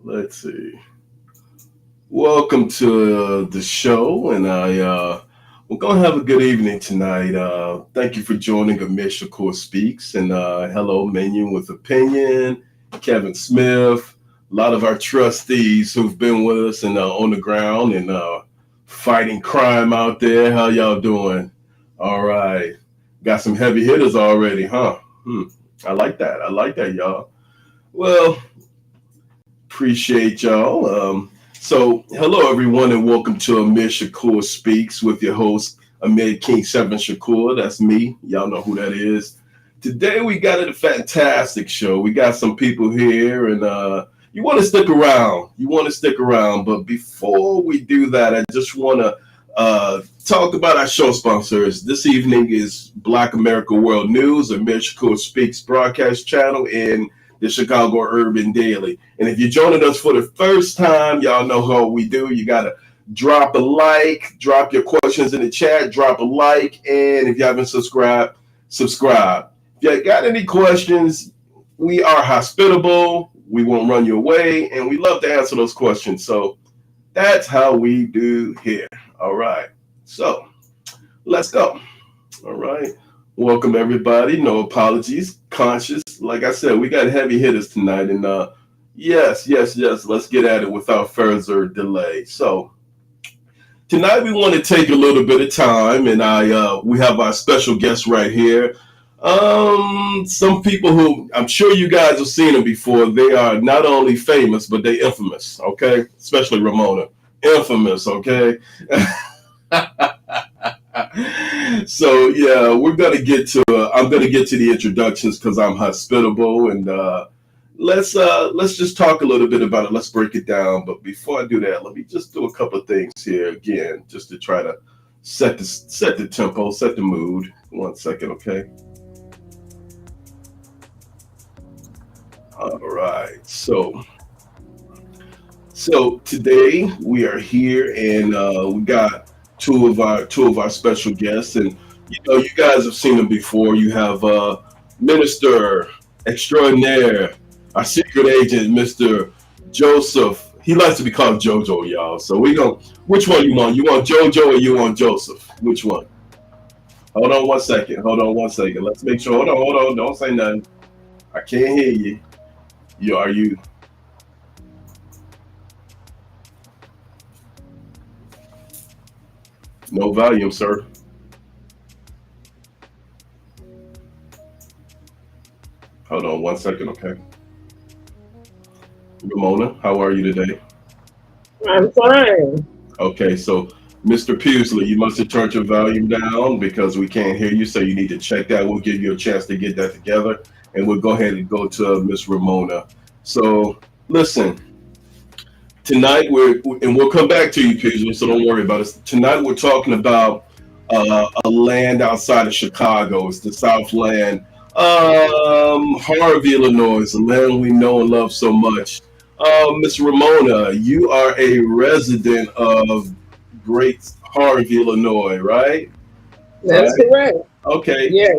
Let's see. Welcome to the show, and we're gonna have a good evening tonight. Thank you for joining Amir Shakur Speaks, and hello, Minion with Opinion, Kevin Smith, a lot of our trustees who've been with us and on the ground and fighting crime out there. How y'all doing? All right, got some heavy hitters already, huh? I like that. I like that, y'all. Well, appreciate y'all. So, hello everyone, and welcome to Amir Shakur Speaks with your host Amir King Seven Shakur. That's me. Y'all know who that is. Today we got a fantastic show. We got some people here, and you want to stick around. You want to stick around, but before we do that, I just want to talk about our show sponsors. This evening is Black America World News, Amir Shakur Speaks broadcast channel in the Chicago Urban Daily. And if you're joining us for the first time, y'all know how we do. You got to drop a like, drop your questions in the chat, drop a like, and if you haven't subscribed, subscribe. If you got any questions, we are hospitable. We won't run you away, and we love to answer those questions. So that's how we do here. All right. So let's go. All right. Welcome everybody. No apologies. Conscious. Like I said, we got heavy hitters tonight, and yes. Let's get at it without further delay. So tonight we want to take a little bit of time, and we have our special guest right here. Some people who I'm sure you guys have seen them before. They are not only famous, but they infamous. Okay, especially Ramona, infamous. Okay. So yeah, we're gonna get to. I'm gonna get to the introductions because I'm hospitable, and let's just talk a little bit about it. Let's break it down. But before I do that, let me just do a couple of things here again, just to try to set the tempo, set the mood. 1 second, okay. All right. So today we are here, and we got two of our special guests, and you guys have seen them before. You have Minister Extraordinaire, our secret agent, Mr. Joseph. He likes to be called Jojo, y'all. So we go. Which one you want? You want Jojo or you want Joseph? Which one? Hold on 1 second. Hold on 1 second. Let's make sure. Hold on. Don't say nothing. I can't hear you. Are you? No volume, sir. Hold on 1 second, okay. Ramona, how are you today? I'm fine. Okay, so Mr. Pearsley, you must have turned your volume down because we can't hear you, so you need to check that. We'll give you a chance to get that together, and we'll go ahead and go to Miss Ramona. So listen, tonight we'll come back to you, Pearsley, so don't worry about it. Tonight we're talking about a land outside of Chicago. It's the Southland, Harvey, Illinois, the land we know and love so much. Miss Ramona, you are a resident of Great Harvey, Illinois, right? That's Right. correct. Okay. Yes.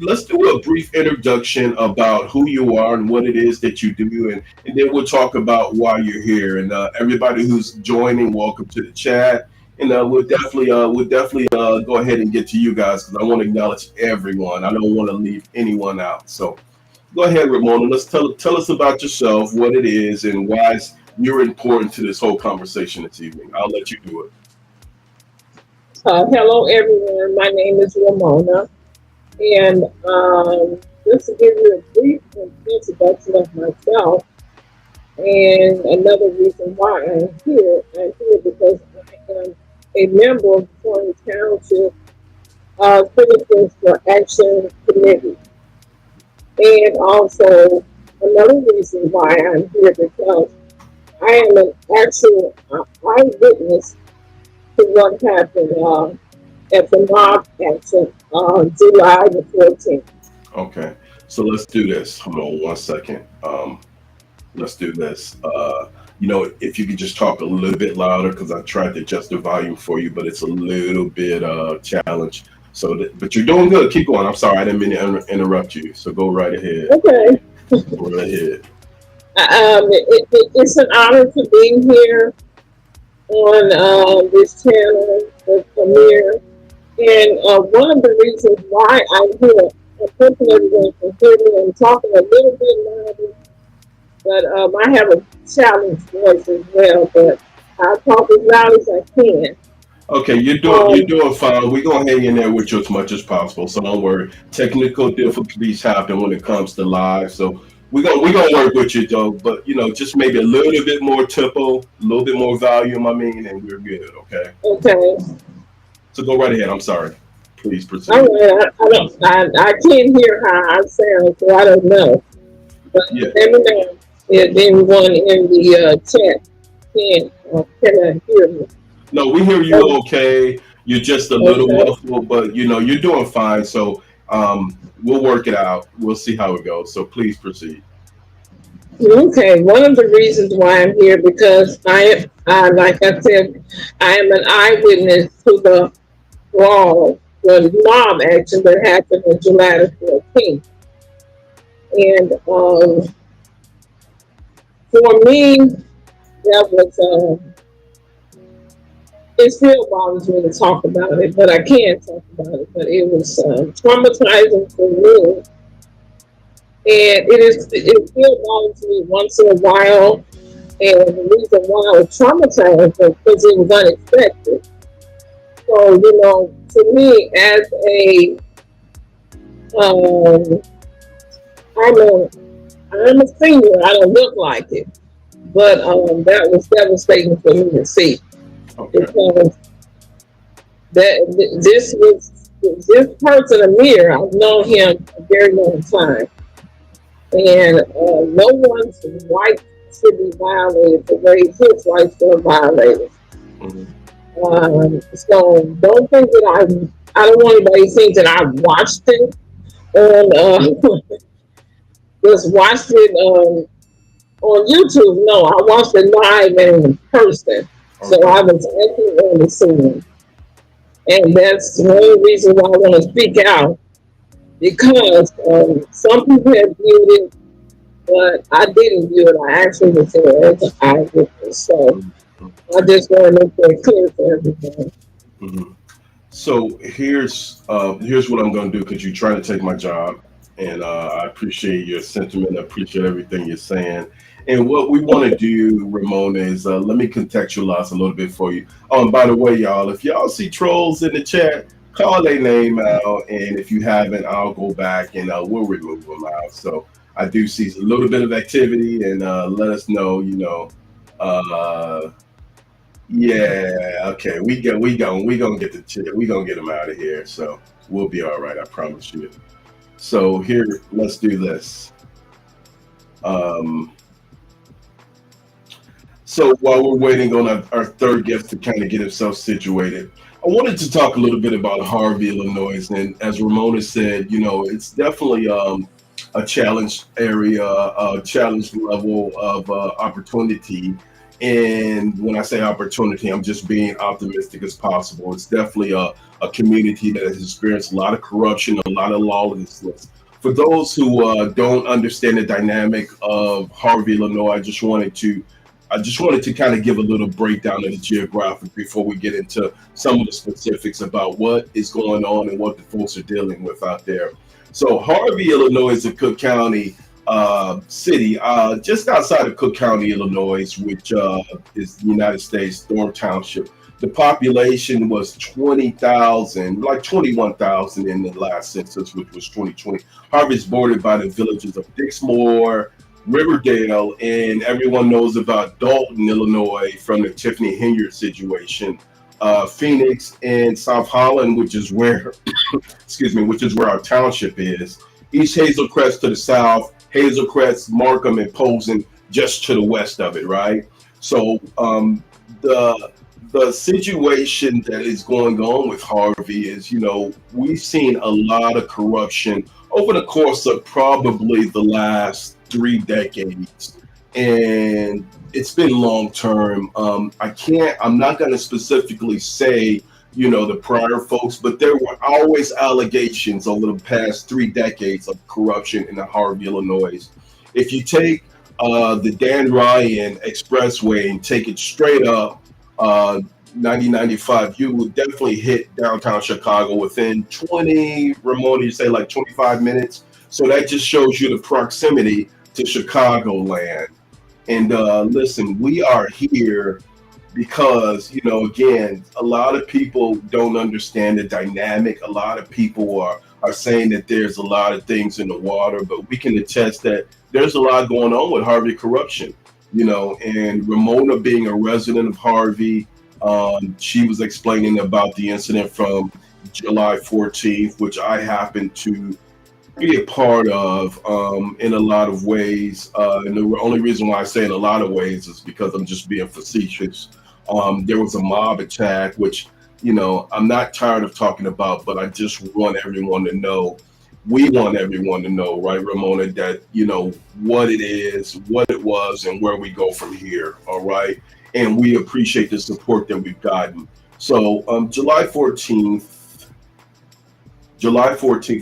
Let's do a brief introduction about who you are and what it is that you do, and then we'll talk about why you're here. And everybody who's joining, welcome to the chat. And we'll definitely go ahead and get to you guys because I want to acknowledge everyone. I don't want to leave anyone out. So go ahead, Ramona. Let's tell us about yourself, what it is, and why you're important to this whole conversation this evening. I'll let you do it. Hello, everyone. My name is Ramona. And just to give you a brief introduction of myself, and another reason why I'm here because I am a member of the Florida Township Citizens for Action Committee. And also, another reason why I'm here because I am an actual eyewitness to what happened at the mob action on July the 14th. Okay. So let's do this. Hold on 1 second. Let's do this. If you could just talk a little bit louder because I tried to adjust the volume for you, but it's a little bit challenge. But you're doing good. Keep going. I'm sorry, I didn't mean to interrupt you. So go right ahead. Okay. Go right ahead. It's an honor to be here on this channel with Amir. And one of the reasons why I'm here, I'm hoping everyone can hear me. I'm talking a little bit louder, but I have a challenged voice as well. But I'll talk as loud as I can. Okay, you're doing fine. We're gonna hang in there with you as much as possible. So don't worry. Technical difficulties happen when it comes to live. So we gonna work with you, Joe. But just maybe a little bit more tempo, a little bit more volume. I mean, and we're good. Okay. Okay. So go right ahead. I'm sorry. Please All proceed. right. I can't hear how I sound, so I don't know. But Yeah. let me know if anyone in the chat cannot hear me. No, we hear you Oh, okay. You're just a little okay. muffled, but you're doing fine. So we'll work it out. We'll see how it goes. So please proceed. Okay. One of the reasons why I'm here because like I said, I am an eyewitness to the mob action that happened on July the 14th. And for me, that was it still bothers me to talk about it, but I can't talk about it. But it was traumatizing for me, and it still bothers me once in a while. And the reason why I was traumatized was because it was unexpected. So to me, as a um, I'm a I'm a senior. I don't look like it, but that was devastating for me to see Okay. because this person Amir. I've known him a very long time, and no one's rights should be violated the way his rights were violated. Hmm. So don't think that I don't want anybody to think that I watched it and just watched it on YouTube. No, I watched it live and in person. So Okay. I was actually on the scene. And that's one of the reasons why I want to speak out because some people have viewed it, but I didn't view it. I actually was there as an eyewitness. So I just want to make that clear for everyone. Hmm. So here's what I'm going to do because you're trying to take my job, and I appreciate your sentiment. I appreciate everything you're saying. And what we want to do, Ramona, is let me contextualize a little bit for you. Oh, and by the way, y'all, if y'all see trolls in the chat, call their name out, and if you haven't, I'll go back and we'll remove them out. So I do see a little bit of activity, and let us know. Uh, yeah, okay. We gonna get the chick. We gonna get him out of here. So we'll be all right. I promise you. So here, let's do this. Um, so while we're waiting on our third guest to kind of get himself situated, I wanted to talk a little bit about Harvey, Illinois. And as Ramona said, it's definitely a challenge area, a challenge level of opportunity. And when I say opportunity, I'm just being optimistic as possible. It's definitely a community that has experienced a lot of corruption, a lot of lawlessness. For those who don't understand the dynamic of Harvey, Illinois, I just wanted to kind of give a little breakdown of the geographic before we get into some of the specifics about what is going on and what the folks are dealing with out there. So Harvey, Illinois is a Cook County city just outside of Cook County, Illinois, which is the United States, Thorn Township. The population was 20,000, like 21,000 in the last census, which was 2020. Harvey is bordered by the villages of Dixmoor, Riverdale, and everyone knows about Dalton, Illinois, from the Tiffany Henyard situation. Phoenix and South Holland, which is where, excuse me, which is where our township is. East Hazel Crest to the south, Hazel Crest, Markham, and Posen just to the west of it, right? So the the situation that is going on with Harvey is, we've seen a lot of corruption over the course of probably the last 3 decades, and it's been long term. I'm not going to specifically say, the prior folks, but there were always allegations over the past 3 decades of corruption in the Harvey, Illinois. If you take the Dan Ryan Expressway and take it straight up, uh, 9095, you would definitely hit downtown Chicago within 20, Ramona, you say like 25 minutes. So that just shows you the proximity to Chicagoland. And listen, we are here because, again, a lot of people don't understand the dynamic. A lot of people are are saying that there's a lot of things in the water, but we can attest that there's a lot going on with Harvey corruption. And Ramona being a resident of Harvey, she was explaining about the incident from July 14th, which I happened to be a part of in a lot of ways. And the only reason why I say in a lot of ways is because I'm just being facetious. There was a mob attack, which, I'm not tired of talking about, but I just want everyone to know. We want everyone to know, right, Ramona, that, what it is, what it was, and where we go from here. All right. And we appreciate the support that we've gotten. So July 14th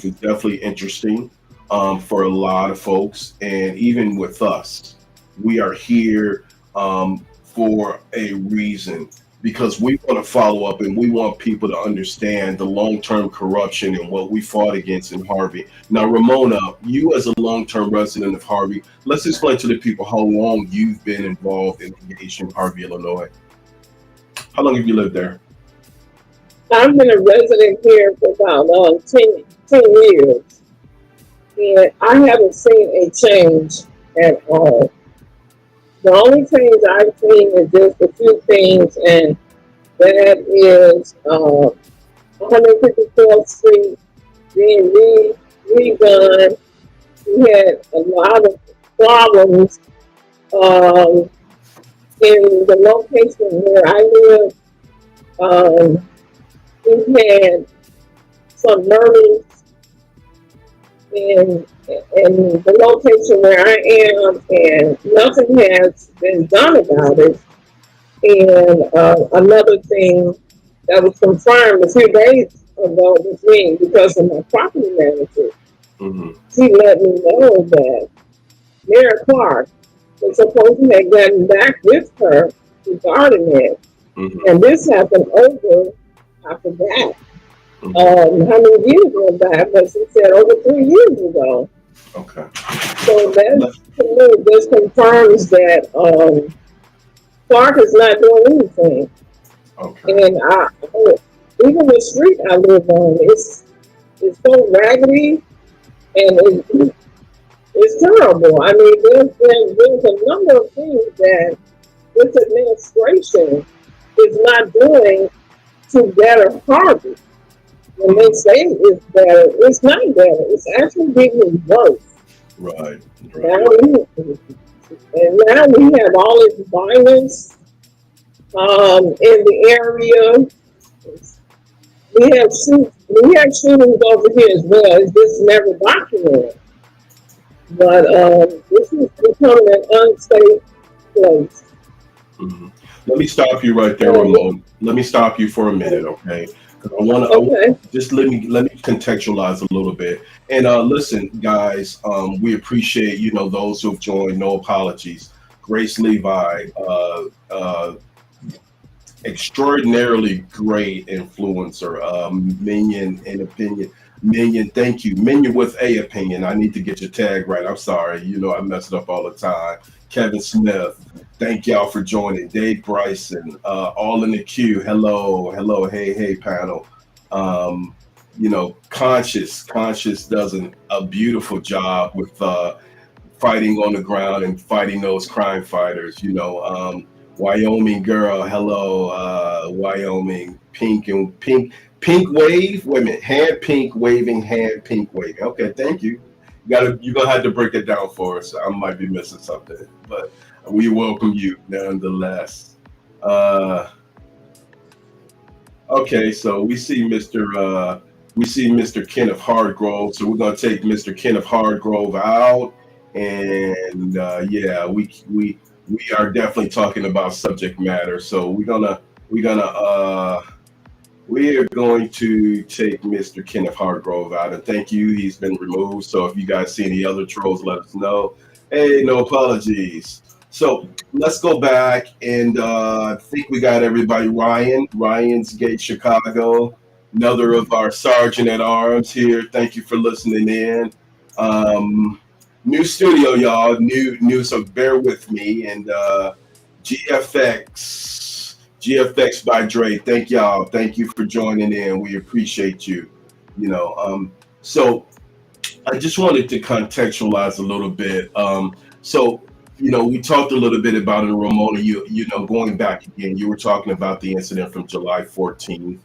is definitely interesting for a lot of folks. And even with us, we are here for a reason because we want to follow up and we want people to understand the long term corruption and what we fought against in Harvey. Now, Ramona, you as a long term resident of Harvey, let's explain to the people how long you've been involved and engaged in Harvey, Illinois. How long have you lived there? I've been a resident here for about 10 years, and I haven't seen a change at all. The only change I've seen is just a few things, and that is 154th Street being redone. We had a lot of problems in the location where I live. We had some murders in the location where I am, and nothing has been done about it. And another thing that was confirmed a few days ago with me because of my property manager. Mm-hmm. She let me know that Mayor Clark was supposed to have gotten back with her regarding it. Mm-hmm. And this happened over, I forgot, how many years went by, but she said over 3 years ago. Okay. So that to me just confirms that Clark is not doing anything. Okay. And even the street I live on, it's so raggedy and it's terrible. I mean, there's a number of things that this administration is not doing to better Harvey. When they say it's better, it's not better. It's actually getting worse. Right. Now we have all this violence in the area. We have shootings over here as well. It's just never documented. But this is becoming an unsafe place. Mm-hmm. Let me stop you right there, Ramon. Let me stop you for a minute, okay? I want to just let me contextualize a little bit. And listen, guys, we appreciate those who have joined. No apologies. Grace Levi, extraordinarily great influencer. Minion in opinion. Minion, thank you. Minion with a opinion. I need to get your tag right. I'm sorry. I mess it up all the time. Kevin Smith, thank y'all for joining. Dave Bryson, all in the queue. Hello, hey, panel. Conscious does a beautiful job with fighting on the ground and fighting those crime fighters. Wyoming girl, hello, Wyoming, pink wave. Wait a minute, hand pink waving. Okay, thank you. You're gonna have to break it down for us. I might be missing something, but we welcome you nonetheless. Okay, so we see Mr. Kenneth Hardgrove. So we're gonna take Mr. Kenneth Hardgrove out, and we are definitely talking about subject matter. So we are going to take Mr. Kenneth Hardgrove out, and thank you. He's been removed. So if you guys see any other trolls, let us know. Hey, no apologies. So let's go back, and I think we got everybody. Ryan's Gate Chicago, another of our sergeant at arms here. Thank you for listening in. New studio, y'all. New. So bear with me. And GFX by Dre. Thank y'all. Thank you for joining in. We appreciate you. So I just wanted to contextualize a little bit. So, we talked a little bit about it, Ramona. Going back again, you were talking about the incident from July 14th.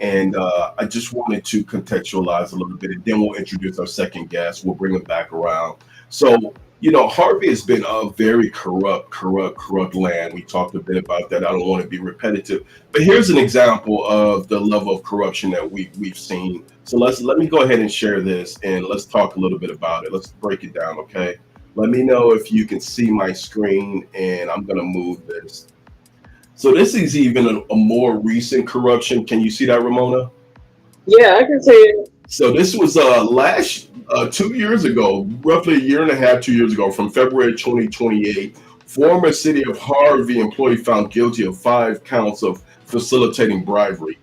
And I just wanted to contextualize a little bit, and then we'll introduce our second guest. We'll bring him back around. So, Harvey has been a very corrupt land. We talked a bit about that. I don't want to be repetitive, but here's an example of the level of corruption that we've seen. So let me go ahead and share this, and let's talk a little bit about it. Let's break it down, okay? Let me know if you can see my screen, and I'm gonna move this. So this is even a more recent corruption. Can you see that, Ramona? Yeah, I can see it. So this was last 2 years ago, roughly a year and a half, 2 years ago, from February 2028. Former City of Harvey employee found guilty of 5 counts of facilitating bribery.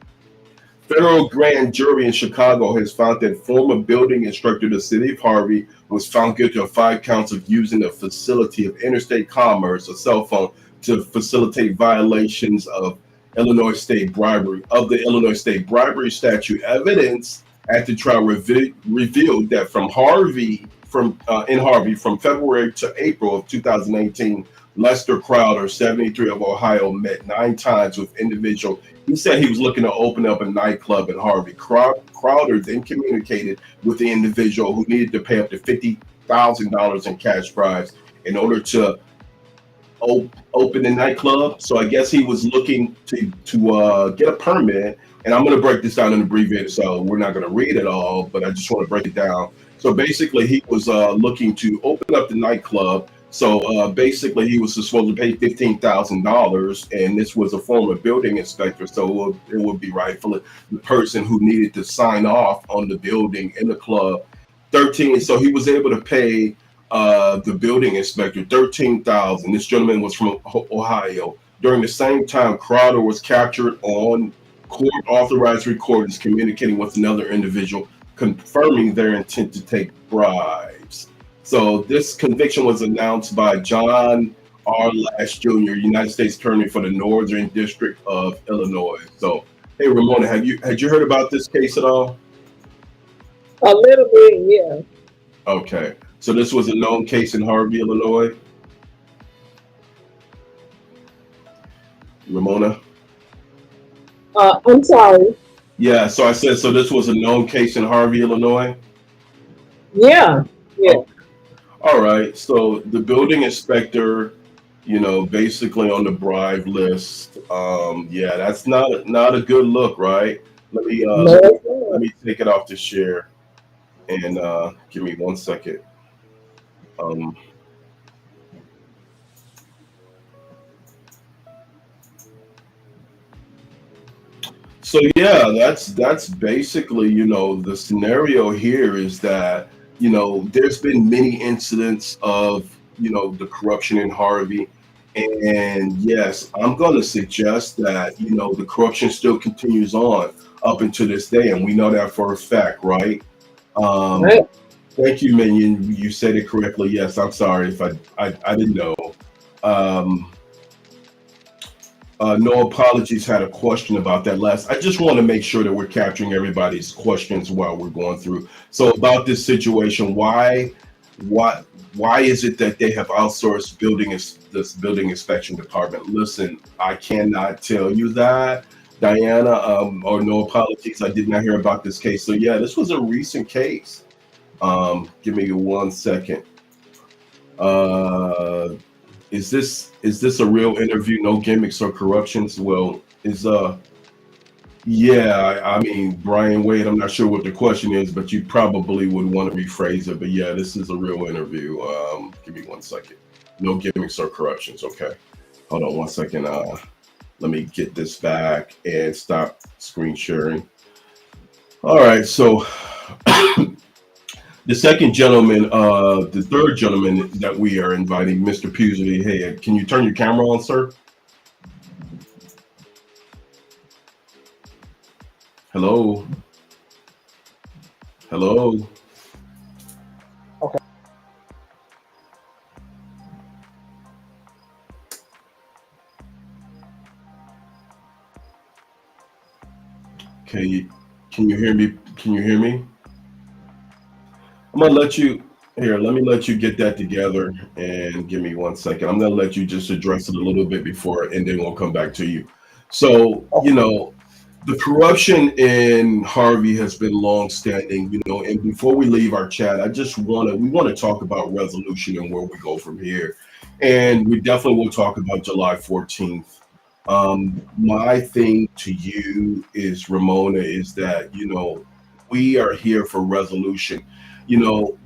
Federal grand jury in Chicago has found that former building instructor of the city of Harvey was found guilty of 5 counts of using the facility of interstate commerce, a cell phone, to facilitate violations of Illinois state bribery. Of the Illinois state bribery statute, evidence at the trial revealed that in Harvey from February to April of 2018, Lester Crowder, 73 of Ohio, met 9 times with individual. He said he was looking to open up a nightclub in Harvey. Crowder then communicated with the individual who needed to pay up to $50,000 in cash bribes in order to open the nightclub. So I guess he was looking to get a permit. And I'm going to break this down in abbreviated, so we're not going to read it all, but I just want to break it down. So basically, he was looking to open up the nightclub. So basically, he was supposed to pay $15,000, and this was a former building inspector. So it would be rightfully the person who needed to sign off on the building in the club. 13. So he was able to pay the building inspector 13,000. This gentleman was from Ohio. During the same time, Crowder was captured on court authorized recordings communicating with another individual, confirming their intent to take bribes. So this conviction was announced by John R. Lash Jr., United States Attorney for the Northern District of Illinois. So, hey, Ramona, had you heard about this case at all? A little bit, yeah. Okay. So this was a known case in Harvey, Illinois. Ramona? I'm sorry. Yeah, so I said, so this was a known case in Harvey, Illinois? Yeah, yeah. Oh, all right. So the building inspector, basically on the bribe list. Yeah, that's not a good look, right? Let me uh No, let me it's let not. me take it off the share and give me 1 second. Um, So yeah, that's basically, the scenario here is that, there's been many incidents of, the corruption in Harvey. And yes, I'm going to suggest that, the corruption still continues on up until this day. And we know that for a fact, right? Um, Right. Thank you, Minion. You said it correctly. Yes, I'm sorry if I didn't know. Um, no apologies had a question about that last. I just want to make sure that we're capturing everybody's questions while we're going through. So about this situation, why, why is it that they have outsourced this building inspection department? Listen, I cannot tell you that, Diana. Or no apologies. I did not hear about this case. So yeah, this was a recent case. Give me 1 second. Uh, is this a real interview? No gimmicks or corruptions? Well, yeah. I mean, Brian Wade. I'm not sure what the question is, but you probably would want to rephrase it. But yeah, this is a real interview. Give me 1 second. No gimmicks or corruptions. Okay, hold on 1 second. Let me get this back and stop screen sharing. All right, so the third gentleman that we are inviting, Mr. Pewsley. Hey, can you turn your camera on, sir? Hello, hello. Can you can you hear me? Can you hear me? I'm gonna let you here. Let me let you get that together and give me 1 second. I'm gonna let you just address it a little bit before, and then we'll come back to you. So, the corruption in Harvey has been long-standing, and before we leave our chat, I just we want to talk about resolution and where we go from here. And we definitely will talk about July 14th. My thing to you is, Ramona, is that, we are here for resolution.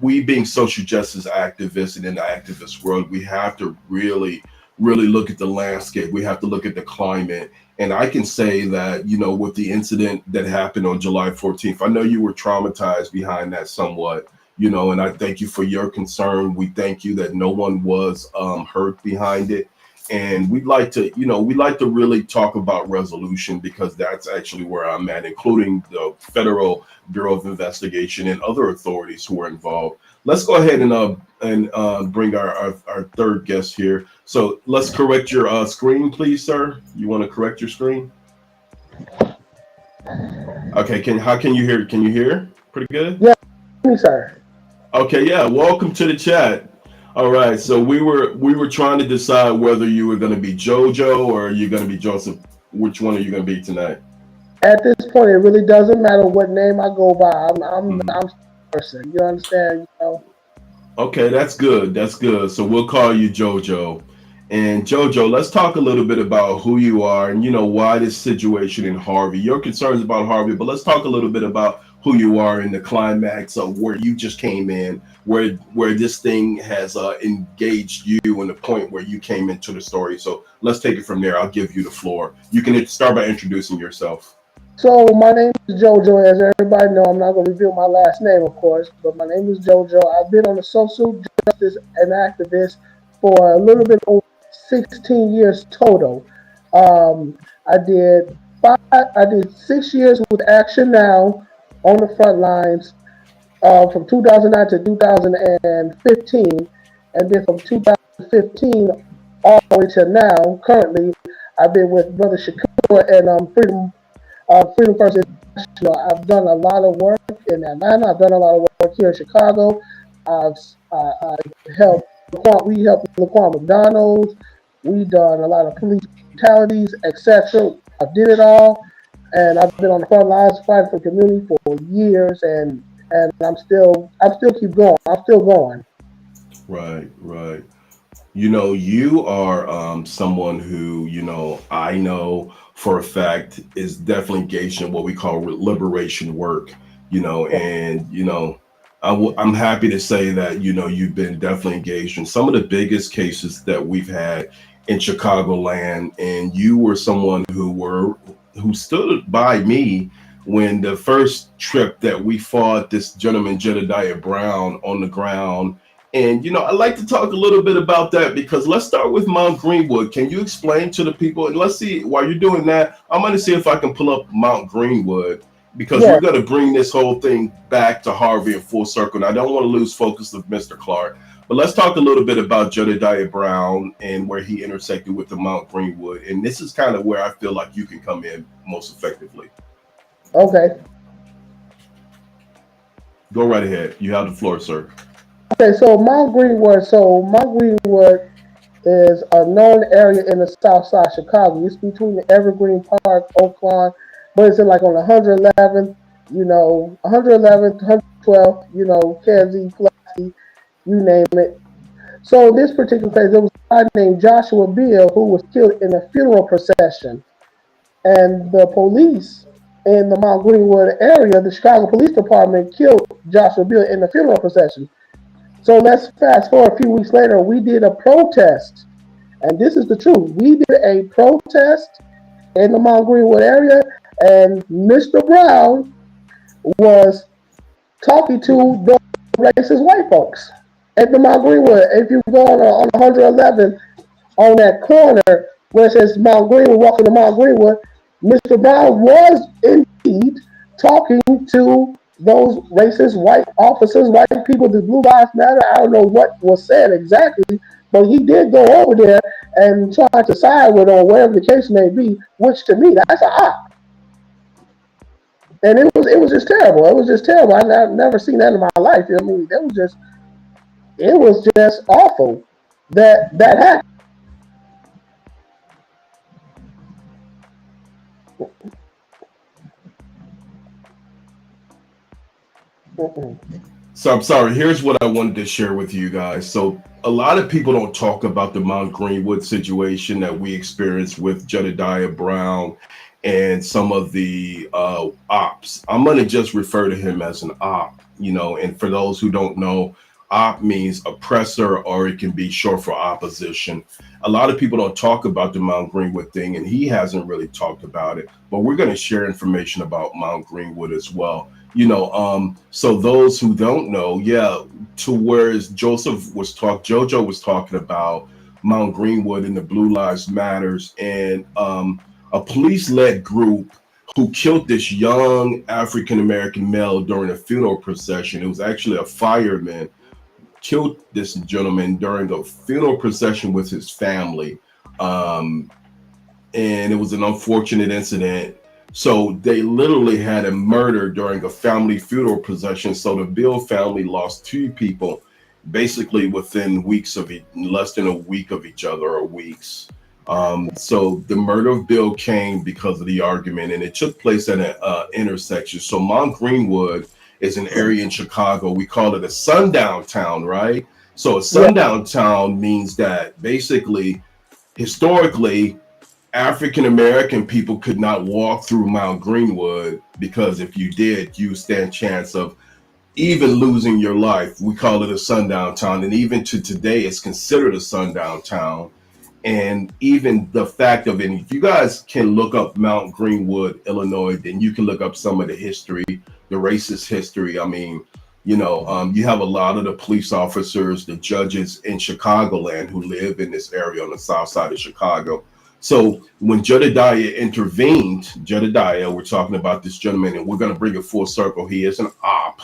We being social justice activists and in the activist world, we have to really, really look at the landscape. We have to look at the climate. And I can say that, with the incident that happened on July 14th, I know you were traumatized behind that somewhat, and I thank you for your concern. We thank you that no one was hurt behind it. And we'd like to really talk about resolution because that's actually where I'm at, including the Federal Bureau of Investigation and other authorities who are involved. Let's go ahead and bring our third guest here. So let's correct your screen, please, sir. You want to correct your screen? Okay. How can you hear? Can you hear? Pretty good. Yeah, sir. Okay. Yeah. Welcome to the chat. All right. So we were trying to decide whether you were going to be Jojo or you're going to be Joseph. Which one are you going to be tonight? At this point, it really doesn't matter what name I go by. Mhm. I'm a person. You understand? Okay, that's good. That's good. So we'll call you Jojo. And Jojo, let's talk a little bit about who you are and why this situation in Harvey. Your concerns about Harvey, but let's talk a little bit about who you are in the climax of where you just came in, where this thing has engaged you and the point where you came into the story. So let's take it from there. I'll give you the floor. You can start by introducing yourself. So my name is Jojo. As everybody know, I'm not going to reveal my last name, of course, but my name is Jojo. I've been on the social justice and activist for a little bit over 16 years total. I did I did 6 years with Action Now on the front lines from 2009 to 2015, and then from 2015 all the way to now. Currently, I've been with Brother Shakur and Freedom First International. I've done a lot of work in Atlanta. I've done a lot of work here in Chicago. I've helped. We helped Laquan McDonald's. We done a lot of police brutalities, etc. I did it all, and I've been on the front lines fighting for the community for years, and I'm still keep going. I'm still going. Right, right. You are someone who, I know for a fact is definitely engaged in what we call liberation work, and, I'm happy to say that, you've been definitely engaged in some of the biggest cases that we've had in Chicagoland. And you were someone who stood by me when the first trip that we fought this gentleman, Jedediah Brown, on the ground. And I'd like to talk a little bit about that because let's start with Mt.Greenwood. Can you explain to the people? And let's see, while you're doing that, I'm going to see if I can pull up Mt.Greenwood because we're Yeah. going to bring this whole thing back to Harvey in full circle. And I don't want to lose focus of Mr. Clark. But let's talk a little bit about Jedediah Brown and where he intersected with the Mt.Greenwood. And this is kind of where I feel like you can come in most effectively. Okay. Go right ahead. You have the floor, sir. Okay. So Mount Greenwood. Mount Greenwood is a known area in the South Side of Chicago. It's between the Evergreen Park, Oaklawn, but it's in like on 111th, 111th, 112th, Kedzie, Pulaski, you name it. So in this particular case, there was a guy named Joshua Beal who was killed in a funeral procession. And the police in the Mount Greenwood area, the Chicago Police Department killed Joshua Beal in the funeral procession. So let's fast forward a few weeks later, we did a protest. And this is the truth. We did a protest in the Mount Greenwood area, and Mr. Brown was talking to the racist white folks at the Mount Greenwood. If you go on 111 on that corner where it says Mount Greenwood, walking to Mount Greenwood, Mr. Brown was indeed talking to those racist white officers, white people, the Blue Lives Matter. I don't know what was said exactly, but he did go over there and try to side with or whatever the case may be, which to me, that's an op. and it was just terrible. It was just terrible. I've never seen that in my life. I mean, it was just awful that happened. Mm-mm. So I'm sorry. Here's what I wanted to share with you guys. So a lot of people don't talk about the Mt.Greenwood situation that we experienced with Jedediah Brown and some of the ops. I'm going to just refer to him as an op. And for those who don't know, op means oppressor, or it can be short for opposition. A lot of people don't talk about the Mt.Greenwood thing, and he hasn't really talked about it. But we're going to share information about Mt.Greenwood as well. So those who don't know, yeah, to whereas Jojo was talking about Mt.Greenwood and the Blue Lives Matters, and a police-led group who killed this young African American male during a funeral procession. It was actually a fireman killed this gentleman during a funeral procession with his family. Um, and it was an unfortunate incident. So they literally had a murder during a family funeral procession. So the Bill family lost two people basically within less than a week of each other, or weeks. So the murder of Bill came because of the argument, and it took place at an intersection. So Mt.Greenwood is an area in Chicago. We call it a sundown town, right? So a Yeah, sundown town means that basically, historically, African American people could not walk through Mt.Greenwood, because if you did, you stand chance of even losing your life. We call it a sundown town, and even to today, it's considered a sundown town. And even the fact of it, if you guys can look up Mt.Greenwood, Illinois, then you can look up some of the history, the racist history. I mean, you have a lot of the police officers, the judges in Chicagoland who live in this area on the south side of Chicago. So when Jedediah, we're talking about this gentleman, and we're going to bring it full circle. He is an op,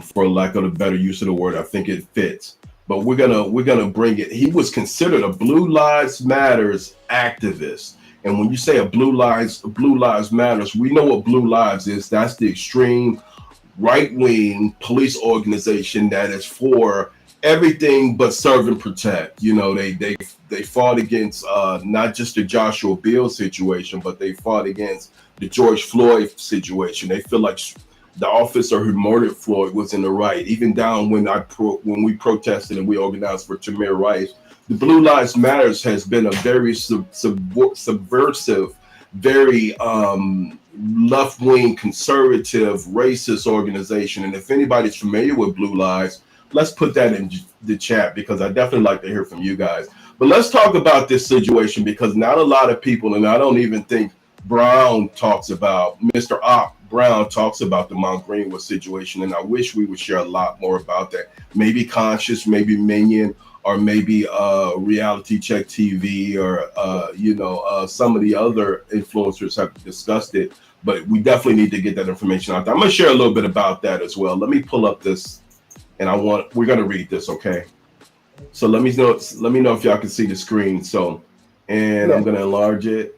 for lack of a better use of the word. I think it fits. But we're gonna bring it. He was considered a Blue Lives Matters activist. And when you say Blue Lives Matters, we know what Blue Lives is. That's the extreme right wing police organization that is for everything but serve and protect. They fought against not just the Joshua Bill situation, but they fought against the George Floyd situation. They feel like the officer who murdered Floyd was in the right. Even down when we protested and we organized for Tamir rights, the Blue Lives Matters has been a very subversive, very left-wing, conservative, racist organization. And if anybody's familiar with Blue Lives, let's put that in the chat, because I definitely like to hear from you guys. But let's talk about this situation, because not a lot of people, and I don't even think Mr. Op Brown talks about the Mt.Greenwood situation, and I wish we would share a lot more about that. Maybe Conscious, maybe Minion, or maybe Reality Check TV, or some of the other influencers have discussed it. But we definitely need to get that information out there. I'm gonna share a little bit about that as well. Let me pull up this, and we're gonna read this, okay? So let me know if y'all can see the screen. So, and yeah, I'm gonna enlarge it.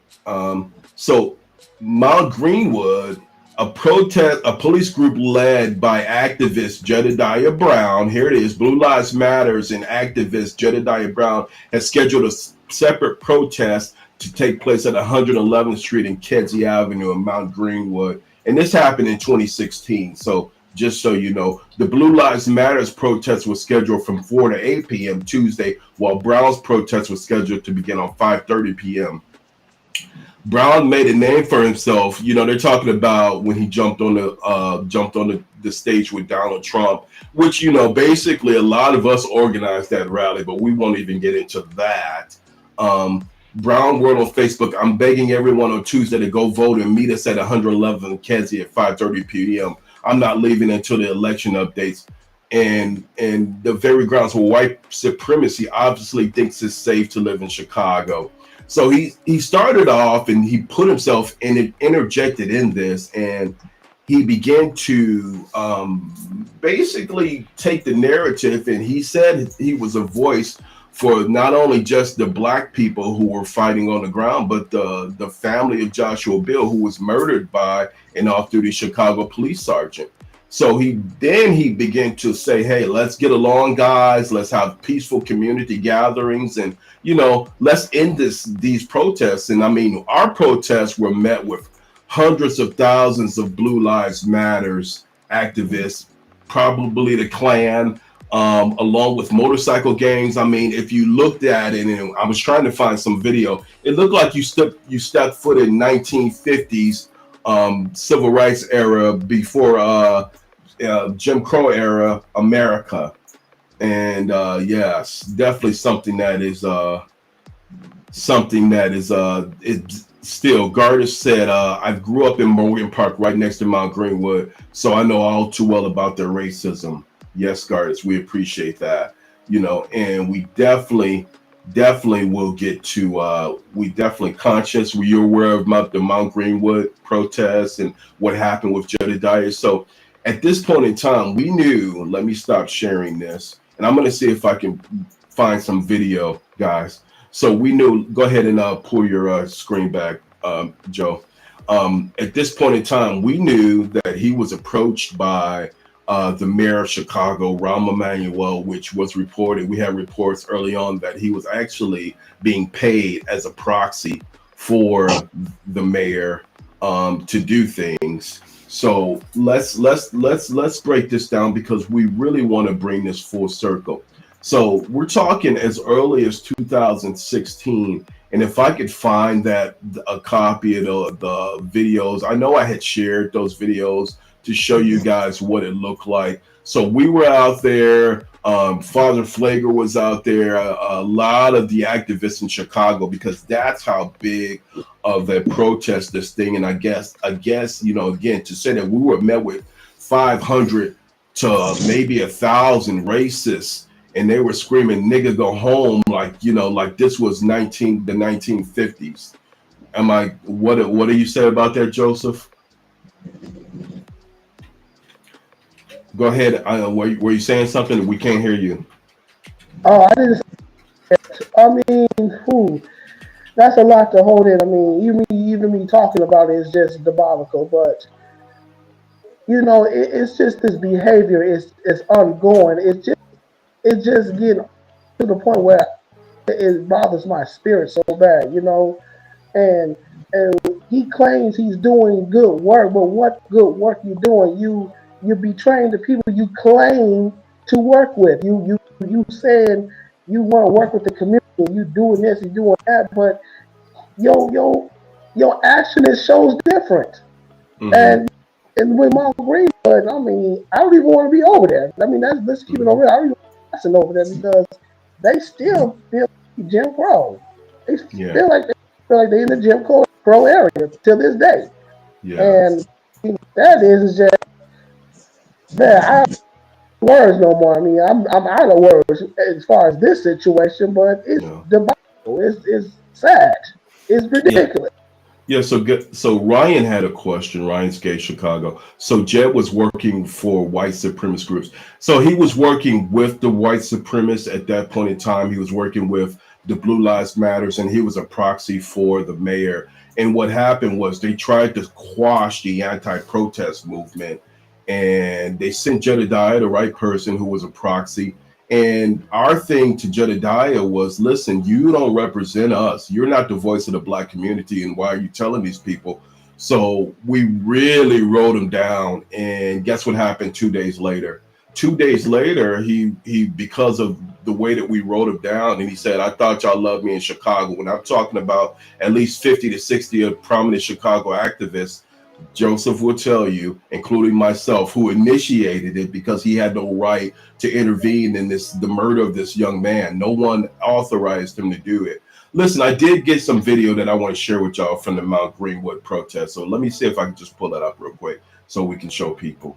So Mt.Greenwood, a police group led by activist Jedediah Brown. Here it is, Blue Lives Matters, and activist Jedediah Brown has scheduled a separate protest to take place at 111th Street and Kedzie Avenue in Mt.Greenwood. And this happened in 2016. So just so you know, the Blue Lives Matters protest was scheduled from 4 to 8 p.m. Tuesday, while Brown's protest was scheduled to begin on 5:30 p.m. Brown made a name for himself. They're talking about when he jumped on the stage with Donald Trump, which basically a lot of us organized that rally, but we won't even get into that. Brown wrote on Facebook, "I'm begging everyone on Tuesday to go vote and meet us at 111 Kedzie at 5:30 p.m. I'm not leaving until the election updates." And the very grounds for white supremacy obviously thinks it's safe to live in Chicago. So he started off, and he put himself in it, interjected in this, and he began to basically take the narrative, and he said he was a voice for not only just the black people who were fighting on the ground, but the family of Joshua Bill, who was murdered by an off-duty Chicago police sergeant. So he began to say, "Hey, let's get along, guys. Let's have peaceful community gatherings, and let's end these protests." And I mean, our protests were met with hundreds of thousands of Blue Lives Matters activists, probably the Klan, along with motorcycle gangs. I mean, if you looked at it, and I was trying to find some video, it looked like you stepped foot in 1950s civil rights era before Jim Crow era America. And yes, definitely something that is still. Gardish said, I grew up in Morgan Park right next to Mt.Greenwood, so I know all too well about their racism. Yes, Gardish, we appreciate that. And we definitely will get to we definitely conscious. You're aware of the Mt.Greenwood protests and what happened with Jedediah. So at this point in time, we knew, let me stop sharing this, and I'm going to see if I can find some video, guys. So we knew, go ahead and pull your screen back, Joe. At this point in time, we knew that he was approached by the mayor of Chicago, Rahm Emanuel, which was reported. We had reports early on that he was actually being paid as a proxy for the mayor to do things. So let's break this down, because we really want to bring this full circle. So we're talking as early as 2016, and if I could find a copy of the videos, I know I had shared those videos to show you guys what it looked like. So we were out there. Father Flager was out there. A lot of the activists in Chicago, because that's how big of a protest this thing. And I guess again, to say that we were met with 500 to maybe 1,000 racists, and they were screaming "nigga, go home," like this was the 1950s. What do you say about that, Joseph? Go ahead. Were you saying something? We can't hear you. Oh, I didn't. I mean, that's a lot to hold in. I mean, even me talking about it is just diabolical. But it's just this behavior. It's ongoing. It's just getting to the point where it bothers my spirit so bad. And he claims he's doing good work, but what good work you doing? You're betraying the people you claim to work with. You saying you want to work with the community, you doing this, you doing that, but your action shows different. Mm-hmm. And with Mount Greenwood, I mean, I don't even want to be over there. I mean, let's keep it over there. I don't even want to over there, because they still feel like Jim Crow. They Yeah. feel like they're in the Jim Crow area till this day. Yeah. And that is just, man, I don't have words no more. I mean, I'm out of words as far as this situation, but it's Yeah. debacle. It's sad. It's Yeah. ridiculous. Yeah, so Ryan had a question. Ryan's Gay Chicago. So Jed was working for white supremacist groups. So he was working with the white supremacists at that point in time. He was working with the Blue Lives Matters, and he was a proxy for the mayor. And what happened was they tried to quash the anti-protest movement, and they sent Jedediah, the right person, who was a proxy. And our thing to Jedediah was, listen, you don't represent us. You're not the voice of the black community. And why are you telling these people? So we really wrote him down. And guess what happened 2 days later? 2 days later, he because of the way that we wrote him down, and he said, I thought y'all loved me in Chicago. When I'm talking about at least 50 to 60 of prominent Chicago activists, Joseph will tell you, including myself, who initiated it, because he had no right to intervene in the murder of this young man. No one authorized him to do it. Listen, I did get some video that I want to share with y'all from the Mt.Greenwood protest. So let me see if I can just pull that up real quick so we can show people.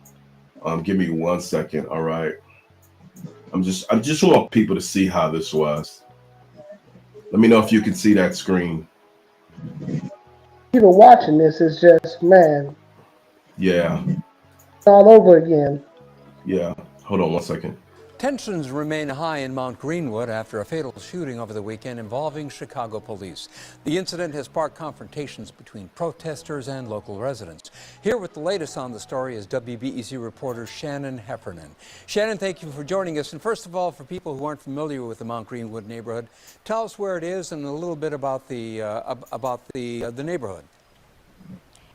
Give me 1 second. All right. I just want people to see how this was. Let me know if you can see that screen. Even watching this is just, man, Yeah. all over again. Yeah. Hold on 1 second. Tensions remain high in Mt.Greenwood after a fatal shooting over the weekend involving Chicago police. The incident has sparked confrontations between protesters and local residents. Here with the latest on the story is WBEZ reporter Shannon Heffernan. Shannon, thank you for joining us. And first of all, for people who aren't familiar with the Mt.Greenwood neighborhood, tell us where it is and a little bit about the neighborhood.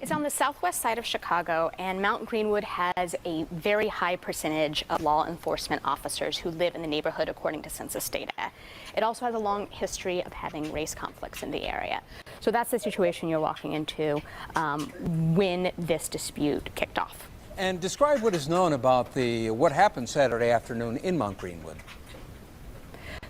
It's on the southwest side of Chicago, and Mt.Greenwood has a very high percentage of law enforcement officers who live in the neighborhood according to census data. It also has a long history of having race conflicts in the area. So that's the situation you're walking into when this dispute kicked off. And describe what is known about what happened Saturday afternoon in Mt.Greenwood.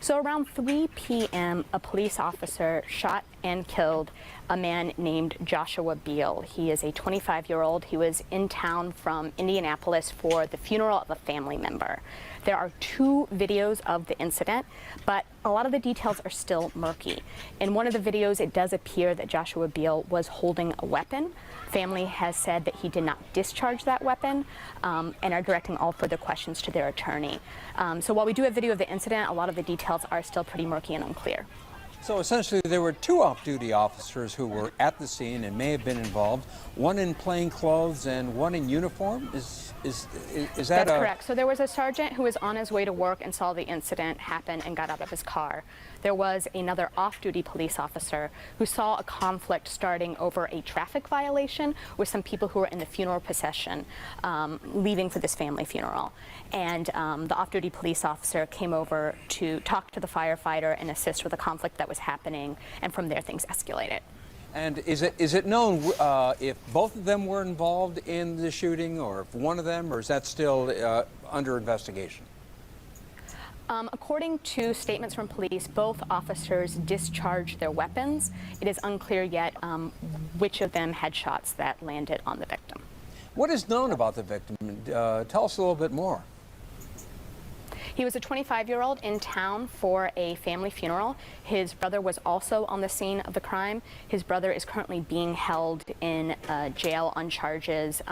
So around 3 p.m., a police officer shot and killed a man named Joshua Beal. He is a 25-year-old. He was in town from Indianapolis for the funeral of a family member. There are 2 videos of the incident, but a lot of the details are still murky. In one of the videos, it does appear that Joshua Beal was holding a weapon. Family has said that he did not discharge that weapon and are directing all further questions to their attorney. So while we do have video of the incident, a lot of the details are still pretty murky and unclear. So essentially, there were 2 off-duty officers who were at the scene and may have been involved. One in plain clothes and one in uniform. Is that? That's correct. So there was a sergeant who was on his way to work and saw the incident happen and got out of his car. There was another off-duty police officer who saw a conflict starting over a traffic violation with some people who were in the funeral procession leaving for this family funeral. And the off-duty police officer came over to talk to the firefighter and assist with the conflict that was happening, and from there things escalated. And is it known if both of them were involved in the shooting, or if one of them, or is that still under investigation? According to statements from police, both officers discharged their weapons. It is unclear yet which of them had shots that landed on the victim. What is known about the victim? Tell us a little bit more. He was a 25-year-old in town for a family funeral. His brother was also on the scene of the crime. His brother is currently being held in jail on charges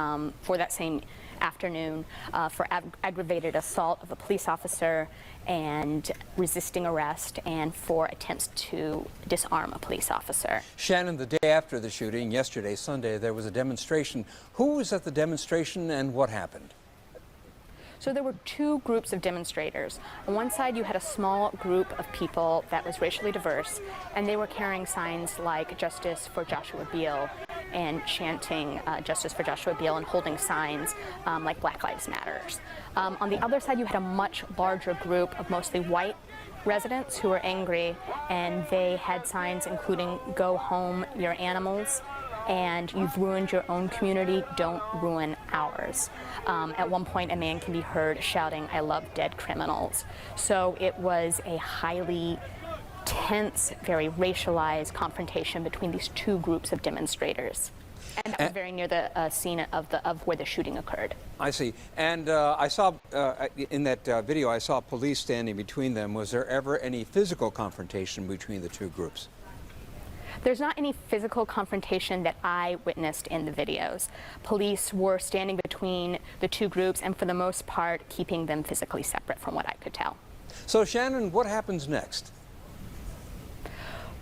for that same afternoon for aggravated assault of a police officer and resisting arrest, and for attempts to disarm a police officer. Shannon, the day after the shooting, yesterday, Sunday, there was a demonstration. Who was at the demonstration and what happened? So there were 2 groups of demonstrators. On one side, you had a small group of people that was racially diverse, and they were carrying signs like "Justice for Joshua Beal" and chanting "Justice for Joshua Beal" and holding signs like "Black Lives Matters." On the other side, you had a much larger group of mostly white residents who were angry, and they had signs including "Go home, your animals," and "You've ruined your own community, don't ruin ours." At one point, a man can be heard shouting, "I love dead criminals." So it was a highly tense, very racialized confrontation between these 2 groups of demonstrators. And that was very near the scene of where the shooting occurred. I see. And I saw in that video, I saw police standing between them. Was there ever any physical confrontation between the 2 groups? There's not any physical confrontation that I witnessed in the videos. Police were standing between the 2 groups and for the most part keeping them physically separate from what I could tell. So Shannon, what happens next?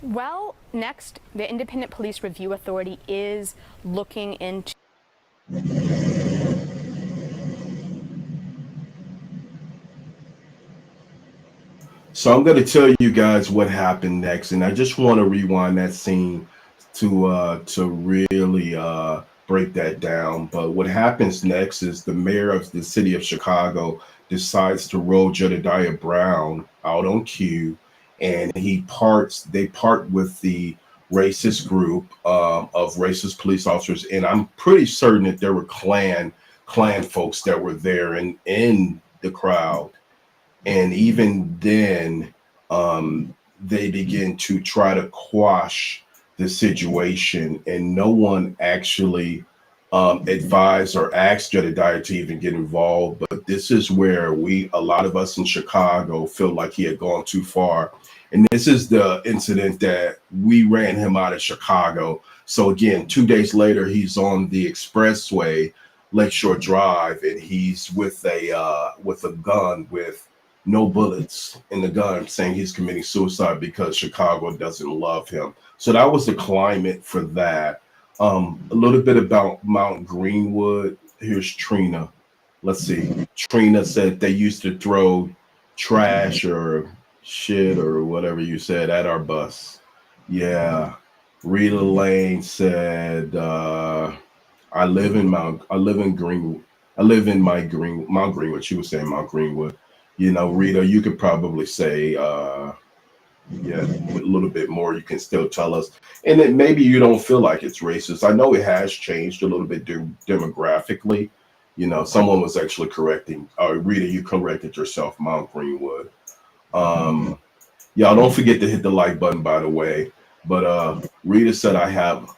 Well, next, the Independent Police Review Authority is looking into So I'm going to tell you guys what happened next, and I just want to rewind that scene to really break that down. But what happens next is the mayor of the city of Chicago decides to roll Jedediah Brown out on cue, and they part with the racist group of racist police officers, and I'm pretty certain that there were Klan folks that were there and in the crowd. And even then, they begin to try to quash the situation, and no one actually advised or asked Jedediah to even get involved. But this is where a lot of us in Chicago feel like he had gone too far. And this is the incident that we ran him out of Chicago. So again, 2 days later, he's on the expressway, Lakeshore Drive, and he's with a gun with no bullets in the gun, saying he's committing suicide because Chicago doesn't love him. So that was the climate for that. A little bit about Mt.Greenwood. Here's Trina. Let's see. Trina said they used to throw trash or shit or whatever you said at our bus. Yeah. Rita Lane said, I live in Greenwood. I live in Mount Greenwood. She was saying Mount Greenwood. You know, Rita, you could probably say, yeah, with a little bit more, you can still tell us. And then maybe you don't feel like it's racist. I know it has changed a little bit demographically. You know, someone was actually correcting, Rita, you corrected yourself, Mount Greenwood. Um, Y'all don't forget to hit the like button, by the way. But Rita said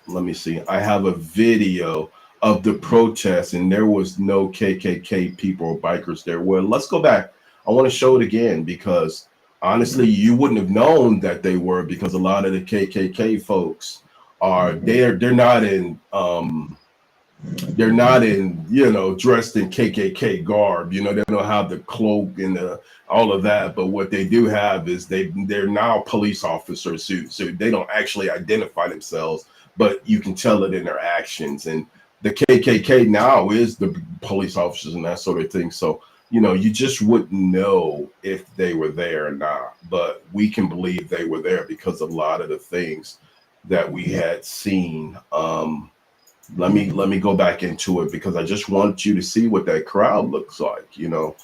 let me see, I have a video of the protest and there was no KKK people or bikers there. Well, let's go back. I want to show it again because honestly, you wouldn't have known that they were because a lot of the KKK folks they're not in you know, dressed in KKK garb. You know, they don't have the cloak and all of that. But what they do have is they're now police officers so they don't actually identify themselves, but you can tell it in their actions. And the KKK now is the police officers and that sort of thing. So you know, you just wouldn't know if they were there or not. But we can believe they were there because of a lot of the things that we had seen. Let me go back into it because I just want you to see what that crowd looks like, you know.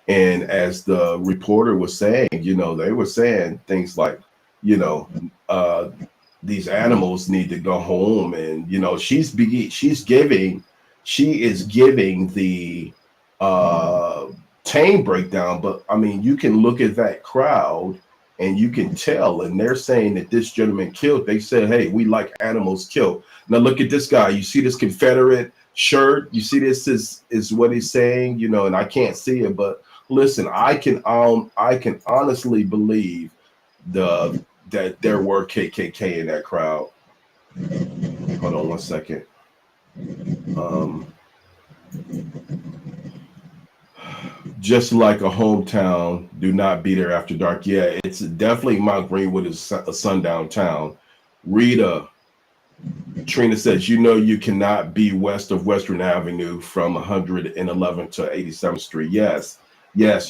And as the reporter was saying, you know, they were saying things like, you know, these animals need to go home, and you know, she is giving the tame breakdown. But I mean, you can look at that crowd and you can tell, and they're saying that this gentleman killed. They said, hey, we like animals killed. Now look at this guy. You see this Confederate shirt? You see this is what he's saying, you know, and I can't see it, but listen, I can honestly believe that there were KKK in that crowd. Hold on one second. Just like a hometown, do not be there after dark. Yeah, it's definitely Mt.Greenwood is a sundown town. Trina says, you know, you cannot be west of Western Avenue from 111 to 87th Street. Yes,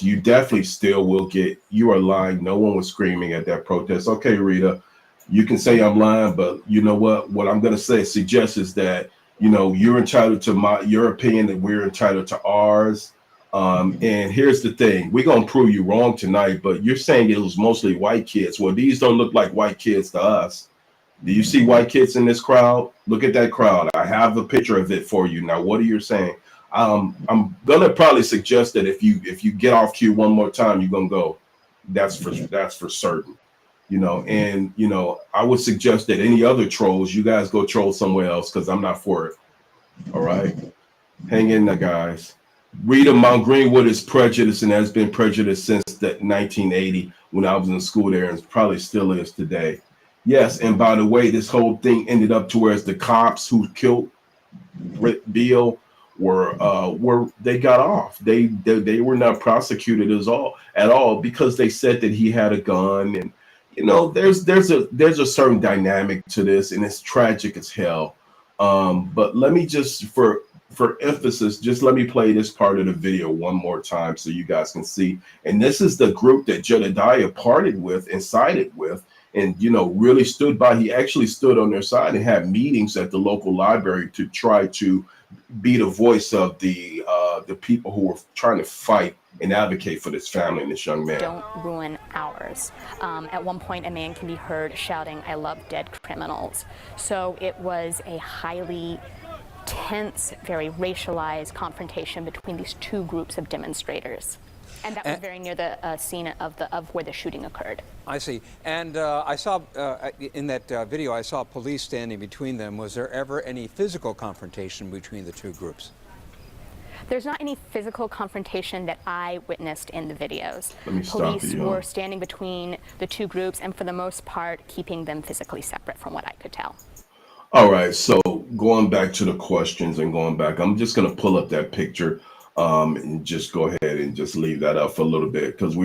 you definitely still will get, you are lying. No one was screaming at that protest. Okay, Rita, you can say I'm lying, but you know what I'm going to suggest is that, you know, you're entitled to your opinion and we're entitled to ours. And here's the thing, we're going to prove you wrong tonight, but you're saying it was mostly white kids. Well, these don't look like white kids to us. Do you see white kids in this crowd? Look at that crowd. I have a picture of it for you. Now, what are you saying? I'm gonna probably suggest that if you get off cue one more time, you're gonna go. That's for certain. You know, and you know, I would suggest that any other trolls, you guys go troll somewhere else because I'm not for it. All right, hang in there, guys. Rita, Mt.Greenwood is prejudiced and has been prejudiced since that 1980 when I was in school there, and probably still is today. Yes, and by the way, this whole thing ended up to where the cops who killed Britt Beal were they got off. They were not prosecuted at all because they said that he had a gun. And you know, there's a certain dynamic to this, and it's tragic as hell. But let me just for emphasis, just let me play this part of the video one more time so you guys can see. And this is the group that Jedediah parted with and sided with, and you know, really stood by. He actually stood on their side and had meetings at the local library to try to be the voice of the people who were trying to fight and advocate for this family and this young man. Don't ruin ours. At one point, a man can be heard shouting, "I love dead criminals." So it was a highly tense, very racialized confrontation between these two groups of demonstrators. And that was very near the scene of where the shooting occurred. I see. And I saw in that video, I saw police standing between them. Was there ever any physical confrontation between the two groups? There's not any physical confrontation that I witnessed in the videos. Police were standing between the two groups and for the most part keeping them physically separate from what I could tell. All right, so going back to the questions and going back, I'm just going to pull up that picture And just go ahead and just leave that up for a little bit because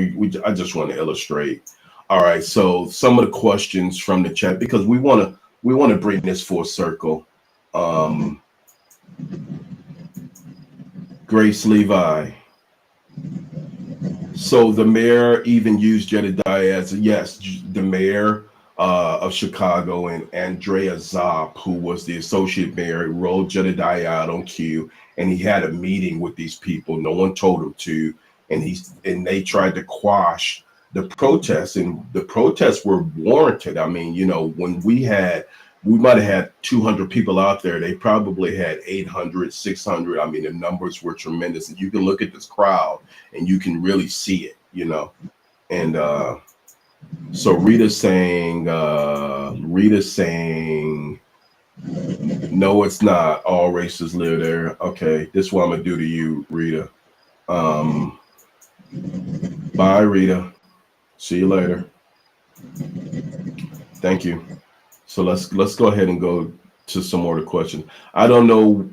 I just want to illustrate. All right, so some of the questions from the chat because we want to bring this full circle. Grace Levi. So the mayor even used Jedediah as yes, the mayor of Chicago and Andrea Zopp, who was the associate mayor, rolled Jedediah out on cue, and he had a meeting with these people. No one told him to, and they tried to quash the protests, and the protests were warranted. I mean, when we might have had 200 people out there. They probably had 800, 600. I mean, the numbers were tremendous. And you can look at this crowd and you can really see it. And so Rita's saying, no, it's not. All races live there. Okay, this is what I'm going to do to you, Rita. Bye, Rita. See you later. Thank you. So let's go ahead and go to some more of the questions. I don't know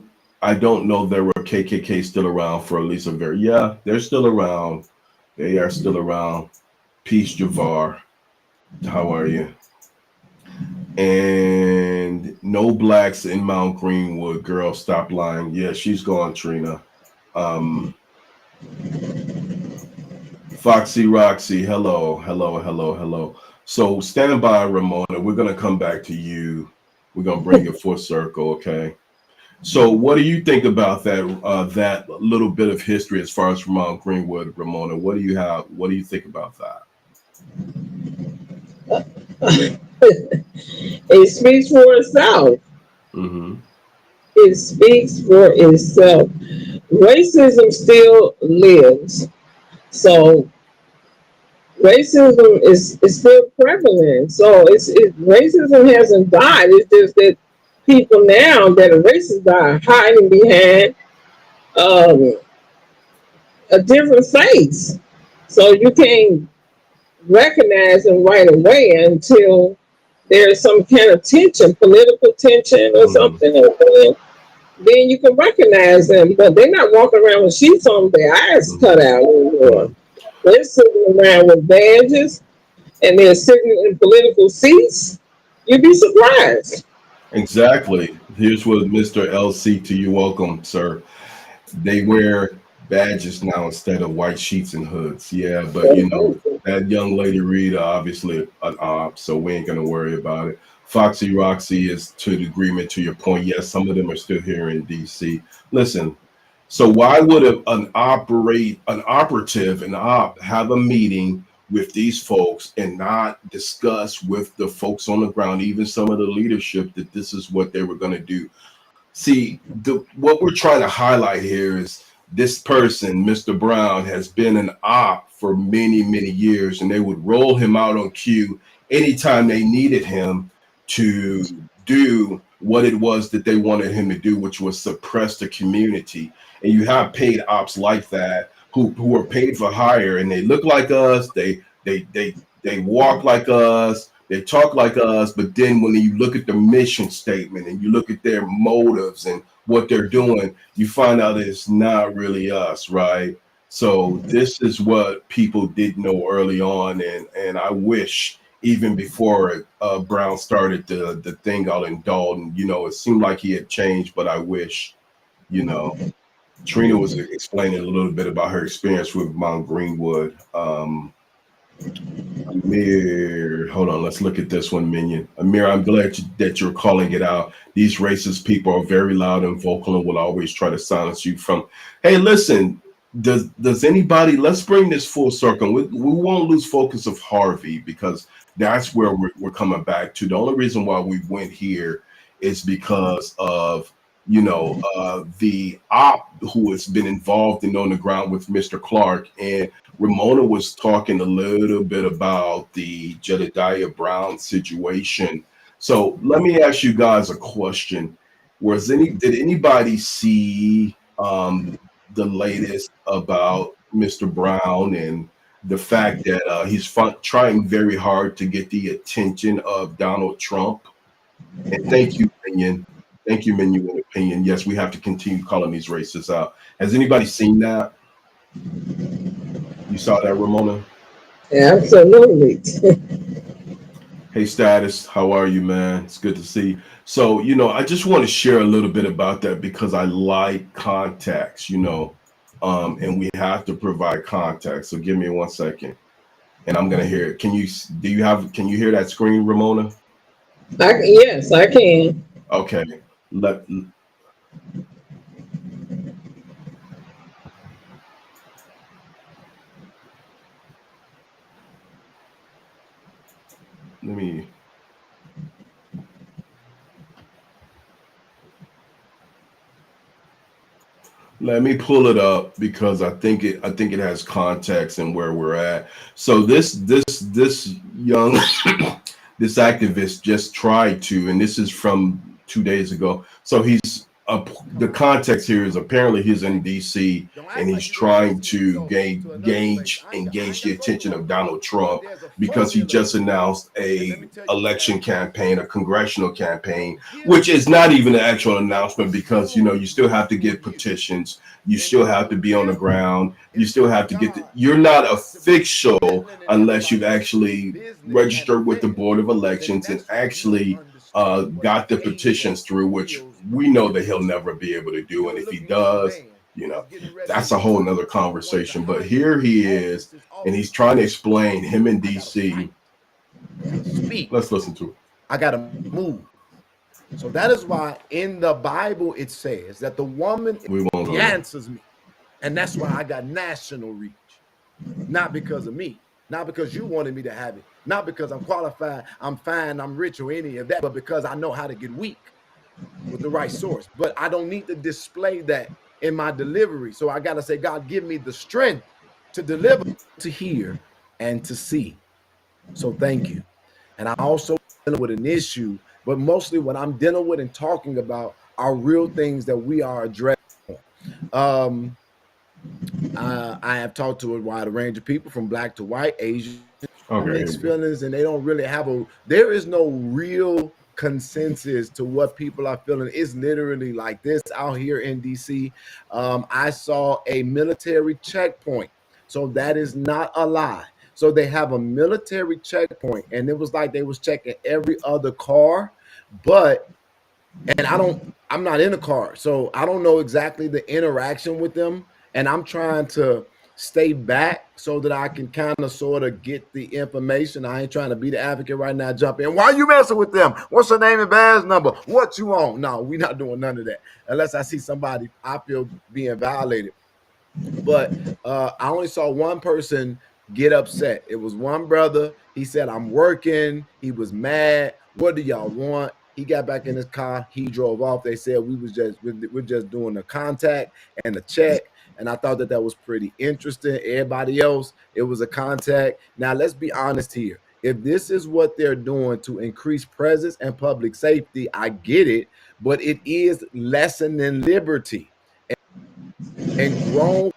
there were KKK still around for at least a very they're still around. They are still around. Peace, Javar. How are you? And no blacks in Mt.Greenwood. Girl, stop lying. Yeah, she's gone, Trina. Foxy Roxy, hello. So stand by, Ramona. We're going to come back to you. We're going to bring it full circle, okay? So what do you think about that little bit of history as far as Mt.Greenwood, Ramona? What do you think about that? It speaks for itself. Mm-hmm. It speaks for itself. Racism still lives. So racism is still prevalent. So racism hasn't died. It's just that people now that are racist are hiding behind a different face. So you can't recognize them right away until there's some kind of tension, political tension or something. Then you can recognize them, but they're not walking around with sheets on their eyes cut out anymore. They're sitting around with badges and they're sitting in political seats. You'd be surprised. Exactly. Here's what Mr. LC to you. Welcome, sir. They wear badges now instead of white sheets and hoods. Yeah, but that young lady Rita, obviously an op, so we ain't gonna worry about it. Foxy Roxy is to the agreement to your point. Yes, some of them are still here in DC. Listen, so why would an operative, an op, have a meeting with these folks and not discuss with the folks on the ground, even some of the leadership, that this is what they were going to do? See, what we're trying to highlight here is this person, Mr. Brown, has been an op for many, many years, and they would roll him out on cue anytime they needed him to do what it was that they wanted him to do, which was suppress the community. And you have paid ops like that who are paid for hire, and they look like us, they walk like us, they talk like us, but then when you look at the mission statement and you look at their motives and what they're doing, you find out it's not really us, right? So this is what people didn't know early on, and I wish even before Brown started the thing out in Dalton, it seemed like he had changed, but I wish, Trina was explaining a little bit about her experience with Mt.Greenwood. Amir, hold on, let's look at this one, Minion. Amir, I'm glad that you're calling it out. These racist people are very loud and vocal and will always try to silence you from. Hey, listen, does anybody, let's bring this full circle. We won't lose focus of Harvey because that's where we're coming back to. The only reason why we went here is because of the op who has been involved and on the ground with Mr. Clark. And Ramona was talking a little bit about the Jedediah Brown situation. So let me ask you guys a question. Did anybody see the latest about Mr. Brown and the fact that he's trying very hard to get the attention of Donald Trump? And thank you, Minion. Thank you, Minion opinion. Yes, we have to continue calling these racists out. Has anybody seen that? You saw that, Ramona? Absolutely. Hey, Status, how are you, man? It's good to see you. So, I just want to share a little bit about that because I like context, and we have to provide context. So give me 1 second, and I'm gonna hear it. Can you hear that screen, Ramona? Yes, I can. Okay. Let let me Let me pull it up because I think it has context and where we're at. So this young this activist just tried to, and this is from 2 days ago. So the context here is apparently he's in DC and he's trying to engage the attention of Donald Trump because he just announced a election campaign, a congressional campaign, which is not even an actual announcement because you still have to get petitions, you still have to be on the ground, you still have to you're not official unless you've actually registered with the Board of Elections and actually got the petitions through, which we know that he'll never be able to do. And if he does, that's a whole nother conversation. But here he is, and he's trying to explain him in DC. Let's listen to it. I gotta move. So that is why in the Bible it says that the woman answers me. And that's why I got national reach. Not because of me, not because you wanted me to have it, not because I'm qualified, I'm fine, I'm rich, or any of that, but because I know how to get weak with the right source. But I don't need to display that in my delivery. So I gotta say, God, give me the strength to deliver, to hear, and to see. So thank you. And I also dealing with an issue, but mostly what I'm dealing with and talking about are real things that we are addressing. I have talked to a wide range of people from black to white, Asian, mixed feelings, and they don't really there is no real consensus to what people are feeling. It's literally like this out here in DC. I saw a military checkpoint. So that is not a lie. So they have a military checkpoint, and it was like they was checking every other car, and I'm not in a car, so I don't know exactly the interaction with them. And I'm trying to stay back so that I can kind of sort of get the information. I ain't trying to be the advocate right now, jump in. Why you messing with them? What's her name and badge number? What you on? No, we're not doing none of that. Unless I see somebody I feel being violated. But I only saw one person get upset. It was one brother. He said, I'm working. He was mad. What do y'all want? He got back in his car. He drove off. They said we're just doing the contact and the check. And I thought that was pretty interesting. Everybody else, it was a contact. Now, let's be honest here. If this is what they're doing to increase presence and public safety, I get it. But it is lessening liberty and grown.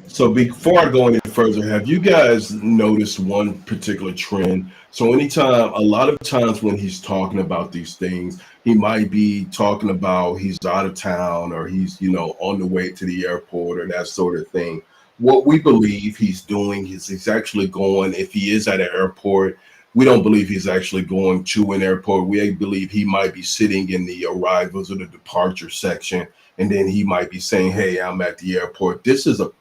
So before I go any further, have you guys noticed one particular trend? So a lot of times when he's talking about these things, he might be talking about he's out of town or he's, on the way to the airport or that sort of thing. What we believe he's doing is he's actually going, if he is at an airport, we don't believe he's actually going to an airport. We believe he might be sitting in the arrivals or the departure section, and then he might be saying, hey, I'm at the airport. This is a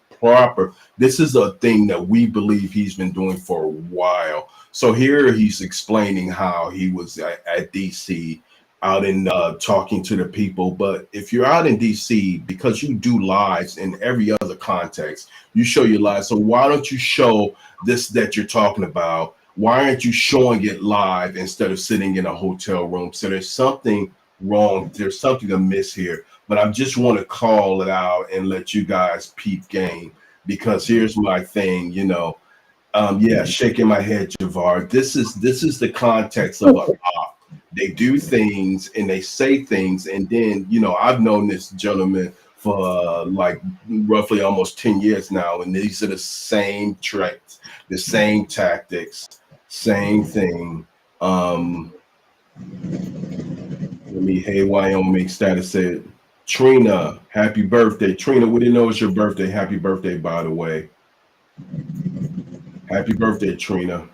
thing that we believe he's been doing for a while. So here he's explaining how he was at DC out in talking to the people. But if you're out in DC, because you do lives in every other context, you show your lives. So why don't you show this that you're talking about? Why aren't you showing it live instead of sitting in a hotel room? So there's something wrong. There's something amiss here. But I just want to call it out and let you guys peep game, because here's my thing, shaking my head, Javar. This is the context of a op. They do things and they say things, and then I've known this gentleman for like roughly almost 10 years now, and these are the same tricks, the same tactics, same thing. Let me, hey, Wyoming status said, Trina, happy birthday. Trina, we didn't know it's your birthday. Happy birthday, by the way. Happy birthday, Trina.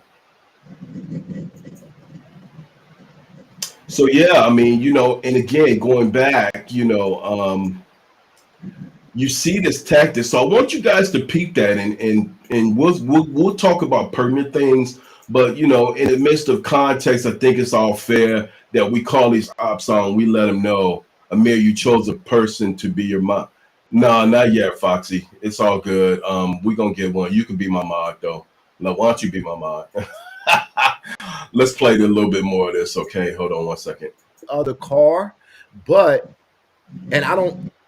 So yeah, I mean, and again, going back, you see this tactic. So I want you guys to peep that, and we'll talk about pertinent things. But in the midst of context, I think it's all fair that we call these ops on. We let them know, Amir, you chose a person to be your mom. No, not yet, Foxy. It's all good. We're gonna get one. You can be my mod though. Now, why don't you be my mod? Let's play a little bit more of this, okay? Hold on one second. The car, and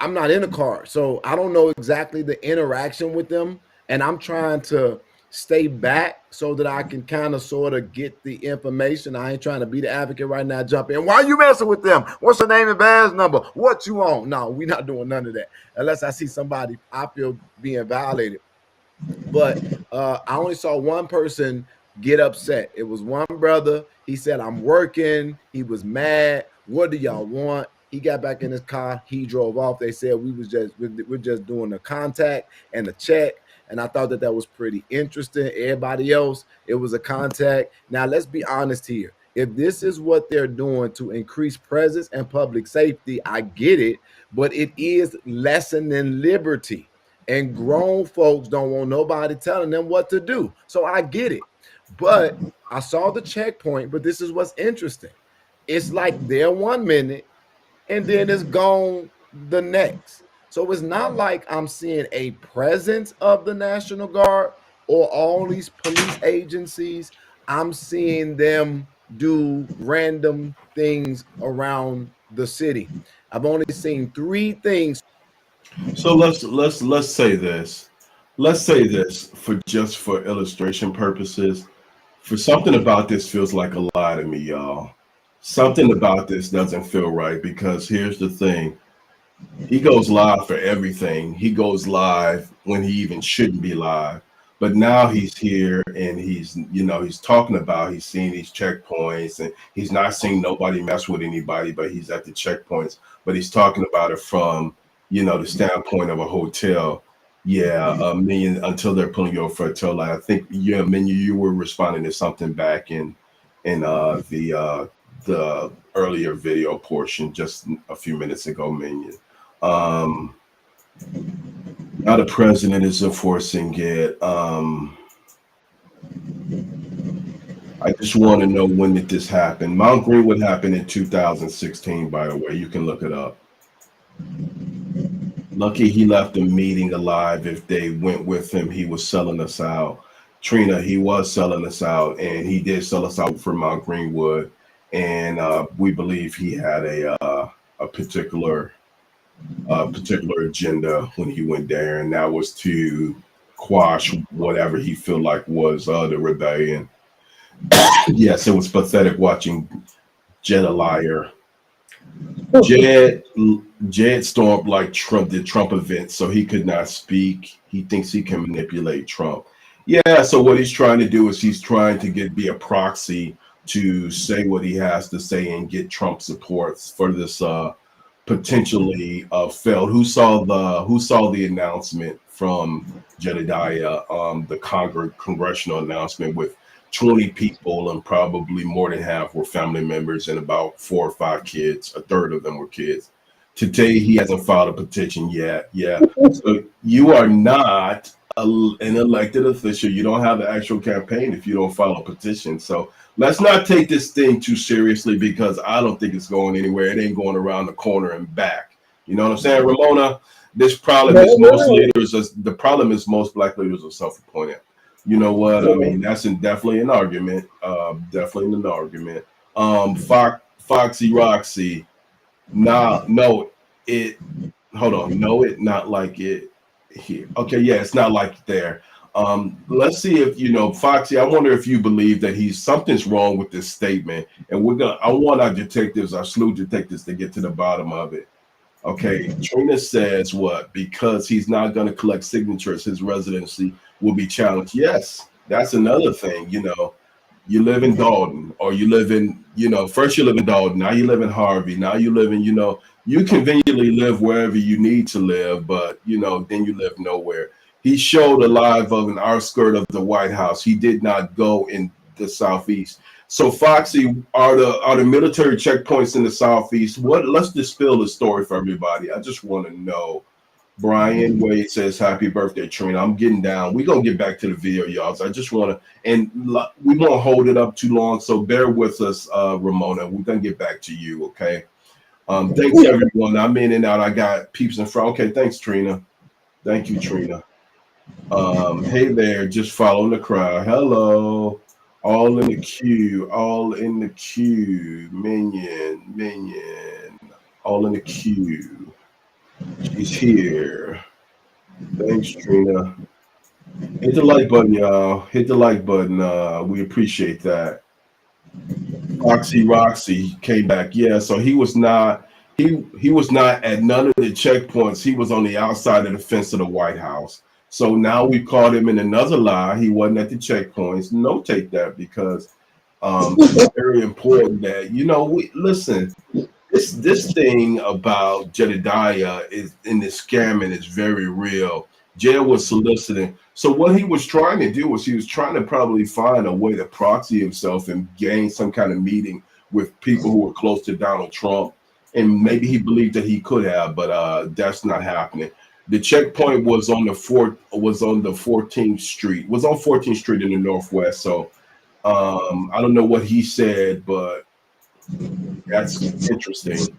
I'm not in the car, so I don't know exactly the interaction with them, and I'm trying to stay back so that I can kind of sort of get the information. I ain't trying to be the advocate right now, jump in. Why are you messing with them? What's the name and badge number? What you on? No, we're not doing none of that unless I see somebody I feel being violated. But I only saw one person get upset. It was one brother. He said, I'm working. He was mad. What do y'all want? He got back in his car. He drove off. They said we're just doing a contact and a check. And I thought that was pretty interesting. Everybody else, it was a contact. Now, let's be honest here. If this is what they're doing to increase presence and public safety, I get it. But it is lessening liberty. And grown folks don't want nobody telling them what to do. So I get it. But I saw the checkpoint. But this is what's interesting. It's like they're 1 minute and then it's gone the next. So it's not like I'm seeing a presence of the National Guard or all these police agencies. I'm seeing them do random things around the city. I've only seen 3 things. So let's say this. Let's say this for illustration purposes. For something about this feels like a lie to me, y'all. Something about this doesn't feel right because here's the thing. He goes live for everything. He goes live when he even shouldn't be live. But now he's here and he's talking about he's seeing these checkpoints and he's not seeing nobody mess with anybody, but he's at the checkpoints. But he's talking about it from, the standpoint of a hotel. Yeah, Minion, until they're pulling you over for a tow line. I think, Minion, you were responding to something back in the earlier video portion just a few minutes ago, Minion. Now the president is enforcing it. I just want to know, when did this happen? Mt.Greenwood happened in 2016, by the way. You can look it up. Lucky he left the meeting alive. If they went with him, he was selling us out. Trina, he was selling us out, and he did sell us out for Mt.Greenwood. And we believe he had a particular agenda when he went there, and that was to quash whatever he felt like was the rebellion. Yes, it was pathetic watching Jed a liar. Jed stormed like Trump did Trump events, so he could not speak. He thinks he can manipulate Trump. Yeah, so what he's trying to do is he's trying to be a proxy to say what he has to say and get Trump support for this potentially failed. Who saw the announcement from Jedediah, the congressional announcement with 20 people, and probably more than half were family members and about 4 or 5 kids. A third of them were kids. Today, he hasn't filed a petition yet. Yeah. So you are not an elected official. You don't have an actual campaign if you don't file a petition. So let's not take this thing too seriously, because I don't think it's going anywhere. It ain't going around the corner and back. You know what I'm saying, Ramona? This problem is the problem is most black leaders are self-appointed. You know what? I mean, that's definitely an argument. Definitely an argument. Foxy Roxy. Hold on. No, it not like it here. Okay, yeah, it's not like there. Let's see if Foxy. I wonder if you believe that something's wrong with this statement, and I want our sleuth detectives to get to the bottom of it. Okay, Trina says what? Because he's not going to collect signatures, his residency will be challenged. Yes, that's another thing. You live in Dalton, or you live in, first you live in Dalton, now you live in Harvey, now you live in, you conveniently live wherever you need to live, but, then you live nowhere. He showed a live of an outskirt of the White House. He did not go in the Southeast. So, Foxy, are the military checkpoints in the Southeast? Let's dispel the story for everybody. I just want to know. Brian Wade says, "Happy birthday, Trina." I'm getting down. We're gonna get back to the video, y'all. So I just want to, and we won't hold it up too long. So bear with us, Ramona. We're gonna get back to you, okay? Thanks everyone. I'm in and out. I got peeps in front. Okay, thanks, Trina. Thank you, Trina. Hey there, just following the crowd. Hello, all in the queue. All in the queue. Minion. All in the queue. She's here. Thanks, Trina. Hit the like button, y'all. Hit the like button. We appreciate that. Roxy Roxy came back. Yeah, so he was not he was not at none of the checkpoints. He was on the outside of the fence of the White House. So now we caught him in another lie. He wasn't at the checkpoints. Notate that, because it's very important that we listen. This thing about Jedediah is in this scamming is very real. Jail was soliciting. So what he was trying to do was he was trying to probably find a way to proxy himself and gain some kind of meeting with people who were close to Donald Trump. And maybe he believed that he could have, but that's not happening. The checkpoint was on the 14th Street. Was on 14th Street in the Northwest. So I don't know what he said, but that's interesting.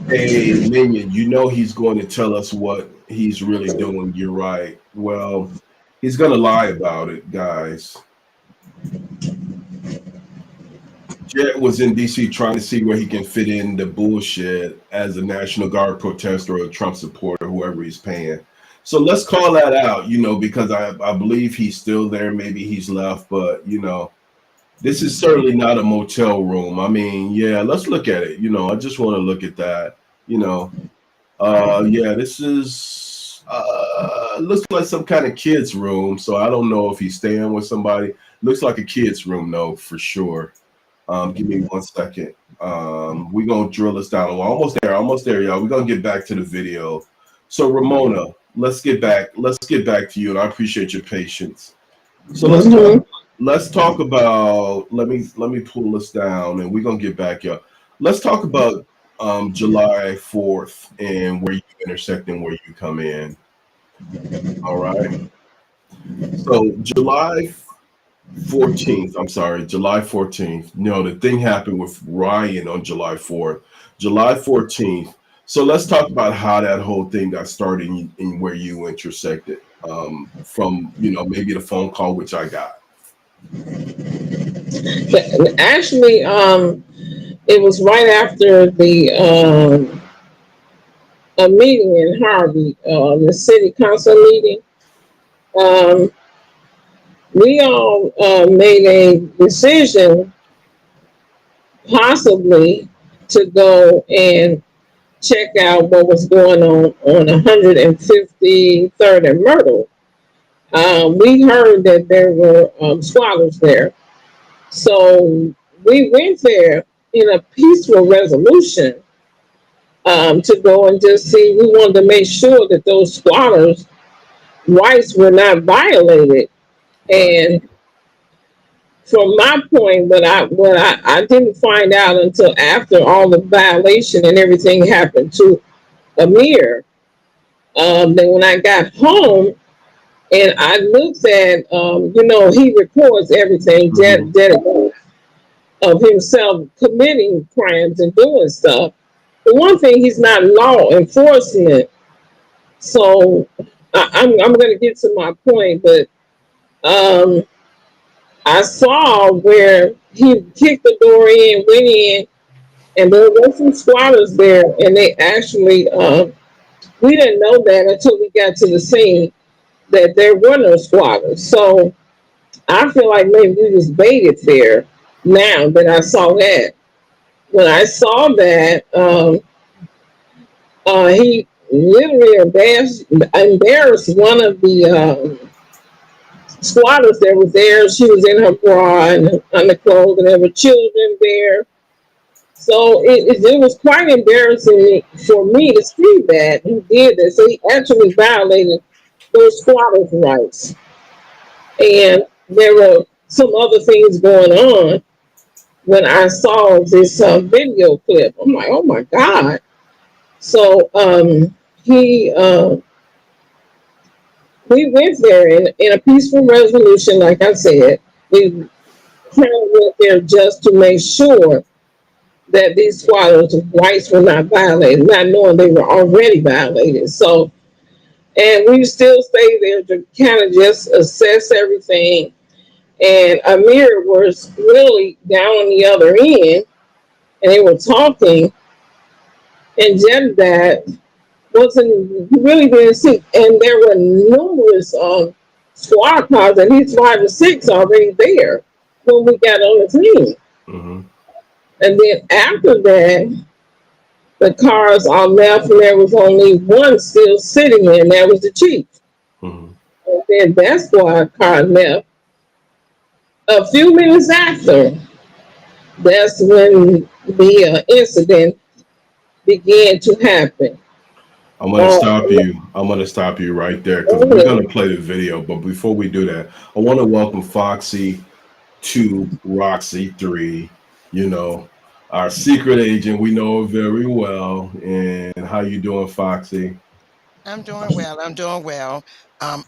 Hey, Minion, he's going to tell us what he's really doing. You're right. Well, he's going to lie about it, guys. Jet was in D.C. trying to see where he can fit in the bullshit as a National Guard protester or a Trump supporter, whoever he's paying. So let's call that out, because I believe he's still there. Maybe he's left, but, this is certainly not a motel room. I mean, yeah, let's look at it. I just want to look at that. Yeah, this is looks like some kind of kid's room. So I don't know if he's staying with somebody. Looks like a kid's room, though, for sure. Give me 1 second. We're gonna drill this down. We're almost there, y'all. We're gonna get back to the video. So Ramona, let's get back to you, and I appreciate your patience. So let's talk about, let me pull this down, and we're gonna get back, y'all. Let's talk about July 4th and where you intersect and where you come in. All right. So July 14th. No, the thing happened with Ryan on July 4th. July 14th. So let's talk about how that whole thing got started and where you intersected from, maybe the phone call, which I got. Actually, it was right after the a meeting in Harvey, the city council meeting. We all made a decision possibly to go and check out what was going on 153rd and Myrtle. We heard that there were squatters there. So we went there in a peaceful resolution to go and just see. We wanted to make sure that those squatters' rights were not violated. And from my point, what I didn't find out until after all the violation and everything happened to Amir. Then when I got home and I looked at, he records everything of himself committing crimes and doing stuff. The one thing, he's not law enforcement. So I'm going to get to my point, but I saw where he kicked the door in, went in, and there were some squatters there, and they actually, we didn't know that until we got to the scene, that there were no squatters. So I feel like maybe we was baited there now that I saw that. When I saw that, he literally embarrassed one of the squatters that was there. She was in her bra and underclothes, and there were children there. So it was quite embarrassing for me to see that he did this. So he actually violated those squatters' rights. And there were some other things going on when I saw this video clip. I'm like, oh my God. So he we went there in a peaceful resolution, like I said. We kind of went there just to make sure that these squatters' rights were not violated, not knowing they were already violated. So, and we still stay there to kind of just assess everything. And Amir was really down on the other end, and they were talking, and Jedediah wasn't really being seen. And there were numerous squad cars, at least 5 or 6 already there when we got on the team. Mm-hmm. And then after that, the cars all left, and there was only one still sitting in, and that was the chief. Mm-hmm. And then that squad car left. A few minutes after, that's when the incident began to happen. I'm gonna Uh, stop you. I'm gonna stop you right there because we're gonna play the video. But before we do that, I want to welcome Foxy to Roxy 3. You know, our secret agent. We know her very well. And how you doing, Foxy? I'm doing well. I'm doing well. I'm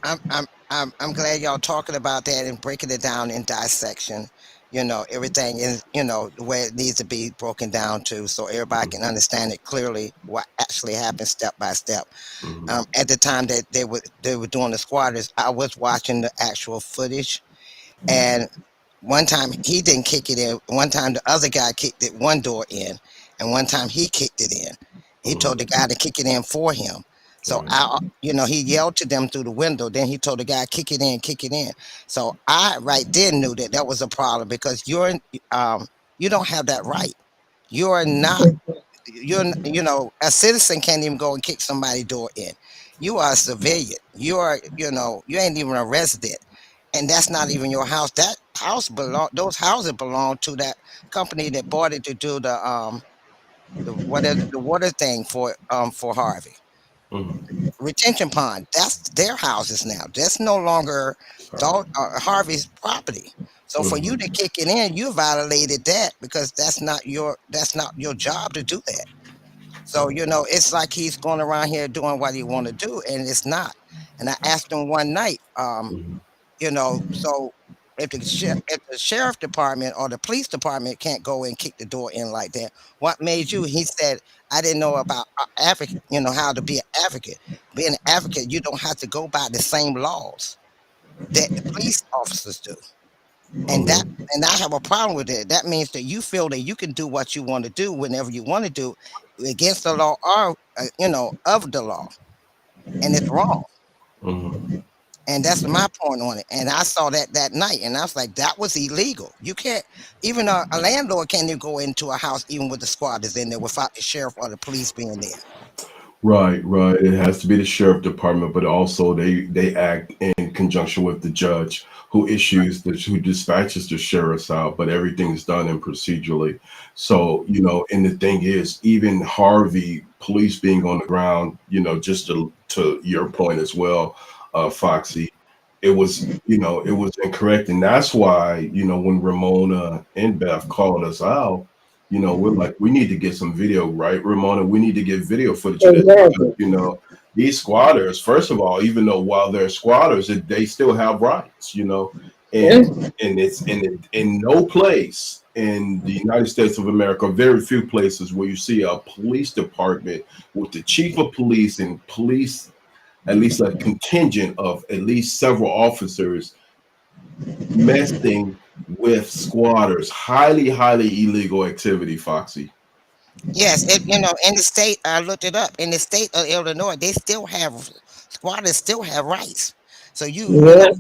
glad y'all talking about that and breaking it down in dissection. Everything is the way it needs to be broken down to, so everybody can understand it clearly what actually happened step by step. Mm-hmm. At the time that they were doing the squatters, I was watching the actual footage, and one time he didn't kick it in. One time the other guy kicked it one door in, and one time he kicked it in. He told the Mm-hmm. guy to kick it in for him. So Right. he yelled to them through the window. Then he told the guy, kick it in, kick it in. So I right then knew that that was a problem because you don't have that right. You're not a citizen can't even go and kick somebody's door in. You are a civilian. You ain't even a resident, and that's not even your house. Those houses belong to that company that bought it to do the water thing for Harvey Mm-hmm. retention pond. That's their houses now. That's no longer Right. Harvey's property. So for you to Mm-hmm. kick it in, you violated that because that's not your job to do that. So it's like he's going around here doing what he want to do, and it's not. And I asked him one night, Mm-hmm. so if the sheriff department or the police department can't go and kick the door in like that, what made you? He said, I didn't know about advocate, how to be an advocate. Being an advocate, you don't have to go by the same laws that the police officers do. And that Mm-hmm. and I have a problem with it. That means that you feel that you can do what you want to do whenever you want to do against the law or of the law, and it's wrong. Mm-hmm. And that's my point on it. And I saw that night, and I was like, that was illegal. You can't even a landlord can't even go into a house even with the squatters in there without the sheriff or the police being there. Right, right. It has to be the sheriff department, but also they act in conjunction with the judge who dispatches the sheriffs out. But everything's done in procedurally. So and the thing is, even Harvey police being on the ground, just to your point as well, Foxy, it was incorrect, and that's why when Ramona and Beth called us out, we're like, we need to get some video, right, Ramona? We need to get video footage of this because exactly. these squatters, first of all, even though while they're squatters, they still have rights, Yeah. and it's in no place in the United States of America, very few places where you see a police department with the chief of police and police, at least a contingent of at least several officers messing with squatters. Highly, highly illegal activity, Foxy. Yes, in the state, I looked it up. In the state of Illinois, they still have squatters still have rights. So Yeah.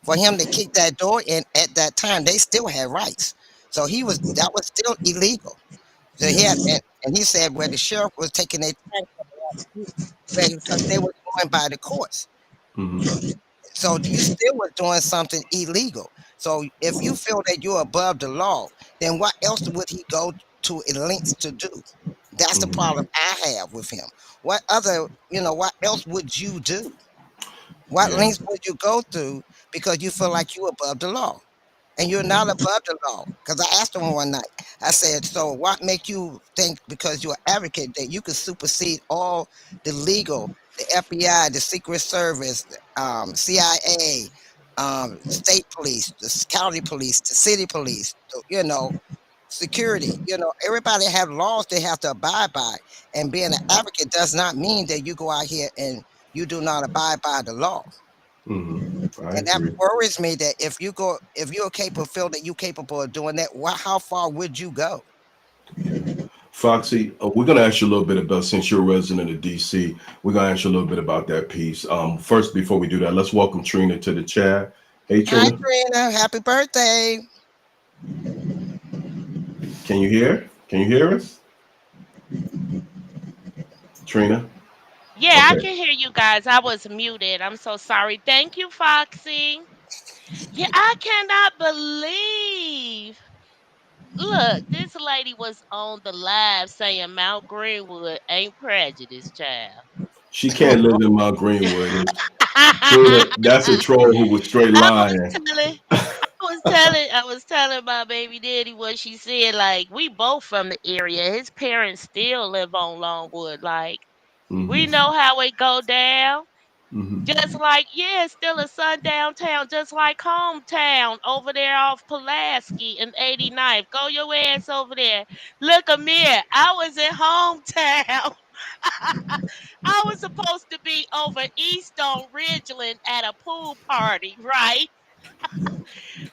for him to kick that door in at that time, they still had rights. So that was still illegal. So he had, Yes. and he said where the sheriff was taking their time because they were going by the courts. Hmm. So you still was doing something illegal. So if you feel that you're above the law, then what else would he go to lengths to do? That's the Mhm. problem I have with him. What other, what else would you do? What Yeah. lengths would you go through because you feel like you're above the law? And you're not above the law. Because I asked him one night, I said, so what make you think because you're an advocate that you could supersede all the legal, the FBI, the Secret Service, CIA, state police, the county police, the city police, security, everybody have laws they have to abide by. And being an advocate does not mean that you go out here and you do not abide by the law. I And that agree. worries me that if you're capable, feel that you're capable of doing that, how far would you go? Foxy, we're going to ask you a little bit about, since you're a resident of DC, we're going to ask you a little bit about that piece. First, before we do that, let's welcome Trina to the chat. Hey, Hi, Trina, Trina. Happy birthday. can you hear? Can you hear us? Trina? Yeah, I Okay. can hear you guys. I was muted. I'm so sorry. Thank you, Foxy. Yeah, I cannot believe. Look, this lady was on the live saying Mount Greenwood ain't prejudice, child. She can't live in Mt. Greenwood. Trina, that's a troll who was straight I was lying. telling I was telling my baby daddy what she said. Like, we both from the area. His parents still live on Longwood. Like, we Hmm. know how it go down. Hmm. Just like, yeah, it's still a sundown town, just like hometown over there off Pulaski and 89th. Go your ass over there. Look, Amir, I was in hometown. I was supposed to be over east on Ridgeland at a pool party, right?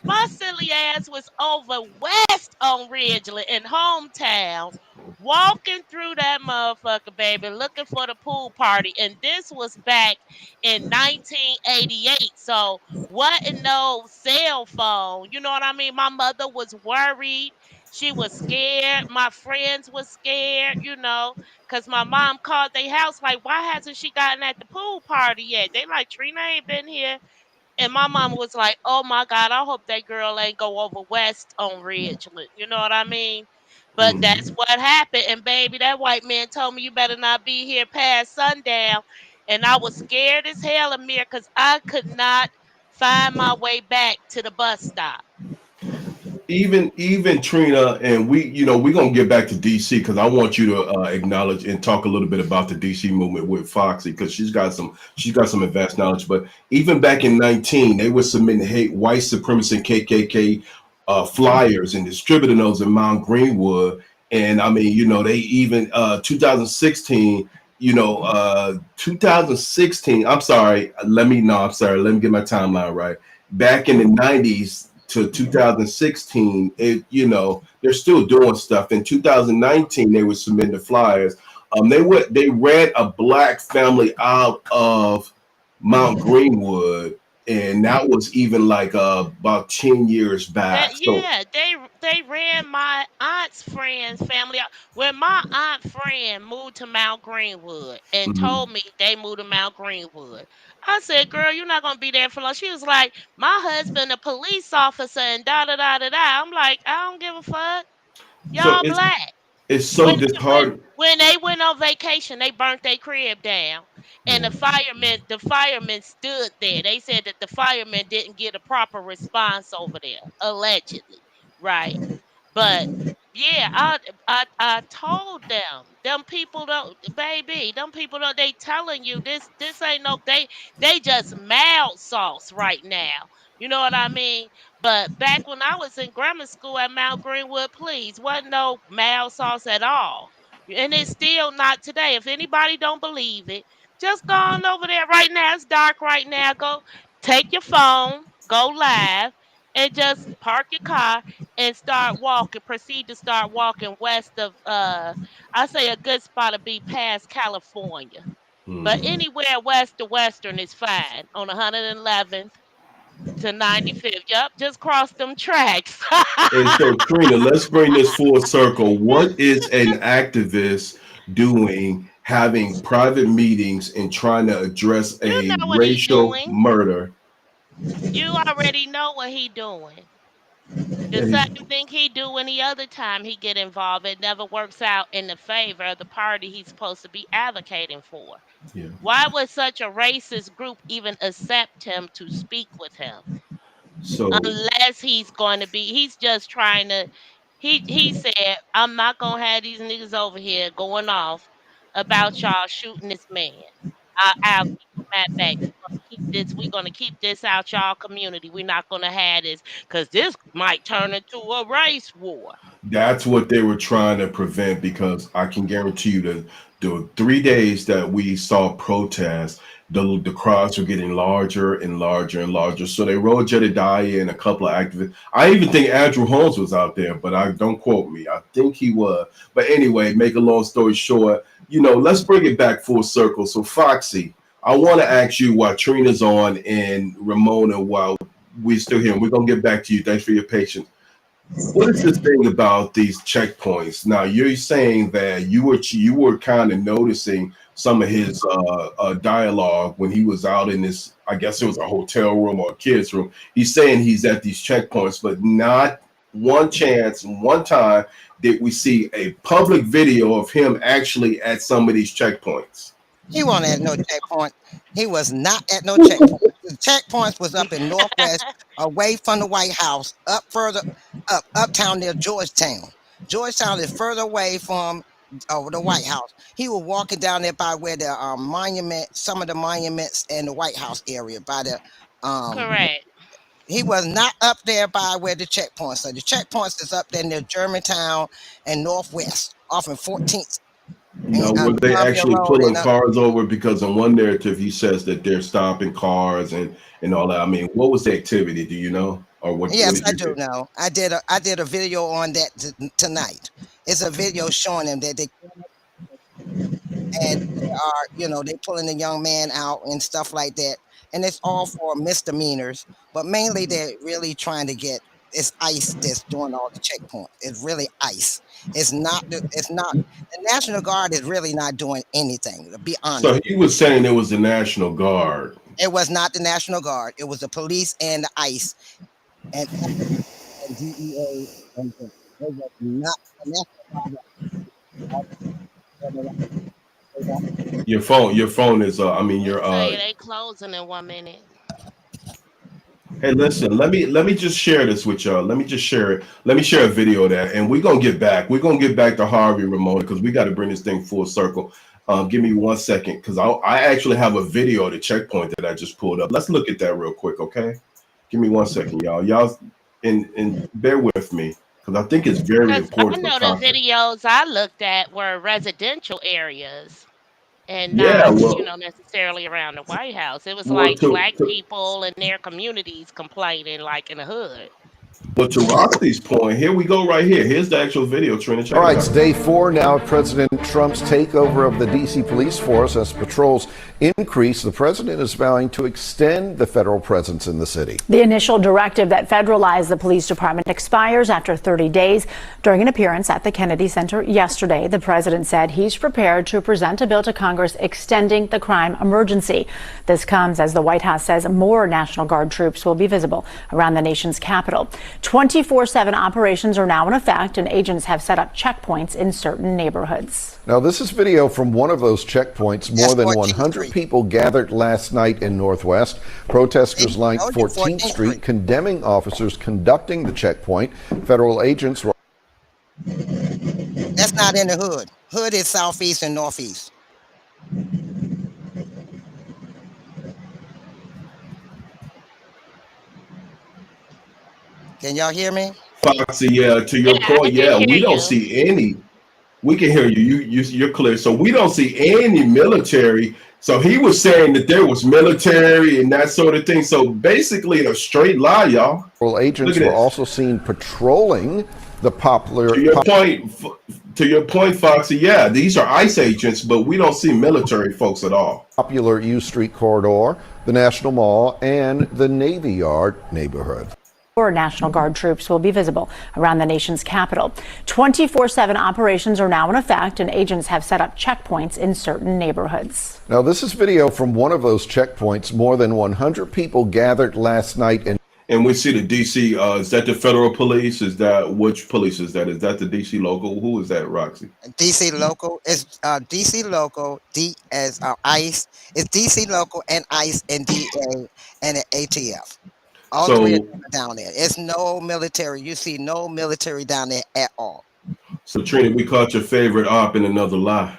My silly ass was over west on Ridgeland in hometown, walking through that motherfucker, baby, looking for the pool party. And this was back in 1988. So, what in no cell phone? You know what I mean? My mother was worried. She was scared. My friends was scared, because my mom called their house like, why hasn't she gotten at the pool party yet? They like, Trina ain't been here. And my mama was like, "Oh my God, I hope that girl ain't go over west on Ridgeland." You know what I mean? But that's Hmm. what happened. And baby, that white man told me you better not be here past sundown. And I was scared as hell, Amir, because I could not find my way back to the bus stop. Even Trina, and we're gonna get back to DC because I want you to acknowledge and talk a little bit about the DC movement with Foxy because she's got some advanced knowledge. But even back in 19, they were submitting hate white supremacy and KKK flyers and distributing those in Mount Greenwood. And I mean, they even 2016. 2016. I'm sorry. Let me no. I'm sorry. Let me get my timeline right. Back in the 90s to 2016, they're still doing stuff. In 2019, they were submitting the flyers. They read a black family out of Mount Greenwood, and that was even like about 10 years That back. So, yeah, they ran my aunt's friend's family out. When my aunt friend moved to Mount Greenwood and mhm. told me they moved to Mount Greenwood, I said, "Girl, you're not gonna be there for long." She was like, "My husband a police officer and da da da da da." I'm like, I don't give a fuck. so Y'all it's black. it's When so when disheartening. when they went on vacation, they burnt their crib down, and Yeah. the firemen stood there. They said that the firemen didn't get a proper response over there, allegedly, right? But yeah, I told them people don't, baby, them people don't. They telling you this ain't no, they just mild sauce right now. You know what I mean? But back when I was in grammar school at Mount Greenwood, please, wasn't no mild sauce at all. And it's still not today. If anybody don't believe it, just go on over there right now. It's dark right now. Go take your phone, go live, and just park your car and start walking. Proceed to start walking west of I say a good spot to be past California. But Mhm. anywhere west of Western is fine on 111th to 95th. Yup, just cross them tracks. And so, Trina, let's bring this full circle. What is an activist doing having private meetings and trying to address You a know what he's racial doing. murder? You already know what he doing. The And he's, same thing he do any other time he get involved, it never works out in the favor of the party he's supposed to be advocating for. yeah. Why would such a racist group even accept him to speak with him? So Unless he's just trying to he said, I'm not gonna have these niggas over here going off about y'all shooting this man. Our people Matt back. We're gonna keep this out y'all community. We're not gonna have this because this might turn into a race war. that's what they were trying to prevent, because I can guarantee you that the 3 days that we saw protests, the crowds were getting larger and larger and larger. So they rolled Jedediah and a couple of activists. I even think Andrew Holmes was out there, but I don't quote me. I think he was. But anyway, make a long story short, let's bring it back full circle. So Foxy, I want to ask you while Trina's on and Ramona while we're still here. We're gonna get back to you. Thanks for your patience. What is this thing about these checkpoints? Now you're saying that you were kind of noticing some of his dialogue when he was out in this. I guess it was a hotel room or a kid's room. He's saying he's at these checkpoints, but not one time did we see a public video of him actually at some of these checkpoints. He wasn't at no checkpoint. He was not at no checkpoint. The checkpoints was up in Northwest, away from the White House, up further uptown near Georgetown. Georgetown is further away from the White House. He was walking down there by where the monument, some of the monuments in the White House area, by the Correct. he was not up there by where the checkpoints are. The checkpoints is up there near Germantown and Northwest, off in 14th and Were they Columbia actually Road pulling and up. cars over? Because in one narrative he says that they're stopping cars and all that. I mean, what was the activity? Do you know, or what Yes, did I you do hear? know. I did a video on that tonight. It's a video showing them that they and they are, they pulling the young man out and stuff like that. And it's all for misdemeanors, but mainly they're really trying to get it's ICE that's doing all the checkpoints. It's really ICE. It's not the National Guard is really not doing anything, to be honest. So he was saying it was the National Guard. It was not the National Guard. It was the police and the ICE and DEA and it was not the National Guard. Your phone is I mean They your say they closing in 1 minute. Hey, listen, let me just share this with y'all. Let me just share it. Let me share a video of that, and we're gonna get back. We're gonna get back to Harvey Ramona because we got to bring this thing full circle. Give me 1 second, because I actually have a video of the checkpoint that I just pulled up. Let's look at that real quick, okay? Give me 1 second, y'all. Y'all, and bear with me because I think it's very Because I important for know the context. videos I looked at were residential areas and Yeah, not, well, necessarily around the White House. It was well, like to, black to people and their communities complaining, like in the hood. but to Roxy's point, here we go right here. Here's the actual video, Trina. All Check it right, it's out. day 4 now of President Trump's takeover of the D.C. police force. As patrols increase, the president is vowing to extend the federal presence in the city. The initial directive that federalized the police department expires after 30 days. During an appearance at the Kennedy Center yesterday, the president said he's prepared to present a bill to Congress extending the crime emergency. This comes as the White House says more National Guard troops will be visible around the nation's capital. 24/7 operations are now in effect, and agents have set up checkpoints in certain neighborhoods. Now, this is video from one of those checkpoints. More than 14th 100 Street. people gathered last night in Northwest. Protesters lined 14th Street, condemning officers conducting the checkpoint. Federal agents were That's not in the hood. Hood is southeast and northeast. Can y'all hear me? Foxy, yeah, to your Yeah, I point, can yeah, hear we don't you. see any. We can hear you. You're clear. So we don't see any military. So he was saying that there was military and that sort of thing. So basically, a straight lie, y'all. Federal agents Look at were this. also seen patrolling the To your point, Foxy. Yeah, these are ICE agents, but we don't see military folks at all. popular U Street corridor, the National Mall, and the Navy Yard neighborhood. More National Guard troops will be visible around the nation's capital. 24/7 operations are now in effect, and agents have set up checkpoints in certain neighborhoods. Now, this is video from one of those checkpoints. More than 100 people gathered last night in. And we see the DC. Is that the federal police? Is that which police is that? Is that the DC local? Who is that, Roxy? DC local is DC local. D as ICE. It's DC local and ICE and DA and the ATF. All three of So, them are down there. It's no military. You see no military down there at all. so Trina, we caught your favorite op in another lie.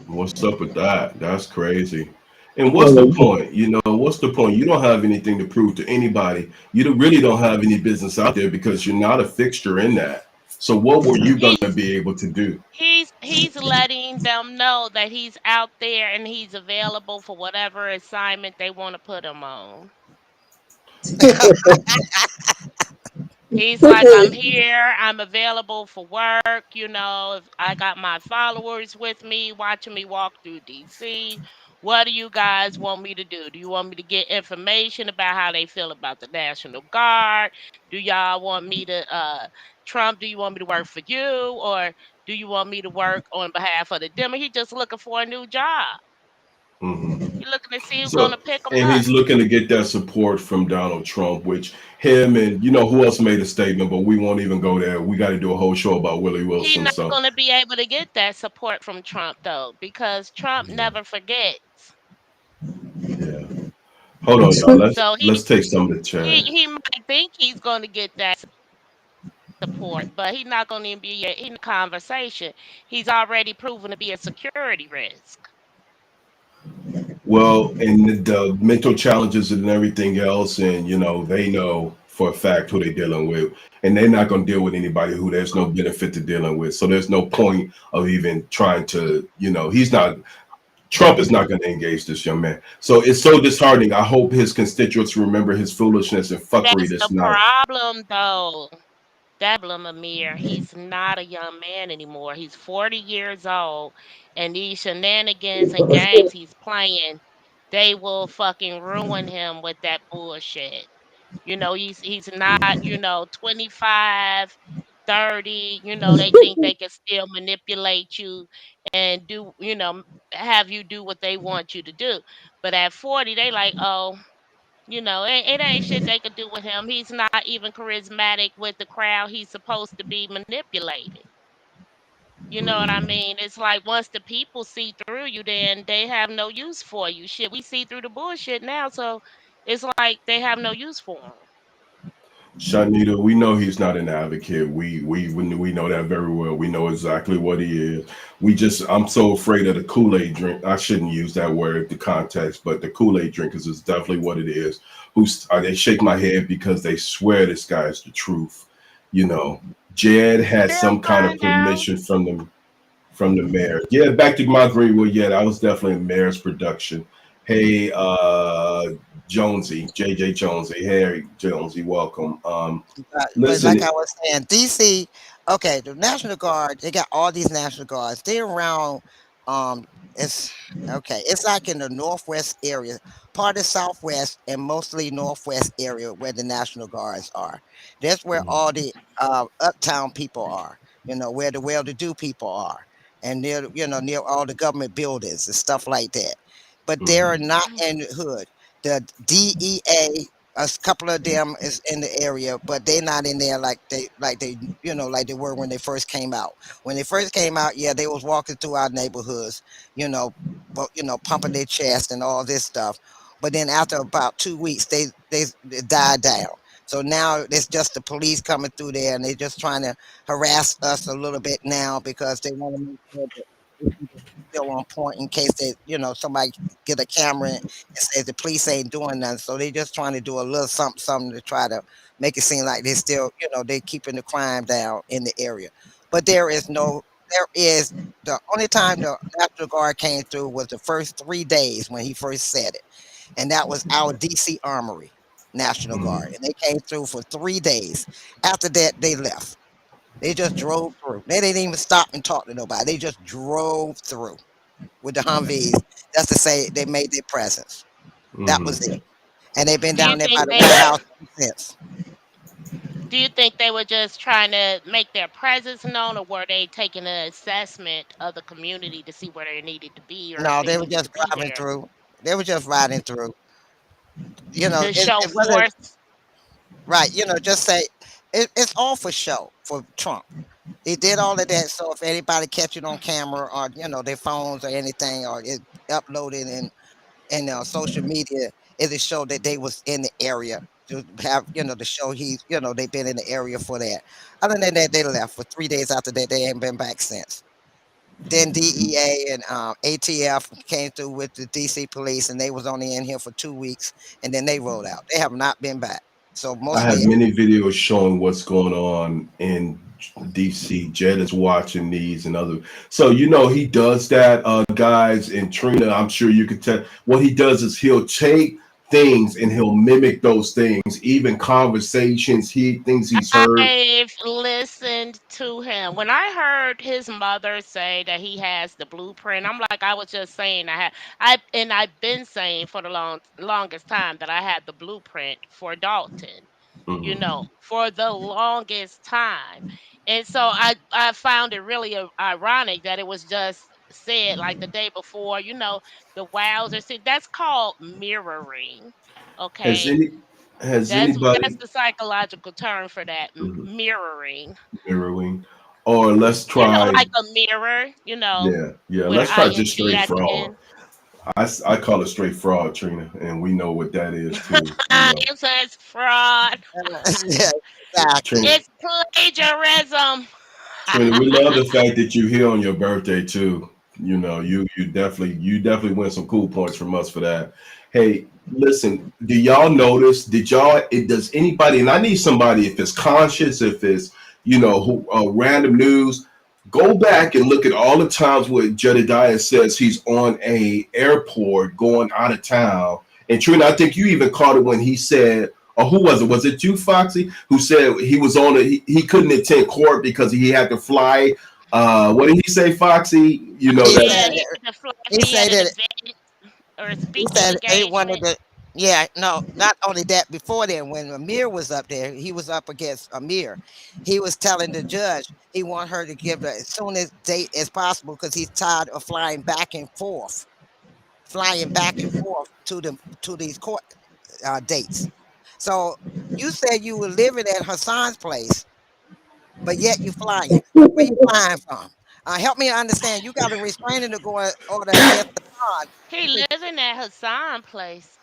What's up with that? That's crazy. And what's the point? You know, what's the point? You don't have anything to prove to anybody. Really don't have any business out there because you're not a fixture in that. So what were you going to be able to do? He's letting them know that he's out there and he's available for whatever assignment they want to put him on. He's like, I'm here, I'm available for work, you know, if I got my followers with me, watching me walk through DC. What do you guys want me to do? Do you want me to get information about how they feel about the National Guard? Do y'all want me to, Trump, do you want me to work for you? Or do you want me to work on behalf of the Demo? He just looking for a new job. Mm-hmm. He's looking to see who's going So, to pick him and up. he's looking to get that support from Donald Trump, which him and who else made a statement, but we won't even go there. We got to do a whole show about Willie He's Wilson. not So, going to be able to get that support from Trump, though, because Trump never forgets. yeah. Hold on, y'all. Let's So let's take some of the chat. he might think he's going to get that support, but he's not going to be in the conversation. He's already proven to be a security risk. Well, and the mental challenges and everything else, and they know for a fact who they're dealing with, and they're not going to deal with anybody who there's no benefit to dealing with. So there's no point of even trying to, he's not. Trump is not going to engage this young man. So it's so disheartening. I hope his constituents remember his foolishness and fuckery That's the this night. problem, though. That problem, Amir. He's not a young man anymore. He's 40 years old, and these shenanigans and games he's playing, they will fucking ruin him with that bullshit. You know, he's not, 25, 30, they think they can still manipulate you and do, have you do what they want you to do. But at 40, they like, oh, it ain't shit they could do with him. He's not even charismatic with the crowd he's supposed to be manipulating. You know what I Mhm. mean? It's like once the people see through you, then they have no use for you. Shit, we see through the bullshit now, so it's like they have no use for him. Shanita, we know he's not an advocate. We know that very well. We know exactly what he is. I'm so afraid of the Kool-Aid drink. I shouldn't use that word, the context, but the Kool-Aid drinkers is definitely what it is. They shake my head because they swear this guy is the truth. Jed had They'll some kind of find out. permission from the mayor. Yeah, back to Mt.Greenwood. Yeah, that was definitely a mayor's production. Hey, Jonesy, JJ Jonesy. Hey, Jonesy, welcome. But like Listen, I was saying, DC, okay, the National Guard, they got all these National Guards. They're around, um, it's okay, it's like in the Northwest area, part of Southwest and mostly Northwest area where the National Guards are. That's where all the uptown people are, where the well-to-do people are, and near all the government buildings and stuff like that. But they're mhm, not in the hood. The DEA, a couple of them is in the area, but they're not in there like they were when they first came out. When they first came out, yeah, they was walking through our neighborhoods, you know, but pumping their chest and all this stuff. But then after about 2 weeks, they died down. So now it's just the police coming through there, and they're just trying to harass us a little bit now because they want to make sure that we keep it still on point in case somebody get a camera and say the police ain't doing nothing. So they just trying to do a little something to try to make it seem like they still, they keeping the crime down in the area. But there is the only time the National Guard came through was the first 3 days when he first said it. And that was our DC Armory National Guard. mhm, And they came through for 3 days. After that, they left. They just drove through. They didn't even stop and talk to nobody. They just drove through with the Humvees. That's to say they made their presence. That was mhm. it. and they've been Do you down there by think the they White were? House since. Do you think they were just trying to make their presence known, or were they taking an assessment of the community to see where they needed to be or if No, they they were needed to just be driving there through. They were just riding through. to show It wasn't force? right. Just say it's all for show for Trump. He did all of that, so if anybody catch it on camera or their phones or anything, or it uploaded in social media, it'll show that they was in the area to have to show they've been in the area for that. Other than that, they left for 3 days. After that, they ain't been back since. Then DEA and ATF came through with the DC police, and they was only in here for 2 weeks, and then they rolled out. They have not been back. So I most of have the many videos showing what's going on in DC. Jed is watching these and other. So he does that, guys. And Trina, I'm sure you could tell. What he does is he'll take things and he'll mimic those things, even conversations, things he's heard. I've listened to him. When I heard his mother say that he has the blueprint, I'm like, I was just saying I've been saying for the longest time that I had the blueprint for Dalton, Mhm. for the longest time. And so I found it really ironic that it was just said like the day before, the Wowzer. See, that's called mirroring. Has Okay. any has That's anybody the psychological term for that, mhm, mirroring. mirroring, or let's try? Like a mirror, Yeah. with an Let's try ing just straight at the fraud. end. I call it straight fraud, Trina, and we know what that is too. It says fraud. yeah, exactly. Trina, It's plagiarism. Trina, we love the fact that you're here on your birthday too. You definitely win some cool points from us for that. Hey, listen, do y'all notice? Does anybody? And I need somebody, if it's conscious, if it's random news. Go back and look at all the times where Jedediah says he's on a airport going out of town. And Trina, I think you even caught it when he said, or who was it? Was it you, Foxy, who said he was on he couldn't attend court because he had to fly? What did he say, Foxy? You know He that. Yeah, said he had to fly. he He had said an that event or a he speaking said he wanted engagement. to. Yeah, no, not only that. Before then, when Amir was up there, he was up against Amir. He was telling the judge he want her to give the as soon as date as possible because he's tired of flying back and forth to these court dates. So you said you were living at Hassan's place, but yet you flying. Where you flying from? Help me understand. You got a restraining order against Hassan. He living at Hassan place.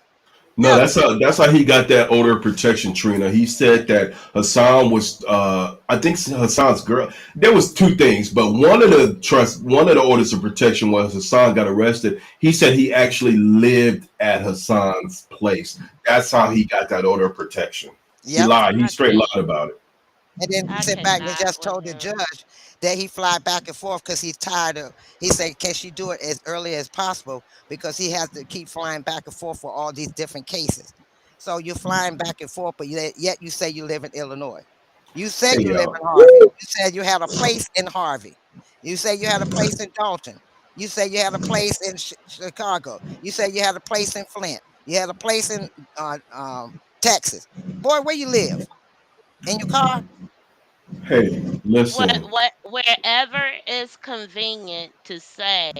No, Yeah, that's how he got that odor of protection, Trina. He said that Hassan was I think Hassan's girl. There was two things, but one of the orders of protection was Hassan got arrested. He said he actually lived at Hassan's place. That's how he got that order of protection. He yep. lied. He I straight lied can't. about it. And then he I sat back and cannot just with told the him. judge that he fly back and forth because he's tired of. He said, "Can she do it as early as possible?" Because he has to keep flying back and forth for all these different cases. So you're flying back and forth, but yet you say you live in Illinois. You said Hey you live y'all. in Harvey. You said you had a place in Harvey. You said you had a place in Dalton. You said you had a place in Chicago. You said you had a place in Flint. You had a place in Texas. Boy, where you live? In your car? Hey, listen. Wherever is convenient to say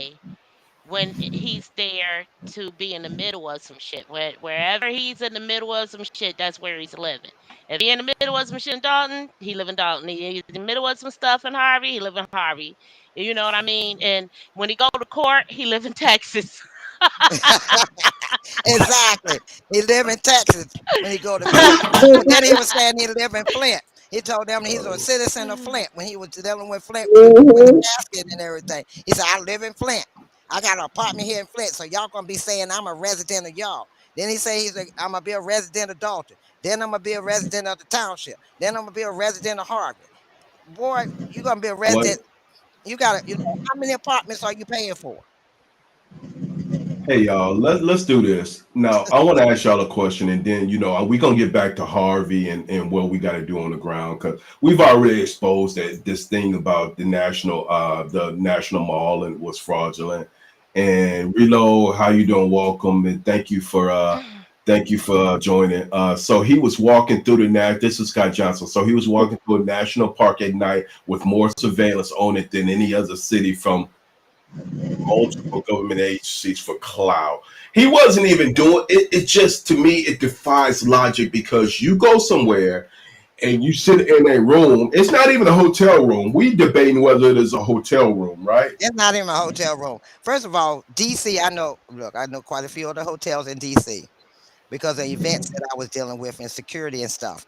when he's there to be in the middle of some shit. Wherever he's in the middle of some shit, that's where he's living. If he in the middle of some shit in Dalton, he live in Dalton. He's in the middle of some stuff in Harvey, he live in Harvey. You know what I mean? And when he go to court, he live in Texas. Exactly. He live in Texas when he go to court. But then he was saying he live in Flint. He told them he's a citizen of Flint when he was dealing with Flint with the Mhm. casket and everything. He said, I live in Flint. I got an apartment here in Flint, so y'all gonna be saying I'm a resident of y'all. Then he say I'm gonna be a resident of Dalton. Then I'm gonna be a resident of the township. Then I'm gonna be a resident of Harvey. Boy, you gonna be a What? resident. You gotta, how many apartments are you paying for? Hey y'all, let's do this. Now, I want to ask y'all a question, and then we're gonna get back to Harvey and what we got to do on the ground, because we've already exposed that this thing about the national mall and was fraudulent. And Reload, how you doing? Welcome, and thank you for Thank you for joining. So he was walking through this is Scott Johnson. So he was walking through a national park at night with more surveillance on it than any other city from multiple government agencies for clout. He wasn't even doing it. It just, to me, it defies logic because you go somewhere and you sit in a room. It's not even a hotel room. We debating whether it is a hotel room, right? It's not in my hotel room. First of all, DC, I know. Look, I know quite a few of the hotels in DC because of events that I was dealing with and security and stuff.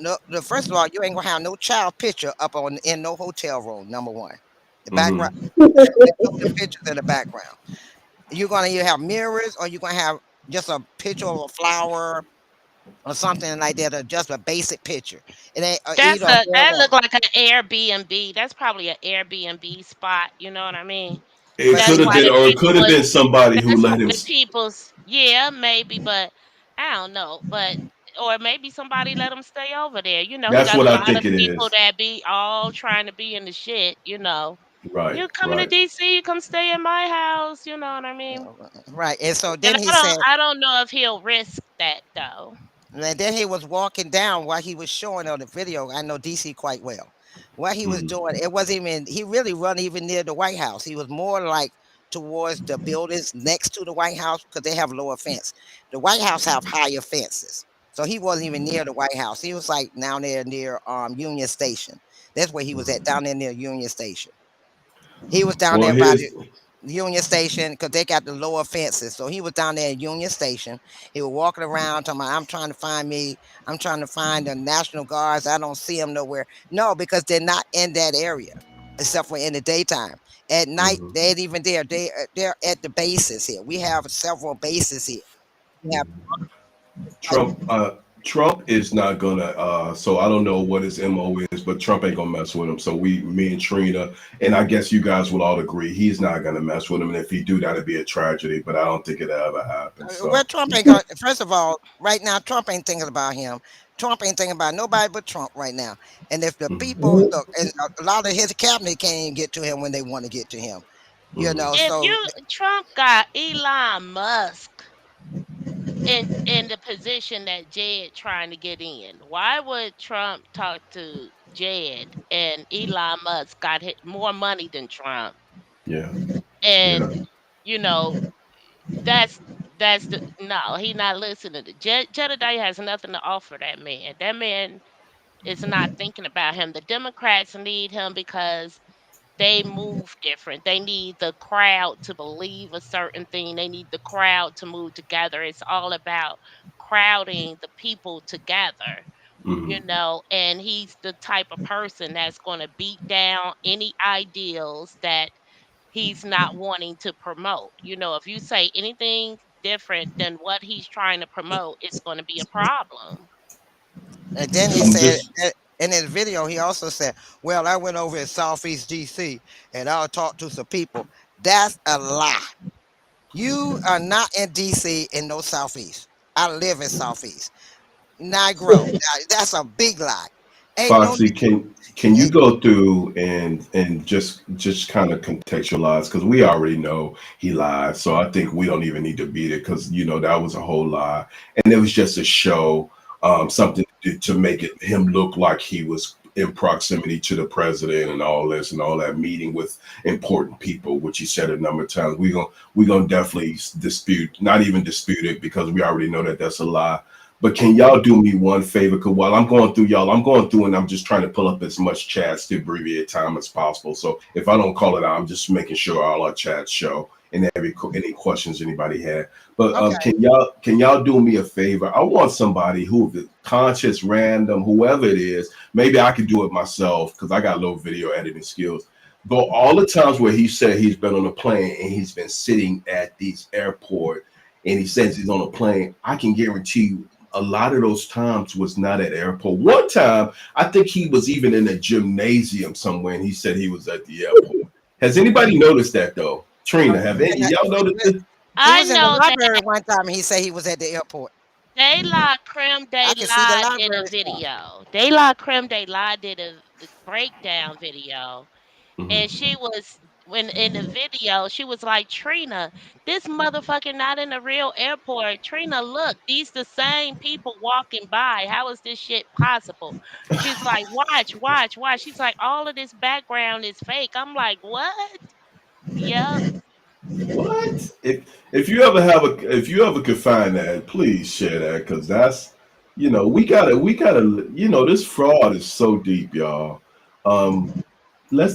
No, first of all, you ain't gonna have no child picture up on in no hotel room. Number one, the background, Mm-hmm. the pictures in the background. You're gonna either have mirrors or you're gonna have just a picture of a flower or something like that, or just a basic picture. It ain't either a dead That woman. look like an Airbnb. That's probably an Airbnb spot. You know what I mean? It That's That's could have why been, the or it people could have was. been somebody who That's why let him. the people's. Yeah, maybe, but I don't know. But or maybe somebody let him stay over there. He That's got what a I lot of think it people is. that be all trying to be in the shit. Right, You coming to right. DC? You come stay in my house. You know what I mean? right. And so And then he said, I don't know if he'll risk that though. and then he was walking down while he was showing on the video. I know DC quite well. What he was Mm-hmm. doing, it wasn't even, he really wasn't even near the White House. He was more like towards the buildings next to the White House because they have lower fence. The White House have higher fences. So he wasn't even near the White House. He was like down there near Union Station. That's where he was at, Mm-hmm. down there near Union Station. He was down Well, there by here's the Union Station because they got the lower fences. So he was down there at Union Station. He was walking around talking about, I'm trying to find me. I'm trying to find the National Guards. I don't see them nowhere. No, because they're not in that area except for in the daytime. At night, mhm. they ain't even there. They're at the bases here. We have several bases here. We have like Trump. Trump is not gonna. So I don't know what his mo is, but Trump ain't gonna mess with him. So me and Trina, and I guess you guys will all agree he's not gonna mess with him. And if he do, that'd be a tragedy. But I don't think it'll ever happen. where So. Trump ain't going. First of all, right now, Trump ain't thinking about him. Trump ain't thinking about nobody but Trump right now. And if the Mm-hmm. people look, and a lot of his cabinet can't even get to him when they want to get to him. Mm-hmm. If So Trump got Elon Musk in the position that Jed trying to get in, why would Trump talk to Jed and Elon Musk got more money than Trump? Yeah. And Yeah. you know that's the no, he not listening to Jedediah has nothing to offer that man. That man is not thinking about him. The Democrats need him because they move different. They need the crowd to believe a certain thing. They need the crowd to move together. It's all about crowding the people together, Mm-hmm. and he's the type of person that's going to beat down any ideals that he's not wanting to promote. If you say anything different than what he's trying to promote, it's going to be a problem. and then he I'm said just in his video, he also said, "Well, I went over in Southeast DC and I'll talk to some people." That's a lie. You are not in DC in no Southeast. I live in Southeast. Nigro. That's a big lie. Ain't no Foxy. Can you go through and just kind of contextualize because we already know he lied. So I think we don't even need to beat it because that was a whole lie, and it was just a show, something to make it him look like he was in proximity to the president and all this and all that meeting with important people, which he said a number of times. We gonna definitely dispute, not even dispute it because we already know that that's a lie. But can y'all do me one favor? Because while I'm going through and I'm just trying to pull up as much chats to abbreviate time as possible. So if I don't call it out, I'm just making sure all our chats show and any questions anybody had. But okay. can y'all do me a favor? I want somebody who, conscious, random, whoever it is. Maybe I could do it myself because I got low video editing skills. But all the times where he said he's been on a plane and he's been sitting at these airport and he says he's on a plane, I can guarantee you a lot of those times was not at airport. One time, I think he was even in a gymnasium somewhere, and he said he was at the airport. Has anybody noticed that though? Trina, have any y'all noticed this? He I was in the know library that one time and he said he was at the airport. Creme I De can see the La did a library stuff. video. De La did a the breakdown video, Hmm. and she was when in the video, she was like, Trina, this motherfucker not in the real airport. Trina, look, these the same people walking by. How is this shit possible? She's like, watch, watch, watch. She's like, all of this background is fake. I'm like, what? Yep. What? If you ever could find that, please share that, because that's, we gotta, this fraud is so deep, y'all. Um, let's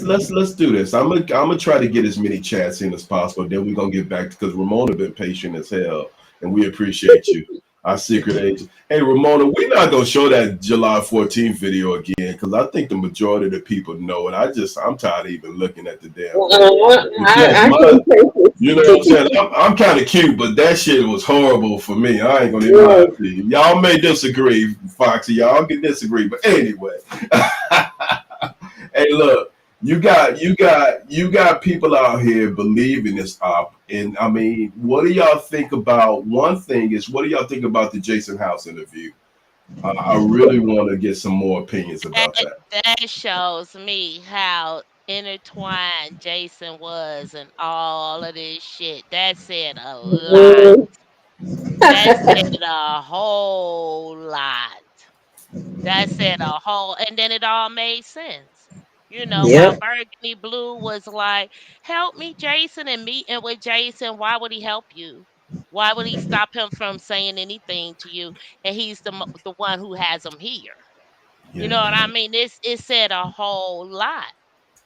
do this. I'm gonna try to get as many chats in as possible. Then we're gonna get back because Ramona been patient as hell, and we appreciate you, our secret agent. Hey, Ramona, we're not gonna show that July 14th video again because I think the majority of the people know it. I'm tired of even looking at the damn thing. But yes, I can take you know what I'm saying? I'm kind of cute, but that shit was horrible for me. I ain't gonna even lie it. to you. Y'all may disagree, Foxy. Y'all can disagree, but anyway. Hey, look, you got people out here believing this op, and I mean, what do y'all think about? One thing is, what do y'all think about the Jason House interview? I really want to get some more opinions about That that. that shows me how intertwined Jason was and all of this shit. That said a lot. Mhm. That said a whole lot. That said a whole, and then it all made sense. While Yep. Burgundy Blue was like, "Help me, Jason," and meeting with Jason, why would he help you? Why would he stop him from saying anything to you? And he's the one who has him here. You Yeah. know what I mean? It said a whole lot.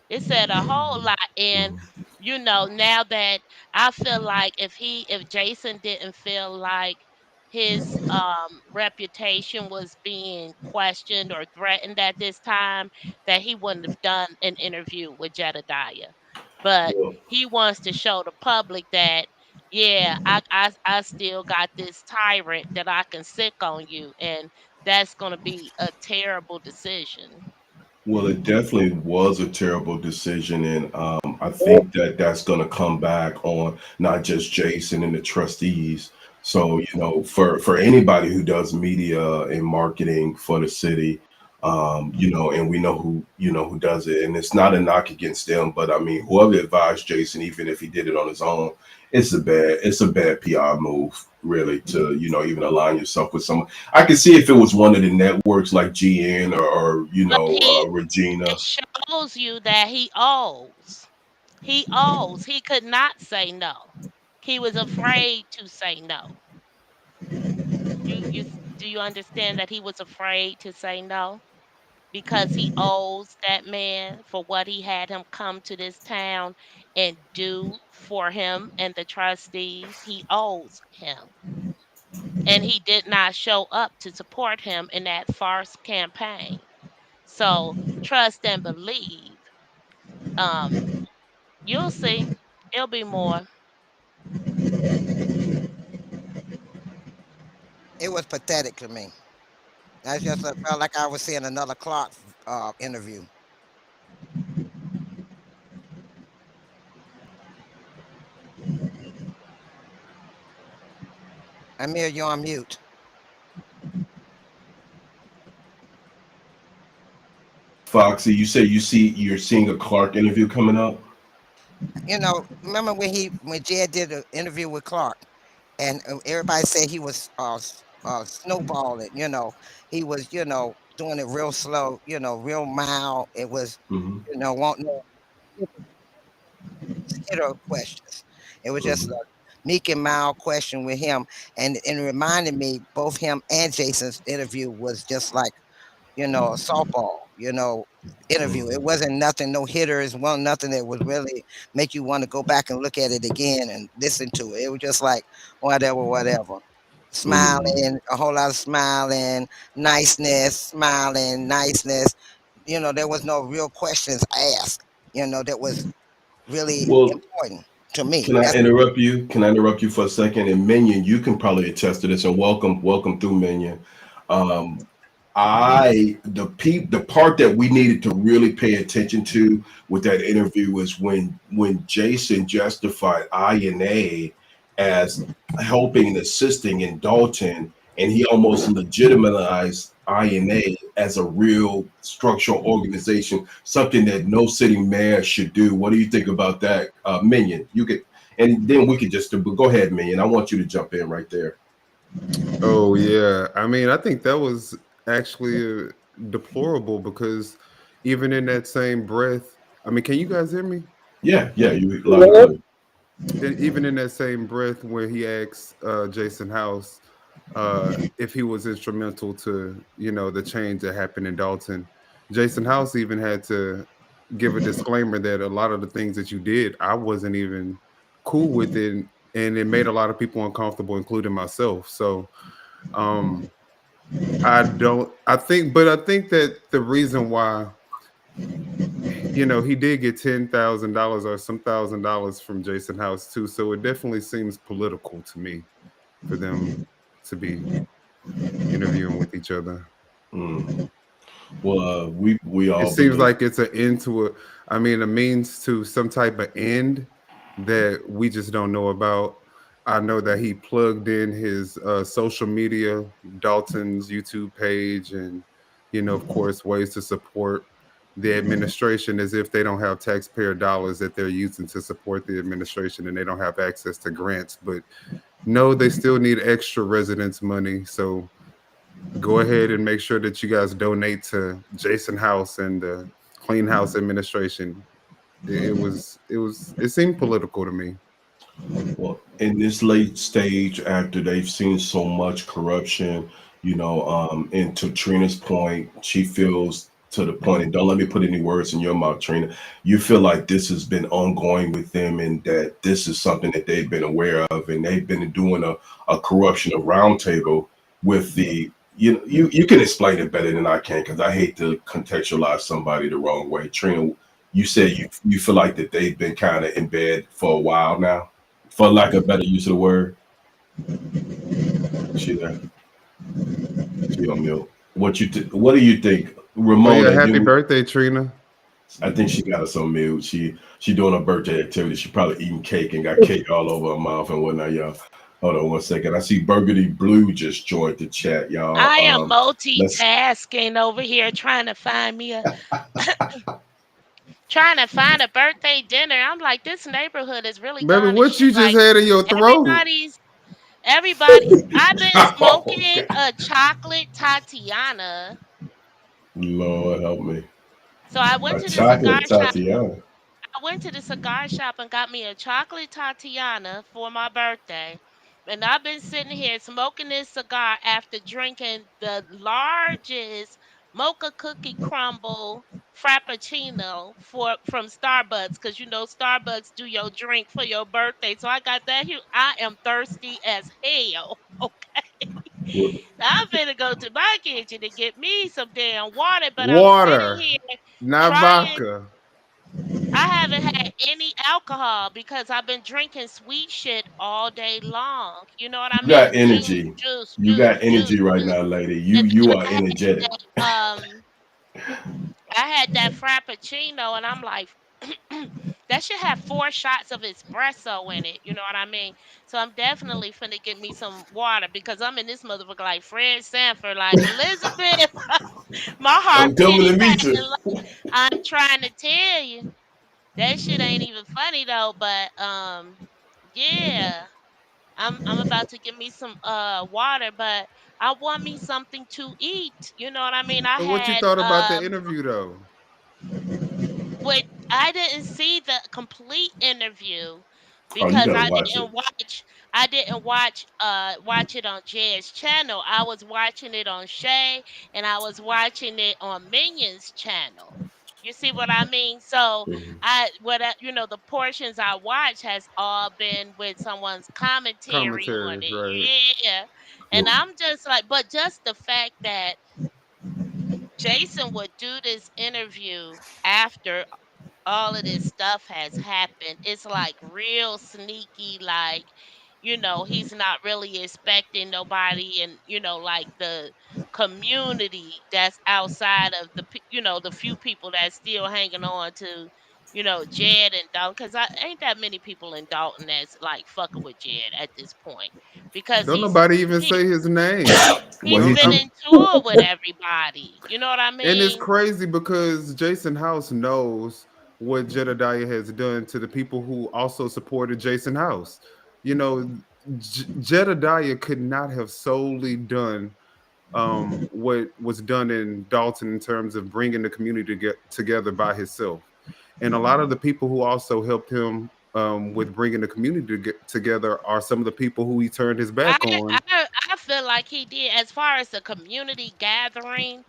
It said a whole lot. And Mhm. now that I feel like if Jason didn't feel like his reputation was being questioned or threatened at this time, that he wouldn't have done an interview with Jedediah. But Well, he wants to show the public that, yeah, I still got this tyrant that I can sick on you, and that's gonna be a terrible decision. Well, it definitely was a terrible decision, and I think that that's going to come back on not just Jason and the trustees. So, for anybody who does media and marketing for the city, and we know who does it, and it's not a knock against them, but I mean, whoever advised Jason, even if he did it on his own, it's a bad PR move, really, to even align yourself with someone. I could see if it was one of the networks like GN or But Regina. it shows you that he owes. He owes. He could not say no. He was afraid to say no. Do you understand that he was afraid to say no because he owes that man for what he had him come to this town and do for him and the trustees. He owes him. And he did not show up to support him in that farce campaign. So trust and believe. Um, you'll see. It'll be more. It was pathetic to me. I just felt like I was seeing another Clark interview. Amir, you're on mute. Foxy, you say you're seeing a Clark interview coming up? Remember when Jed did an interview with Clark, and everybody said he was snowballing. He was doing it real slow. Real mild. It was Hmm. wanting no hitter questions. It was just Hmm. a meek and mild question with him, and it reminded me both him and Jason's interview was just like a softball, interview. It Hmm. wasn't nothing, no hitters, well, nothing that would really make you want to go back and look at it again and listen to it. It was just like whatever, whatever. Hmm. Smiling, a whole lot of smiling, niceness, smiling, niceness. There was no real questions asked, that was really Well, important to me. can I That's interrupt you? Can I interrupt you for a second? And Minion, you can probably attest to this. And welcome through Minion. Um, the part that we needed to really pay attention to with that interview was when Jason justified INA as helping and assisting in Dalton and he almost legitimized INA as a real structural organization, something that no sitting mayor should do. What do you think about that, Minion? You could, and then we could just do. But go ahead, Minion. I want you to jump in right there. Oh yeah, I mean, I think that was actually deplorable because even in that same breath, I mean, can you guys hear me? Yeah, yeah, you loud and Yes. clear. Even in that same breath, where he asks Jason House if he was instrumental to the change that happened in Dalton, Jason House even had to give a disclaimer that a lot of the things that you did, I wasn't even cool with it, and it made a lot of people uncomfortable, including myself. So um, I don't. I think that the reason why he did get $10,000 or some $1,000 from Jason House too. So it definitely seems political to me for them to be interviewing with each other. Mm. Well, we It all seems believe. like it's an end to I mean, a means to some type of end that we just don't know about. I know that he plugged in his social media, Dalton's YouTube page, and of course, ways to support the administration as if they don't have taxpayer dollars that they're using to support the administration and they don't have access to grants. But no, they still need extra residents money. So go ahead and make sure that you guys donate to Jason House and the Clean House administration. It seemed political to me. Well, in this late stage, after they've seen so much corruption, and to Trina's point, she feels to the point, and don't let me put any words in your mouth, Trina. You feel like this has been ongoing with them, and that this is something that they've been aware of, and they've been doing a corruption of roundtable with the. You can explain it better than I can because I hate to contextualize somebody the wrong way. Trina, you said you feel like that they've been kind of in bed for a while now, for lack of better use of the word. She there. She on mute. What do you think, Oh yeah, Ramona? And happy then birthday, Trina. I think she got us on mute. She doing her birthday activity. She probably eating cake and got cake all over her mouth and whatnot, y'all. Hold on one second. I see Burgundy Blue just joined the chat, y'all. I am Let's multitasking over here trying to find a birthday dinner. I'm like, this neighborhood is really Baby, gone to what shit. you just Like had in your throat? everybody's everybody I've been oh smoking God. a chocolate Tatiana. Lord help me. So I went A to the cigar chocolate shop. Tatiana. I went to the cigar shop and got me a chocolate Tatiana for my birthday. And I've been sitting here smoking this cigar after drinking the largest mocha cookie crumble frappuccino from Starbucks, because Starbucks do your drink for your birthday. So I got that here. I am thirsty as hell. Okay. What- I'm finna go to my kitchen to get me some damn water, but I'm sitting Water, here not trying. vodka. I haven't had any alcohol because I've been drinking sweet shit all day long. You know what I You got mean? Juice, energy. juice, You juice, got juice, energy right juice. now, lady. You And you then are energetic. I had that frappuccino, and I'm like, that should have 4 shots of espresso in it. You know what I mean? So I'm definitely finna get me some water because I'm in this motherfucker like Fred Sanford, like Elizabeth. My heart I'm coming pity to meet you. patting. I'm trying to tell you. That shit ain't even funny though, but yeah. I'm about to get me some water, but I want me something to eat. You know what I mean? I So what you had thought about the interview though? but I didn't see the complete interview Oh, you because gotta I watch it. didn't watch it on Jed's channel. I was watching it on Shay, and I was watching it on Minion's channel. You see what I mean? So Mhm. the portions I watch has all been with someone's commentary on Commentaries, right? it. Yeah. And Well, I'm just like, but just the fact that Jason would do this interview after all of this stuff has happened. It's like real sneaky, like, he's not really expecting nobody and, like the community that's outside of the few people that's still hanging on to Jed and Dalton, because I ain't that many people in Dalton that's like fucking with Jed at this point, because Don't nobody even he say his name. Well, he's Don't. been in tour with everybody. You know what I And it's mean? crazy because Jason House knows what Jedediah has done to the people who also supported Jason House. You know, Jedediah could not have solely done what was done in Dalton in terms of bringing the community to get together by himself. And a lot of the people who also helped him with bringing the community together are some of the people who he turned his I back on. I feel like he did, as far as the community gathering,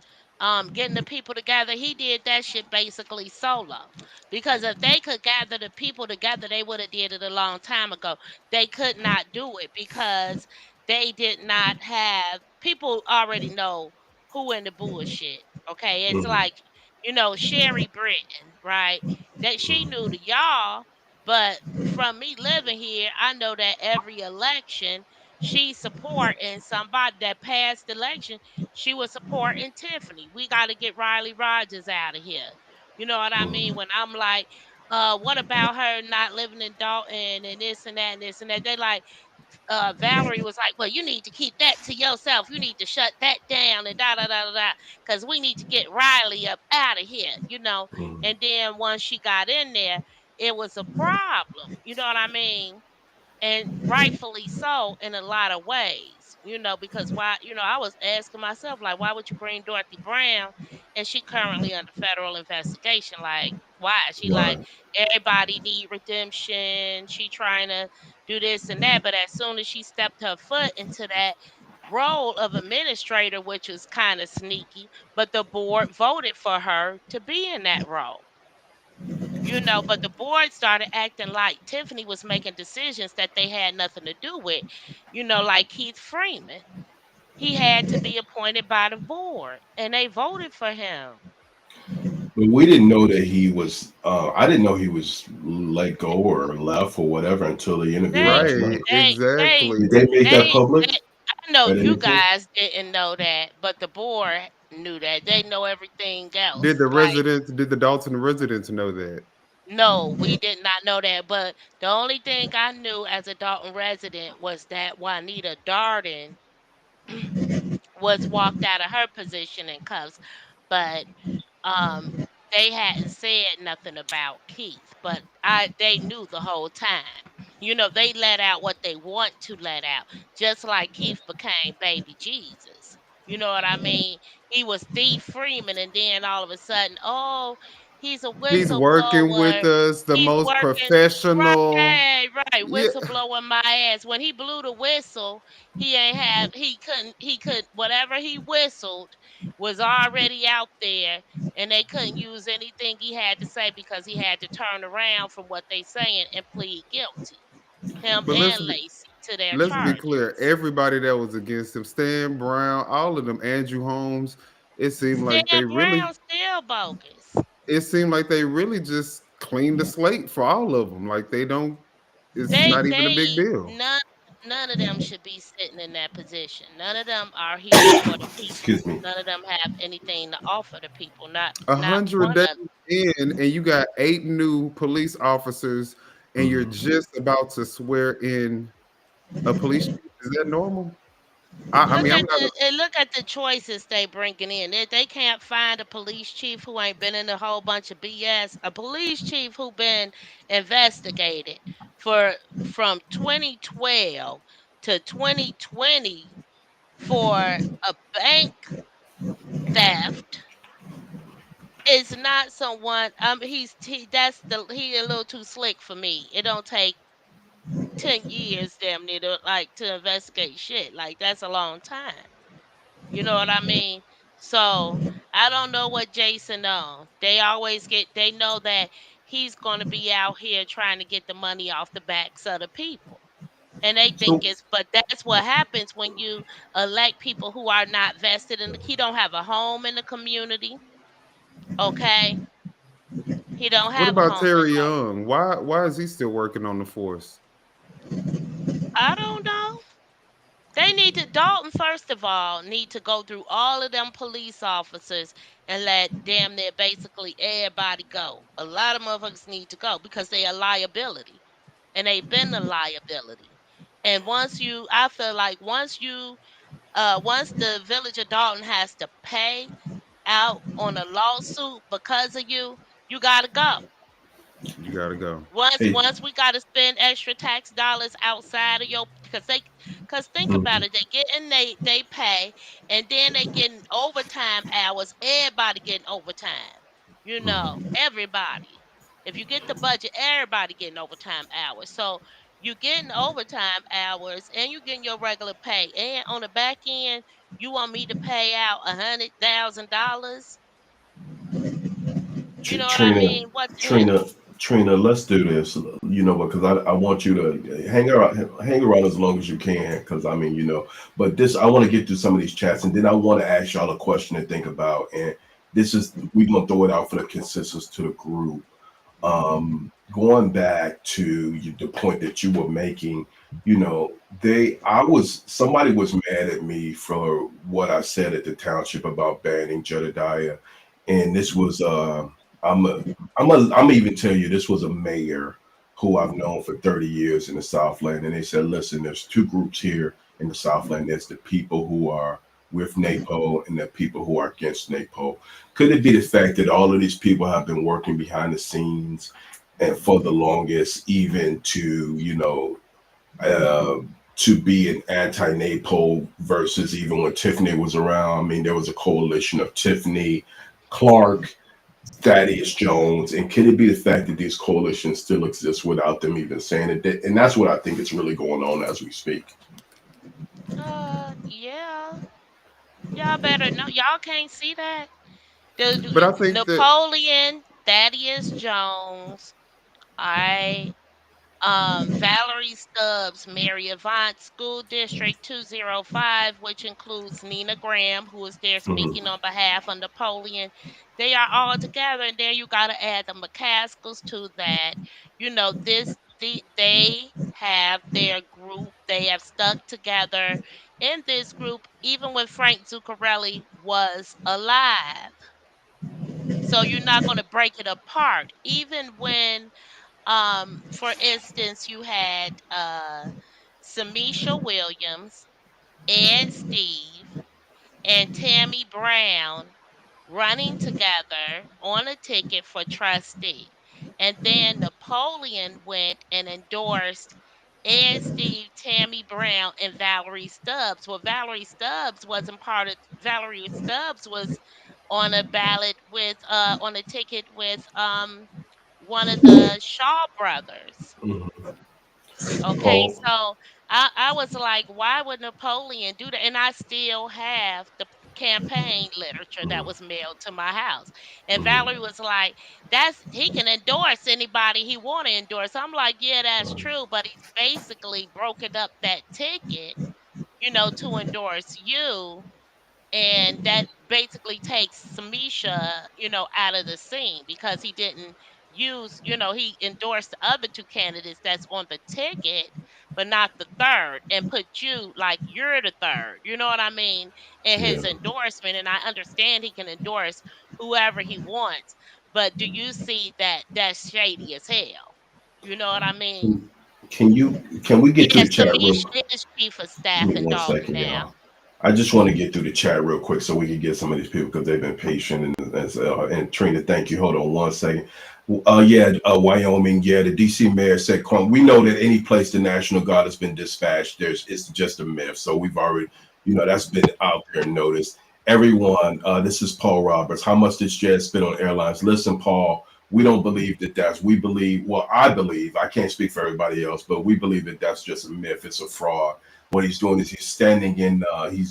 getting the people together. He did that shit basically solo, because if they could gather the people together, they would have did it a long time ago. They could not do it because they did not have people already know who in the bullshit. Okay, it's mhm, like Sherry Britton, right? That she mhm, knew the y'all, but from me living here, I know that every election she's supporting somebody that passed the election. She was supporting Tiffany. We got to get Riley Rogers out of here. You know what I mean? mhm, When I'm like, what about her not living in Dalton and this and that and this and that? They like, Valerie was like, well, you need to keep that to yourself. You need to shut that down and da da da da da, because we need to get Riley up out of here. mhm. And then once she got in there, it was a problem. You know what I mean? And rightfully so in a lot of ways, because I was asking myself, like, why would you bring Dorothy Brown, and she currently under federal investigation? Like, why? She like, Right. everybody need redemption, she trying to do this and that, but as soon as she stepped her foot into that role of administrator, which was kind of sneaky, but the board voted for her to be in that role. But the board started acting like Tiffany was making decisions that they had nothing to do with. Like Keith Freeman. He had to be appointed by the board, and they voted for him. But we didn't know that he was. I didn't know he was let go or left or whatever until the interview They, last night. Right, they, Did exactly. they make that they, public they I know at any you point? guys didn't know that, but the board knew that. They know everything Did else. the Like, residents, did the Dalton residents know that? no, we did not know that. But the only thing I knew as a Dalton resident was that Juanita Darden was walked out of her position in cuffs, but um they hadn't said nothing about Keith, but they knew the whole time. They let out what they want to let out, just like Keith became baby Jesus. You know what I mean? He was Thief Freeman, and then all of a sudden, oh, he's a He's working with whistleblower. us, the He's most working. professional. Right, Yeah, whistleblowing my ass. When he blew the whistle, he could whatever he whistled was already out there, and they couldn't use anything he had to say because he had to turn around from what they saying and plead guilty. Him but and Lacey to their let's be clear. charges. Everybody that was against him, Stan Brown, all of them, Andrew Holmes, it seemed like Stan they really, Brown still bogus. it seemed like they really just cleaned the slate for all of them. Like they don't, it's They not even a they big deal. none of them should be sitting in that position. None of them are here for the Excuse people. me. None of them have anything to offer the people. Not A not hundred one days of them. in, and you got 8 new police officers, and you're Mhm. just about to swear in a police chief. Is that normal? I mean, I'm not. Look at the choices they bringing in. They can't find a police chief who ain't been in a whole bunch of BS. A police chief who been investigated for from 2012 to 2020 for a bank theft is not someone. He a little too slick for me. It don't take 10 years damn near to investigate shit. Like, that's a long time. You know what I mean? So I don't know what Jason on. They know that he's gonna be out here trying to get the money off the backs of the people. And they think So, but that's what happens when you elect people who are not vested in he don't have a home in the community. Okay? He don't What have a about home in Terry the Young? Why is he still working on the force? I don't know. They They need to Dalton, first of all, need to go through all of them police officers and let damn near basically everybody go. A lot of motherfuckers need to go because they are liability. And they've been a liability. And I feel like once the village of Dalton has to pay out on a lawsuit because of you, you gotta go. You gotta go. Hey, Once we got to spend extra tax dollars outside of your, because think about mhm. it, they pay, and then they getting overtime hours. Everybody getting overtime. Everybody. If you get the budget, everybody getting overtime hours. So you getting overtime hours, and you getting your regular pay, and on the back end, you want me to pay out $100,000? You know what I Trina, mean? What the Trina, hell? Trina, let's do this. Because I want you to hang around as long as you can. Because I mean, but this I want to get through some of these chats, and then I want to ask y'all a question to think about. And this is we're gonna throw it out for the consensus to the group. Going back to the point that you were making, somebody was mad at me for what I said at the township about banning Jedediah, and this was I'm a, I'm even tell you this was a mayor who I've known for 30 years in the Southland, and they said, listen, there's two groups here in the Southland. There's the people who are with NAPO and the people who are against NAPO. Could it be the fact that all of these people have been working behind the scenes and for the longest, even uh, to be an anti-NAPO versus even when Tiffany was around? I mean, there was a coalition of Tiffany, Clark, Thaddeus Jones, and could it be the fact that these coalitions still exist without them even saying it? And that's what I think is really going on as we speak. Yeah. Y'all better know. Y'all can't see that. But I think that Napoleon, Thaddeus Jones, I Valerie Stubbs, Mary Avant School District 205, which includes Nina Graham, who is there Mhm. speaking on behalf of Napoleon. They are all together, and then you got to add the McCaskills to that. They have their group. They have stuck together in this group, even when Frank Zuccarelli was alive. So you're not going to break it apart, even when for instance, you had Samisha Williams, Ed Steve, and Tammy Brown running together on a ticket for trustee. And then Napoleon went and endorsed Ed Steve, Tammy Brown, and Valerie Stubbs. Well, Valerie Stubbs was on a ballot with on a ticket with one of the Shaw brothers. Mhm. Okay, Oh, so I was like, why would Napoleon do that? And I still have the campaign literature that mhm, was mailed to my house. And Valerie mhm, was like, that's he can endorse anybody he want to endorse. I'm like, yeah, that's mhm. true, but he's basically broken up that ticket, to endorse you, and that basically takes Samisha, out of the scene because he didn't he endorsed the other two candidates that's on the ticket, but not the third, and put you like you're the third. You know what I mean? In Yeah. his endorsement, and I understand he can endorse whoever he wants, but do you see that that's shady as hell? You know what I mean? Can, can we get to the Yes, chat real Samisha quick? is chief of Give staff me in one Dalton second, now. y'all. I just want to get through the chat real quick so we can get some of these people because they've been patient. And Trina, thank you. Hold on one second. Yeah, Wyoming. Yeah, the DC mayor said, we know that any place the National Guard has been dispatched, it's just a myth. So we've already, that's been out there and noticed. Everyone, this is Paul Roberts. How much did Jed spend on airlines? Listen, Paul, we don't believe we believe, well, I believe, I can't speak for everybody else, but we believe that that's just a myth. It's a fraud. What he's doing is he's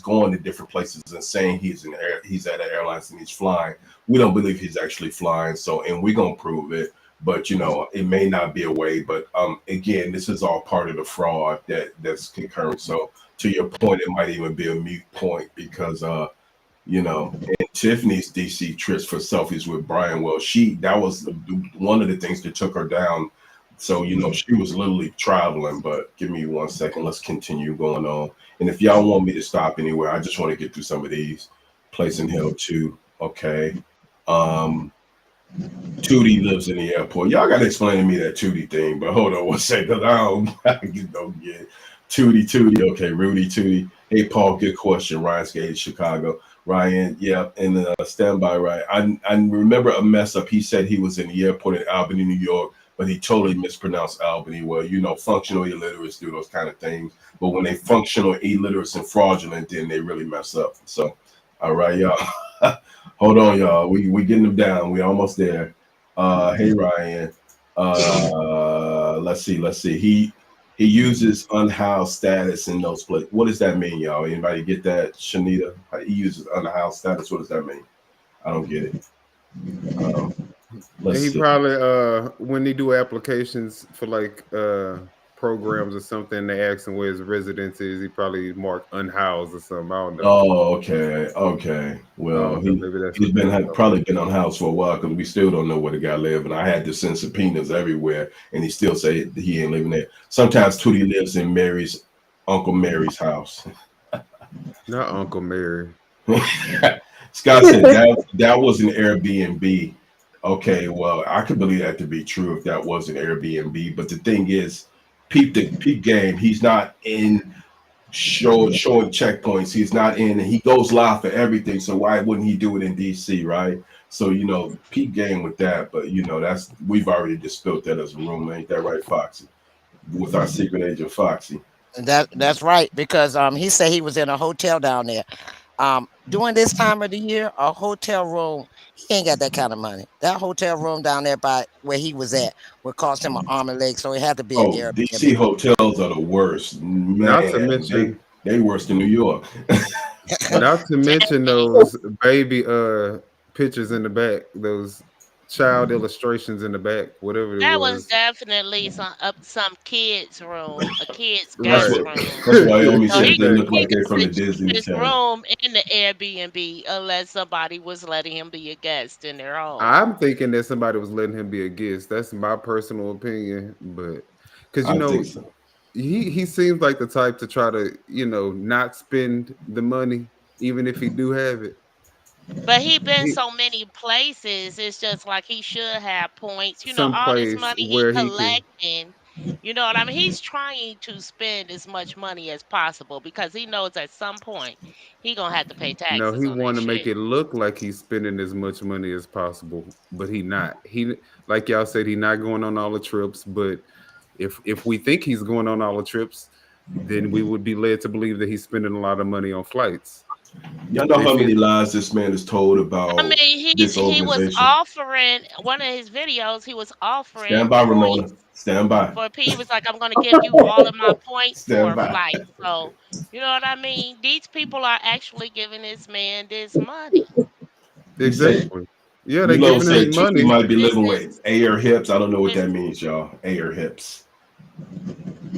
going to different places and saying he's at an airlines and he's flying. We don't believe he's actually flying. So, and we're gonna prove it. But it may not be a way. But again, this is all part of the fraud that's concurrent. So, to your point, it might even be a mute point because and Tiffany's DC trips for selfies with Brian. Well, that was one of the things that took her down So, she was literally traveling, but give me 1 second. Let's continue going on. And if y'all want me to stop anywhere, I just want to get through some of these. Place in Hill too. Okay. Um, Tootie lives in the airport. Y'all got to explain to me that Tootie thing, but hold on 1 second. 'Cause I don't get it. Tootie. Okay, Rudy Tootie. Hey, Paul, good question. Ryan Skate, Chicago. Ryan, yeah, and standby, right. I remember a mess up. He said he was in the airport in Albany, New York, but he totally mispronounced Albany. Well, functional illiterates do those kind of things. But when they functional illiterates and fraudulent, then they really mess up. So, all right, y'all. Hold on, y'all. We getting them down. We almost there. Hey Ryan. Let's see. He uses unhoused status in those places. What does that mean, y'all? Anybody get that, Shanita? He uses unhoused status. What does that mean? I don't get it. Let's He see. probably when they do applications for like programs or something, they ask him where his residence is. He probably marked unhoused or something. I don't know. Oh, okay. I Well, don't know. Maybe that's he's what been that's had, about. probably been unhoused for a while because we still don't know where the guy live, and I had to send subpoenas everywhere, and he still say that he ain't living there. Sometimes Tootie lives in Uncle Mary's house. Not Uncle Mary. Scott said that was an Airbnb. Okay, well, I could believe that to be true if that was an Airbnb. But the thing is, peep game. He's not in showing checkpoints. He's not in, and he goes live for everything. So why wouldn't he do it in DC, right? So peep game with that. But that's we've already dispelled that as a rumor. Ain't that right, Foxy? With our secret agent Foxy. That's right, because he said he was in a hotel down there. During this time of the year, a hotel room, he ain't got that kind of money. That hotel room down there by where he was at would cost him an arm and leg, so it had to be an Oh, DC Airbnb. hotels are the worst, Not to man. mention, They worse than New York. not to mention those baby pictures in the back, those child illustrations in the back, whatever it That was was. definitely some kids' room, a kids' That's guest Right. what room. that's why Omi So said they look he like they're got from the the Disney cheapest Channel. room in the Airbnb unless somebody was letting him be a guest in their home. I'm thinking that somebody was letting him be a guest. That's my personal opinion, but because I think so. he seems like the type to try to not spend the money even if he do have it. But he been He so many places. It's just like he should have points. All this someplace money he where he can. collecting. You know what I mean? He's trying to spend as much money as possible because he knows at some point he gonna have to pay No, taxes he on that want to make shit. it look like he's spending as much money as possible, but he not. He like y'all said, he not going on all the trips. But if we think he's going on all the trips, then we would be led to believe that he's spending a lot of money on flights. Y'all know If how he many lies this man is told I about mean, this he was organization. offering one of his videos. He was offering Stand by, Ramona. points Stand by. for people. He was like, "I'm going to give you all of my points for Stand a by. flight." So you know what I mean? These people are actually giving this man this money. He said, exactly, yeah, they Reload giving said him Tootie money. might be This living with is air hips. I don't know what this. that means, y'all. Air hips.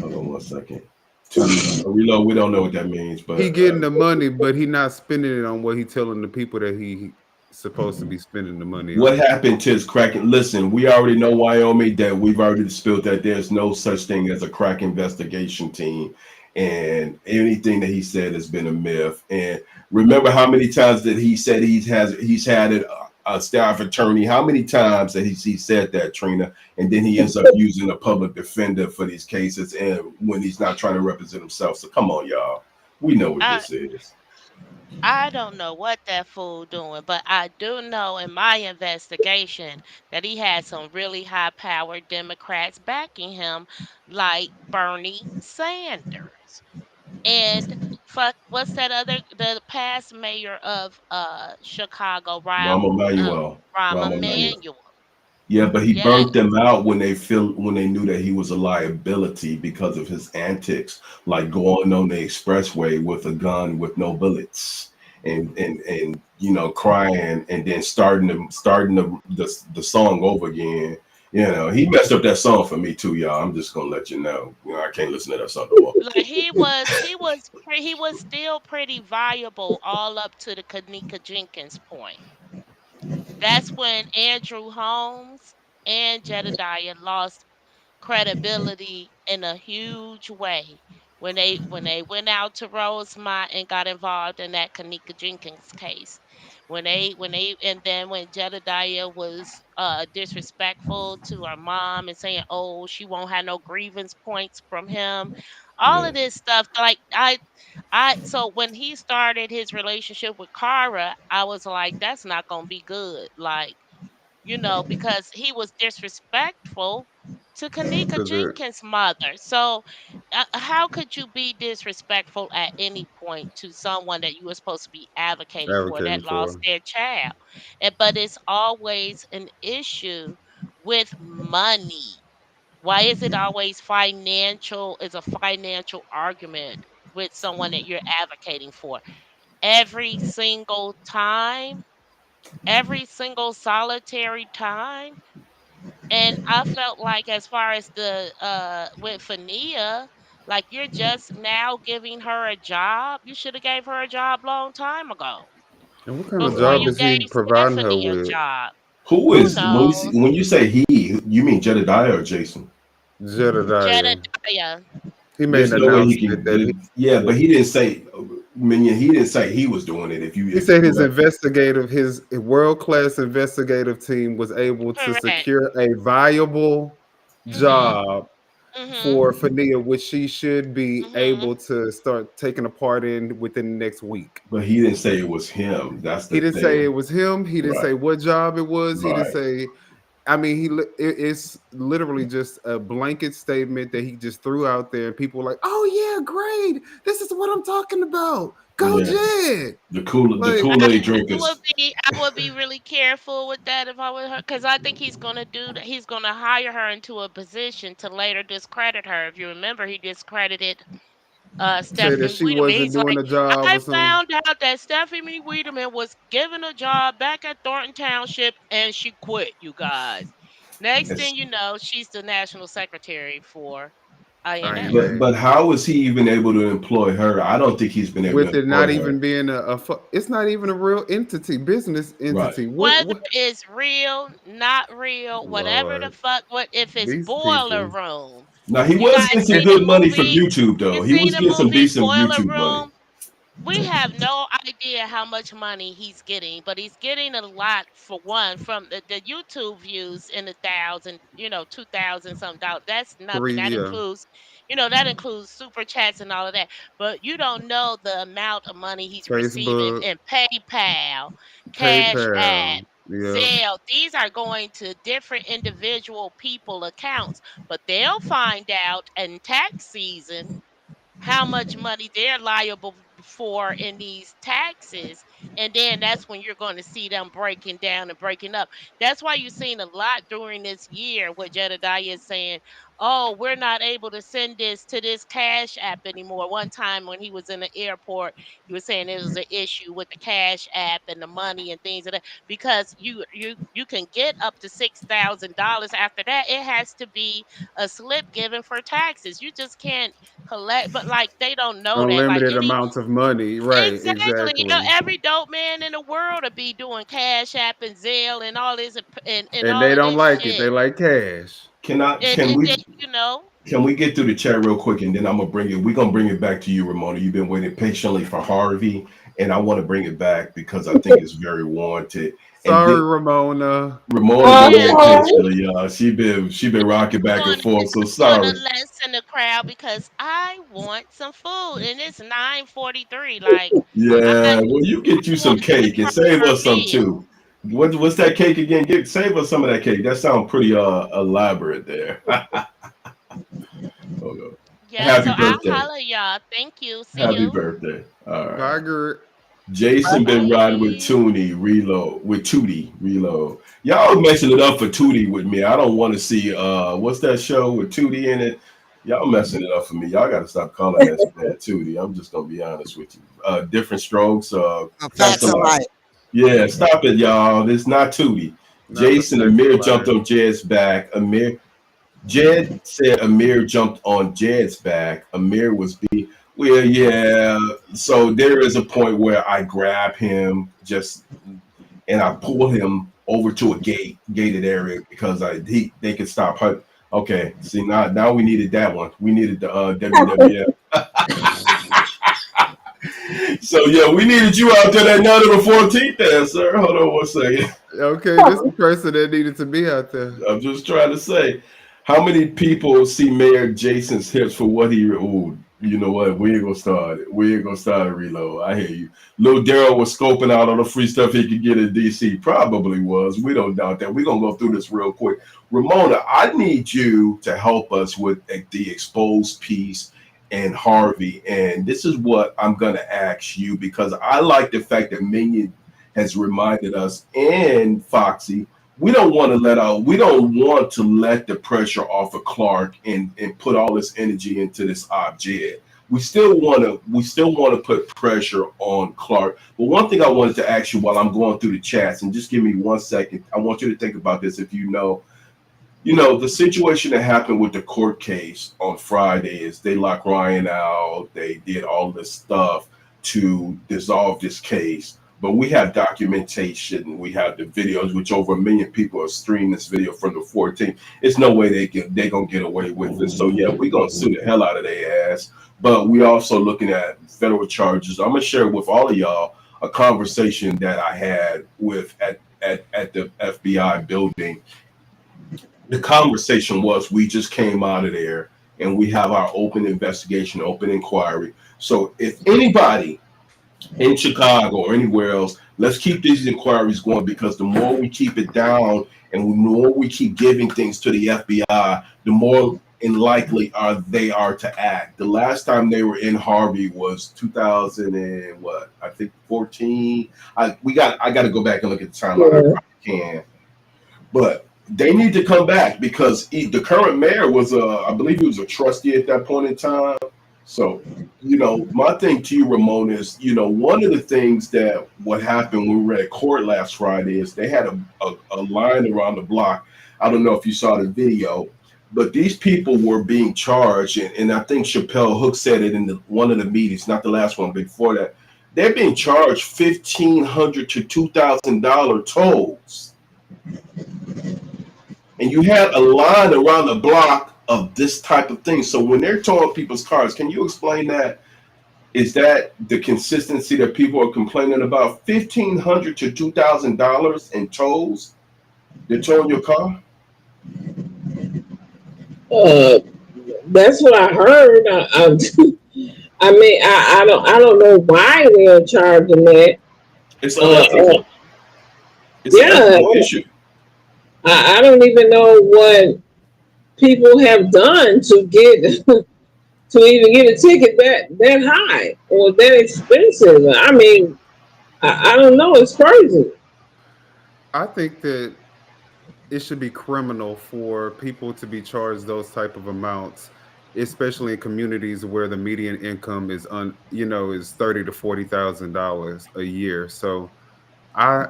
Hold on 1 second. Tootie, reload. We don't know what that means, He but getting the money, but he not spending it on what he telling the people that he supposed to be spending the money what on. happened to his cracking? Listen, we already know, Wyoming, that we've already dispelled that there's no such thing as a crack investigation team, and anything that he said has been a myth. And remember how many times that he said he's had a staff attorney? How many times that he said that, Trina? And then he ends up using a public defender for these cases, and when he's not trying to represent himself. So come on, y'all. We know what I this is. I don't know what that fool doing, but I do know in my investigation that he had some really high powered Democrats backing him, like Bernie Sanders. And fuck, what's that other the past mayor of Chicago, Rahm Emanuel. Rahm Rahm Emanuel. Emanuel. Yeah, but he Yeah. burnt them out when they knew that he was a liability because of his antics, like going on the expressway with a gun with no bullets, and crying, and then starting the song over again. He messed up that song for me too, y'all. I'm just gonna let you know. I can't listen to that song no more. Like he was still pretty viable all up to the Kanika Jenkins point. That's when Andrew Holmes and Jedediah lost credibility in a huge way when they went out to Rosemont and got involved in that Kanika Jenkins case. When they and then when Jedediah was disrespectful to our mom and saying, "Oh, she won't have no grievance points from him." All Yeah. of this stuff, like I so when he started his relationship with Kara, I was like, that's not gonna be good. Like, because he was disrespectful to Kanika to the Jenkins' mother. So, how could you be disrespectful at any point to someone that you were supposed to be advocating for advocating that lost for. their child? But it's always an issue with money. Why is it always financial? Is a financial argument with someone that you're advocating for every single time, every single solitary time. And I felt like as far as the with Fania, like you're just now giving her a job. You should have gave her a job long time ago And what kind of before job you Uh, is he gave providing her Stephanie a with? job. who Who is knows? when you say he? You mean Jedediah or Jason? Jedediah. Jedediah. He made There's an no way he announcement that can. Yeah, but he didn't say. Minion. He didn't say he was doing it. he If you said correct. his world class investigative team was able to Correct. secure a viable Mhm. job Mhm. for Fania, which she should be Mhm. able to start taking a part in within the next week. But he didn't say it was him. That's He the didn't say it thing. was him. He didn't Right. say what job it was. He didn't Right. say. I mean, it's literally just a blanket statement that he just threw out there, and people were like, "Oh yeah, great! This is what I'm talking about. Go Yeah. Jed!" The Like, Kool Aid I would drinkers. be I would be really careful with that if I were her, because I think he's gonna do that. He's gonna hire her into a position to later discredit her. If you remember, he discredited say that Stephanie she Wiedemann. wasn't He's doing like, a job I or something. found out that Stephanie Wiedemann was given a job back at Thornton Township and she quit, you guys. Next It's, thing you know, she's the national secretary for INA. INA. but how is he even able to employ her? I don't think he's been able to With it not employ her. even being it's not even a real entity, business Right. entity. Whether What it's real, not real, whatever the Lord, fuck, what if it's these Boiler people, Room? Now he You was guys getting some see the good money from movie? YouTube You though. He see was the getting some movie decent Boiler YouTube money. Room? We have no idea how much money he's getting, but he's getting a lot for one from the YouTube views in the thousand, 2,000 something dollars. That's nothing. three, That yeah, includes, that includes super chats and all of that. But you don't know the amount of money he's receiving Facebook, in PayPal, Cash App, PayPal, yeah. Zelle. These are going to different individual people accounts, but they'll find out in tax season how much money they're liable for in these taxes. And then that's when you're going to see them breaking down and breaking up. That's why you've seen a lot during this year where Jedediah is saying, "Oh, we're not able to send this to this Cash App anymore." One time when he was in the airport, he was saying there was an issue with the Cash App and the money and things of that, because you can get up to $6,000. After that, it has to be a slip given for taxes. You just can't collect, but like they don't know that. Like Unlimited any amounts of money, right? exactly, Exactly. every dope man in the world to be doing Cash App and Zelle and all this and And all they of don't this like it. They shit. like cash. Can I And then can we get through the chat real quick and then we're gonna bring it back to you, Ramona. You've been waiting patiently for Harvey, and I want to bring it back because I think it's very warranted. And Sorry, then Ramona. Ramona been yeah, waiting Okay. patiently, y'all. She been rocking back and going forth. So going sorry. to lessen the crowd because I want some food and it's 9:43. Like I Yeah, well, you get you want some the cake and save proper us some meal. too. What's that cake again? Save us some of that cake. That sounds pretty elaborate there. Hold on. Yeah, so Happy I'll birthday. holler y'all. Thank you. See Happy you. birthday. All right. Bye, Gert. Jason been riding with Bye. Tootie Reload. Y'all messing it up for Tootie with me. I don't want to see what's that show with Tootie in it? Y'all messing it up for me. Y'all gotta stop calling that man Tootie. I'm just gonna be honest with you. Different strokes, Facts pastor of life. life. Yeah, stop it, y'all. It's not Tootie. Not the Jason facts of Amir jumped life. on Jed's back. Jed said Amir jumped on Jed's back. Amir was being well, yeah. So there is a point where I grab him and I pull him over to a gated area because they could stop her. Okay, see now we needed that one. We needed the WWF. So yeah, we needed you out there that night of the 14th there, sir. Hold on one second. Okay, this is the person that needed to be out there. I'm just trying to say, how many people see Mayor Jason's hips for what he? Ooh, you know what? We ain't gonna start it. We ain't gonna start a reload. I hear you. Lil Daryl was scoping out all the free stuff he could get in DC. Probably was. We don't doubt that. We're gonna go through this real quick. Ramona, I need you to help us with the exposed piece and Harvey. And this is what I'm gonna ask you because I like the fact that Minion has reminded us and Foxy we don't want to let the pressure off of Clark and put all this energy into this object. We still want to put pressure on Clark. But one thing I wanted to ask you while I'm going through the chats, and just give me 1 second. I want you to think about this. If the situation that happened with the court case on Friday is they locked Ryan out, they did all this stuff to dissolve this case. But we have documentation, we have the videos, which over 1 million people have streamed this video from the 14th. It's no way they gonna get away with it. So yeah, we're gonna sue the hell out of their ass. But we also looking at federal charges. I'm gonna share with all of y'all a conversation that I had with at the FBI building. The conversation was we just came out of there and we have our open investigation, open inquiry. So if anybody in Chicago or anywhere else, let's keep these inquiries going because the more we keep it down and the more we keep giving things to the FBI, the more likely they are to act. The last time they were in Harvey was 2000 and what? I think 14. I got to go back and look at the timeline. I probably can, but they need to come back because the current mayor was I believe he was a trustee at that point in time. So, my thing to you, Ramon, is, one of the things that what happened when we were at court last Friday is they had a line around the block. I don't know if you saw the video, but these people were being charged. And I think Chappelle Hook said it in one of the meetings, not the last one, but before that. They're being charged $1,500 to $2,000 tolls. And you had a line around the block of this type of thing. So when they're towing people's cars, can you explain that? Is that the consistency that people are complaining about? $1,500 to $2,000 in tolls? They're towing your car? That's what I heard. I don't know why they're charging that. It's unethical. It's an ethical issue. I don't even know what people have done to get to even get a ticket that high or that expensive. I mean, I don't know. It's crazy. I think that it should be criminal for people to be charged those type of amounts, especially in communities where the median income is is $30,000 to $40,000 a year. So I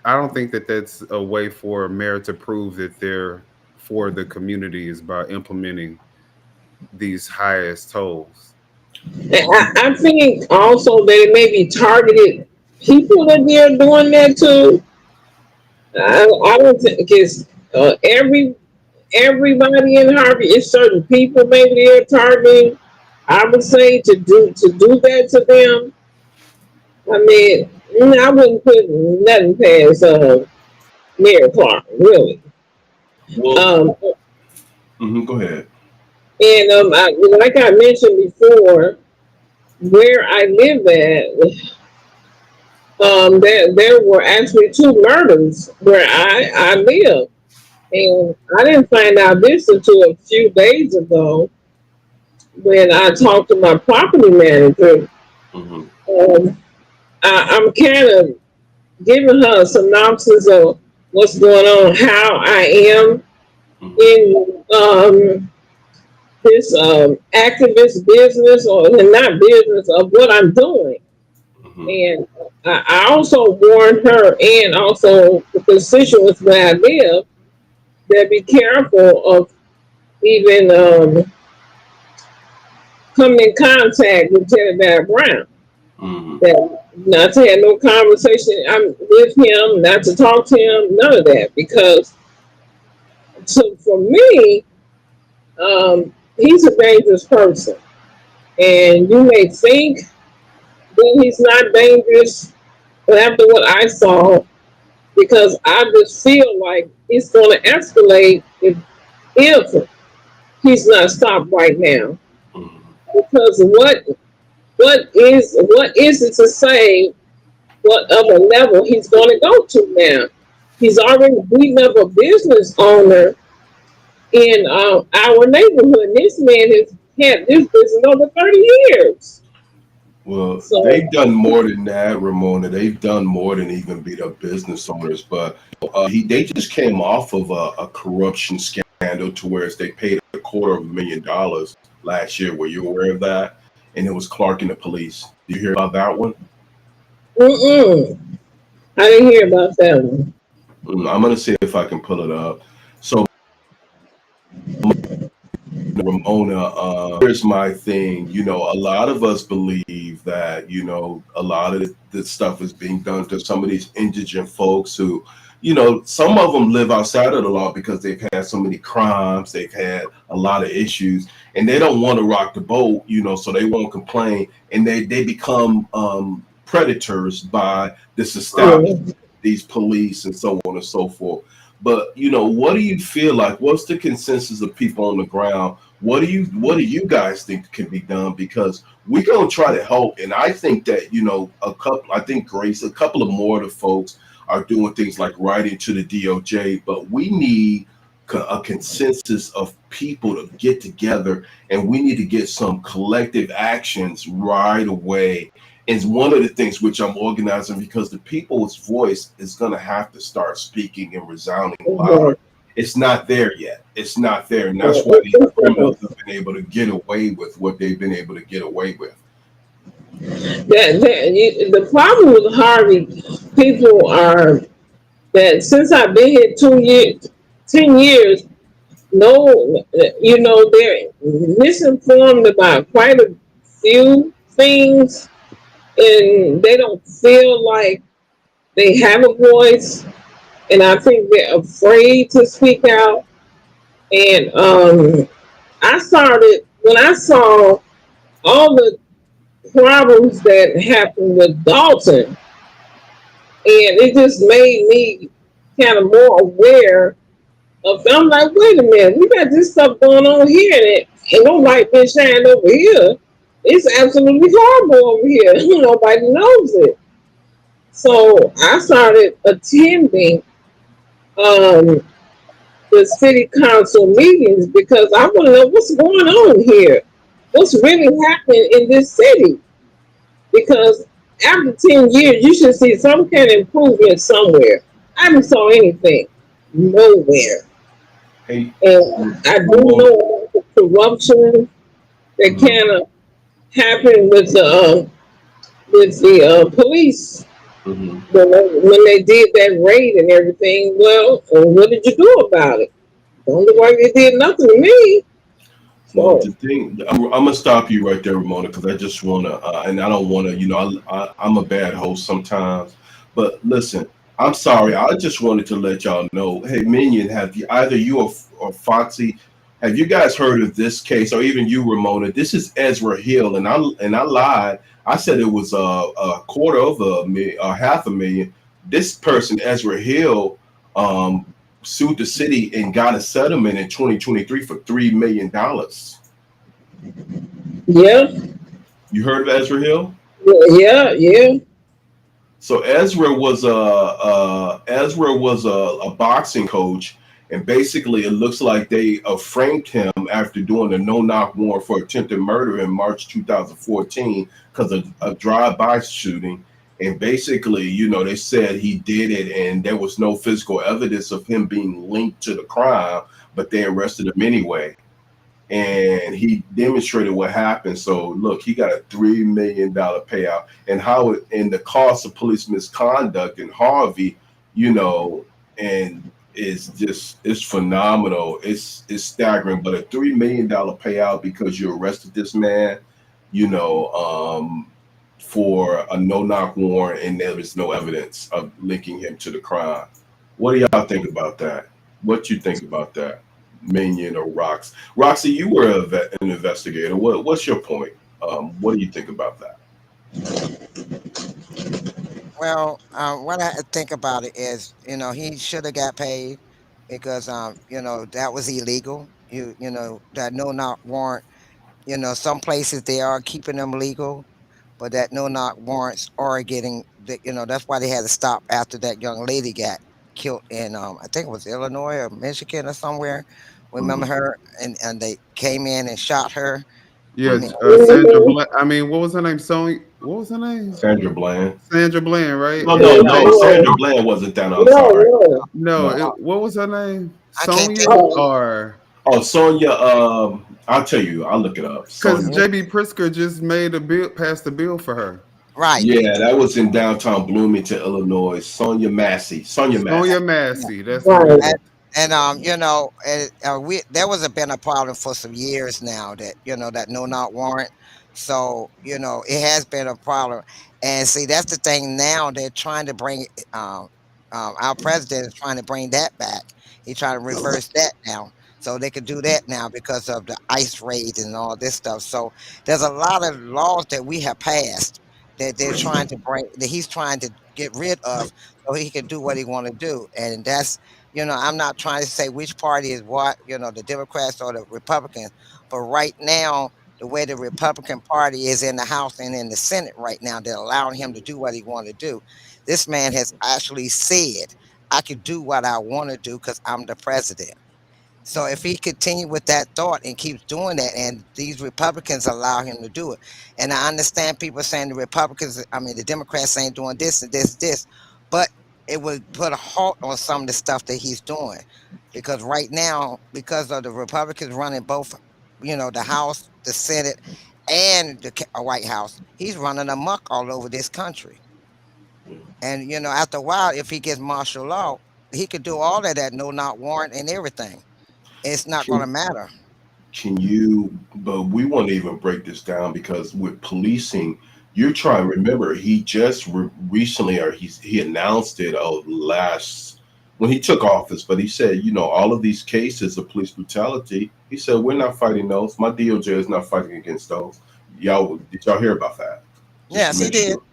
don't think that that's a way for a mayor to prove that they're for the community is by implementing these highest tolls. I think also they may be targeted people that they're doing that to. I don't think it's everybody in Harvey. It's certain people maybe they're targeting. I would say to do that to them. I mean, I wouldn't put nothing past Mayor Clark, really. Well, go ahead. And like I mentioned before, where I live at, there were actually 2 murders where I live, and I didn't find out this until a few days ago when I talked to my property manager. I'm kind of giving her a synopsis of what's going on, how I am in this activist business, or not business, of what I'm doing. And I also warned her and also the constituents where I live that be careful of even coming in contact with Teddy Bear Brown. That not to have no conversation with him, not to talk to him, none of that. Because for me, He's a dangerous person, and you may think that he's not dangerous, but after what I saw, because I just feel like it's going to escalate if he's not stopped right now. Because what is it to say what other level he's going to go to now? He's already beaten up a business owner in our neighborhood. This man has had this business over 30 years. Well, So, they've done more than that, Ramona. They've done more than even beat up business owners. But they just came off of a corruption scandal to where they paid $250,000 last year. Were you aware of that? And it was Clark and the police. Did you hear about that one? mm-mm, I didn't hear about that one. I'm gonna see if I can pull it up. So Ramona, here's my thing. A lot of us believe that, a lot of this stuff is being done to some of these indigent folks who, some of them live outside of the law because they've had so many crimes, they've had a lot of issues, and they don't want to rock the boat, so they won't complain, and they become predators by this Yeah. establishment, these police, and so on and so forth. But what do you feel like? What's the consensus of people on the ground? What do you guys think can be done? Because we're gonna try to help, and I think that I think Grace, a couple of more of the folks are doing things like writing to the DOJ, but we need a consensus of people to get together, and we need to get some collective actions right away. Is one of the things which I'm organizing, because the people's voice is going to have to start speaking and resounding louder. It's not there yet. It's not there. And that's why these criminals have been able to get away with what they've been able to get away with. The problem with Harvey, people are that since I've been here 2 years, 10 years, no, they're misinformed about quite a few things, and they don't feel like they have a voice, and I think they're afraid to speak out. And I started when I saw all the problems that happened with Dalton, and it just made me kind of more aware of. I'm like, wait a minute, we got this stuff going on here, and no light been shining over here. It's absolutely horrible over here. Nobody knows it. So I started attending um, the city council meetings because I want to know what's going on here. What's really happening in this city? Because after 10 years, you should see some kind of improvement somewhere. I haven't saw anything. Nowhere. Hey, And I do know the corruption that kind of happened with the police. But when they did that raid and everything, well, what did you do about it? Don't look like they did nothing to me. Well, So, the thing, I'm gonna stop you right there, Ramona, because I just wanna, and I don't wanna, I'm a bad host sometimes. But listen, I'm sorry. I just wanted to let y'all know. Hey, Minion, have you either you or Foxy, have you guys heard of this case, or even you, Ramona? This is Ezra Hill, and I lied. I said it was a quarter of half a million. This person, Ezra Hill, um, sued the city and got a settlement in 2023 for $3 million. yeah, You heard of Ezra Hill? yeah. So Ezra was a boxing coach, and basically it looks like they framed him after doing a no-knock warrant for attempted murder in March 2014 because of a drive-by shooting. And basically, they said he did it, and there was no physical evidence of him being linked to the crime, but they arrested him anyway. And he demonstrated what happened. So look, he got a $3 million payout, and and the cost of police misconduct in Harvey, and it's phenomenal. It's staggering, but a $3 million payout because you arrested this man, you know, um, for a no-knock warrant, and there is no evidence of linking him to the crime. What do y'all think about that? What you think about that? Minion or Roxy, you were an investigator. What's your point? What do you think about that? Well, what I think about it is, he should have got paid because, that was illegal. That no knock warrant. Some places they are keeping them legal, but that no knock warrants are getting. That's why they had to stop after that young lady got killed in, I think it was Illinois or Michigan or somewhere. Remember Mhm. her? And they came in and shot her. I Yeah, mean, Sandra Mhm. Bland. I mean, what was her name? Sony. What was her name? Sandra Bland. Sandra Bland, right? No, And no, like, no. Sandra Mhm. Bland wasn't that. I'm No, sorry. no. no, No. what was her name? I can't Sonia think. Uh, or Oh, Sonia. I'll tell you. I'll look it up. because Sonia. JB Prisker just made a bill, passed a bill for her. Right. Yeah, that was in downtown Bloomington, Illinois. Sonia Massey. Sonia Sonia Massey. Massey. That's what it right. is. And we there was been a problem for some years now that that no not warrant. So it has been a problem, and see that's the thing now they're trying to bring our president is trying to bring that back. He's trying to reverse that now, so they could do that now because of the ICE raid and all this stuff. So there's a lot of laws that we have passed that they're trying to bring that he's trying to get rid of so he can do what he want to do, and that's I'm not trying to say which party is what, the Democrats or the Republicans, but right now, the way the Republican Party is in the House and in the Senate right now, they're allowing him to do what he want to do. This man has actually said, I could do what I want to do because I'm the president. So if he continue with that thought and keeps doing that, and these Republicans allow him to do it, and I understand people saying the Republicans, I mean the Democrats ain't doing this and this, but it would put a halt on some of the stuff that he's doing, because right now, because of the Republicans running both, the House, the Senate, and the White House, he's running amok all over this country. And after a while, if he gets martial law, he could do all of that, no not warrant and everything. It's not going to Can, matter. can you? But we want to even break this down because with policing, you're trying. Remember, he just recently, or he announced it last when he took office. But he said, all of these cases of police brutality. He said, we're not fighting those. My DOJ is not fighting against those. Y'all, did y'all hear about that? Just to Yes, he make did. sure.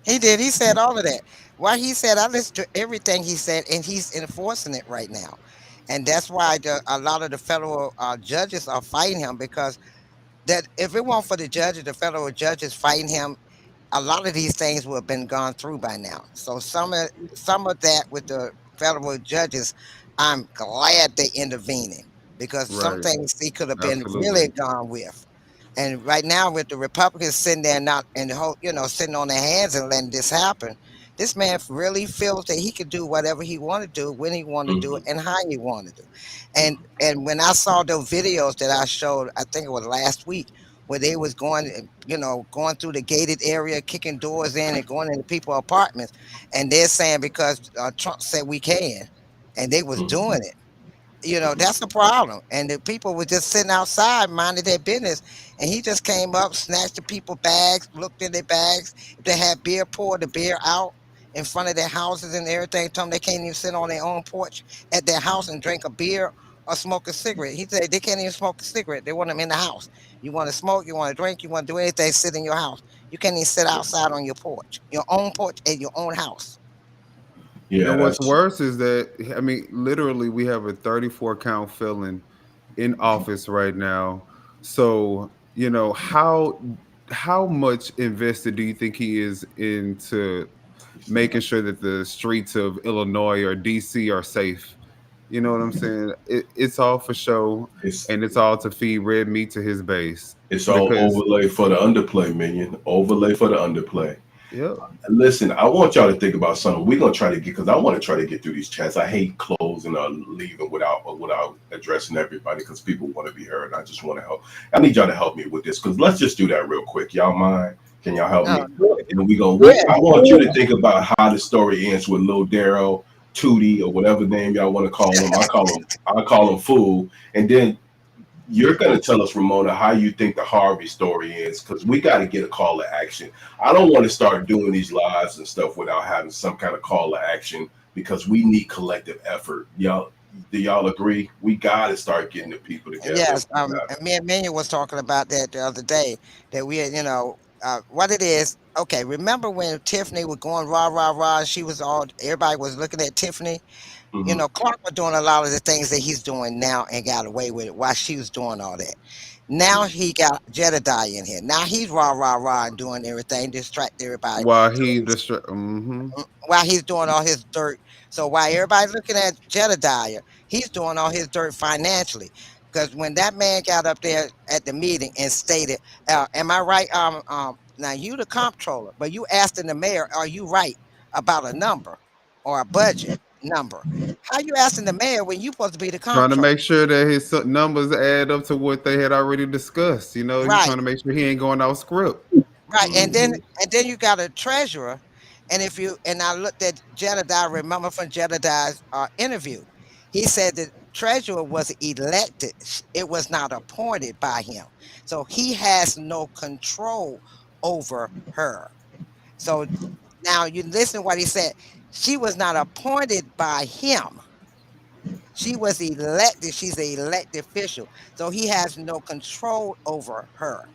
He did. He said all of that. Why he said I listened to everything he said, and he's enforcing it right now. And that's why a lot of the federal judges are fighting him because that if it weren't for the judges, the federal judges fighting him, a lot of these things would have been gone through by now. So some of that with the federal judges, I'm glad they intervening because some Right. things he could have been really Absolutely. gone with. And right now, with the Republicans sitting there not and sitting on their hands and letting this happen, this man really feels that he could do whatever he want to do when he want to do it Hmm. and how he want to do. And when I saw those videos that I showed, I think it was last week, where they was going, going through the gated area, kicking doors in and going into people's apartments, and they're saying because Trump said we can, and they was doing it. That's the problem. And the people were just sitting outside minding their business. And he just came up, snatched the people bags, looked in their bags. If they had beer, poured the beer out in front of their houses and everything. Told them they can't even sit on their own porch at their house and drink a beer or smoke a cigarette. He said they can't even smoke a cigarette. They want them in the house. You want to smoke, you want to drink, you want to do anything, sit in your house. You can't even sit outside on your porch, your own porch at your own house. Yeah, And what's that's worse is that, I mean, literally, we have a 34 count felon in office right now. So, how much invested do you think he is into making sure that the streets of Illinois or DC are safe? You know what I'm saying? It's all for show, it's and it's all to feed red meat to his base. it's all Because, overlay for the underplay, Minion. Overlay for the underplay. yep, Listen, I want y'all to think about something. We're gonna try to get because I want to try to get through these chats. I hate closing or leaving without addressing everybody because people want to be heard. I just want to help. I need y'all to help me with this because let's just do that real quick. Y'all mind? Can y'all help No, me? And we gonna. Yeah. I want you to think about how the story ends with Lil Daryl, Tootie, or whatever name y'all want to call him. I call him Fool, and then you're going to tell us, Ramona, how you think the Harvey story is, because we got to get a call to action. I don't want to start doing these lives and stuff without having some kind of call to action because we need collective effort. Y'all, Do y'all agree? We gotta start getting the people together. Yes, and me and Minion was talking about that the other day, that we had, what it is. Okay, remember when Tiffany was going rah rah rah? And she was all everybody was looking at Tiffany. Hmm. Clark was doing a lot of the things that he's doing now and got away with it while she was doing all that. Now he got Jedediah in here. Now he's rah rah rah and doing everything, distract everybody. While So he mm-hmm. while he's doing all his dirt. So while everybody's looking at Jedediah, he's doing all his dirt financially. Because when that man got up there at the meeting and stated, "Am I right? Now you the comptroller, but you asking the mayor, are you right about a number or a budget number? How you asking the mayor when you supposed to be the Trying to comptroller?" make sure that his numbers add up to what they had already discussed. He's Right. trying to make sure he ain't going off script. Right, Hmm. and then you got a treasurer, and if you and I looked at Jedediah, remember from Jedediah's interview, he said the treasurer was elected; it was not appointed by him, so he has no control over her. So now you listen to what he said. She was not appointed by him. She was elected. She's an elected official. So he has no control over her.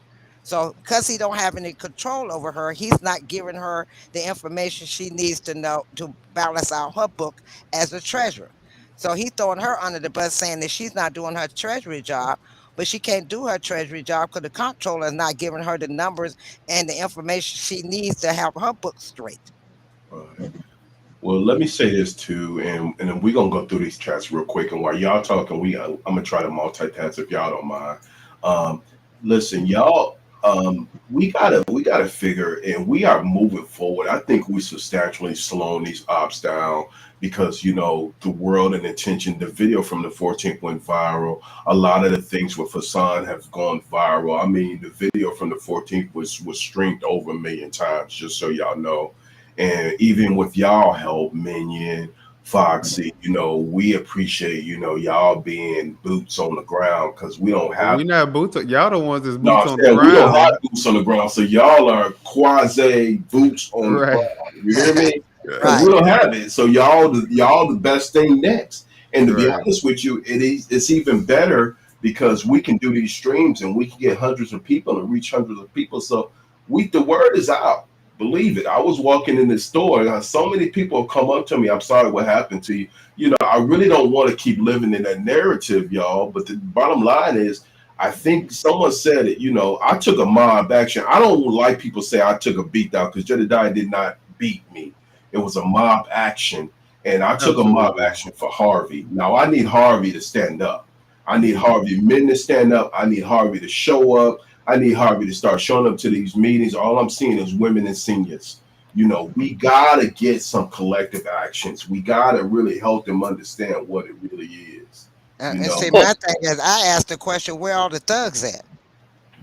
So because he don't have any control over her, he's not giving her the information she needs to know to balance out her book as a treasurer. So he's throwing her under the bus, saying that she's not doing her treasury job, but she can't do her treasury job because the comptroller is not giving her the numbers and the information she needs to have her book straight. Right. Well, let me say this too, and then we're gonna go through these chats real quick. And while y'all talking, I'm gonna try to multitask if y'all don't mind. Um, Listen, y'all, we gotta figure, and we are moving forward. I think we substantially slowing these ops down because the world and attention. The video from the 14th went viral. A lot of the things with Hassan have gone viral. I mean, the video from the 14th was streamed over 1 million times. Just so y'all know. And even with y'all help, Minion, Foxy, we appreciate, y'all being boots on the ground because we don't Well, have, we not boots. Y'all the ones that's no, boots I'm on the saying we don't have ground, boots on the ground. So y'all are quasi boots on the right? ground. You hear me? Because we Right. don't have it. So y'all the best thing next. And to be Right. honest with you, it's even better because we can do these streams and we can get hundreds of people and reach hundreds of people. So the word is out. Believe it. I was walking in the store and so many people have come up to me. I'm sorry what happened to you. I really don't want to keep living in that narrative, y'all. But the bottom line is, I think someone said it. I took a mob action. I don't like people say I took a beat down because Jedediah did not beat me. It was a mob action, and I took a mob Absolutely. action for Harvey. Now I need Harvey to stand up. I need Harvey men to stand up. I need Harvey to show up. I need Harvey to start showing up to these meetings. All I'm seeing is women and seniors. We gotta get some collective actions. We gotta really help them understand what it really is. You And know, see, my thing is, I asked the question, where all the thugs at?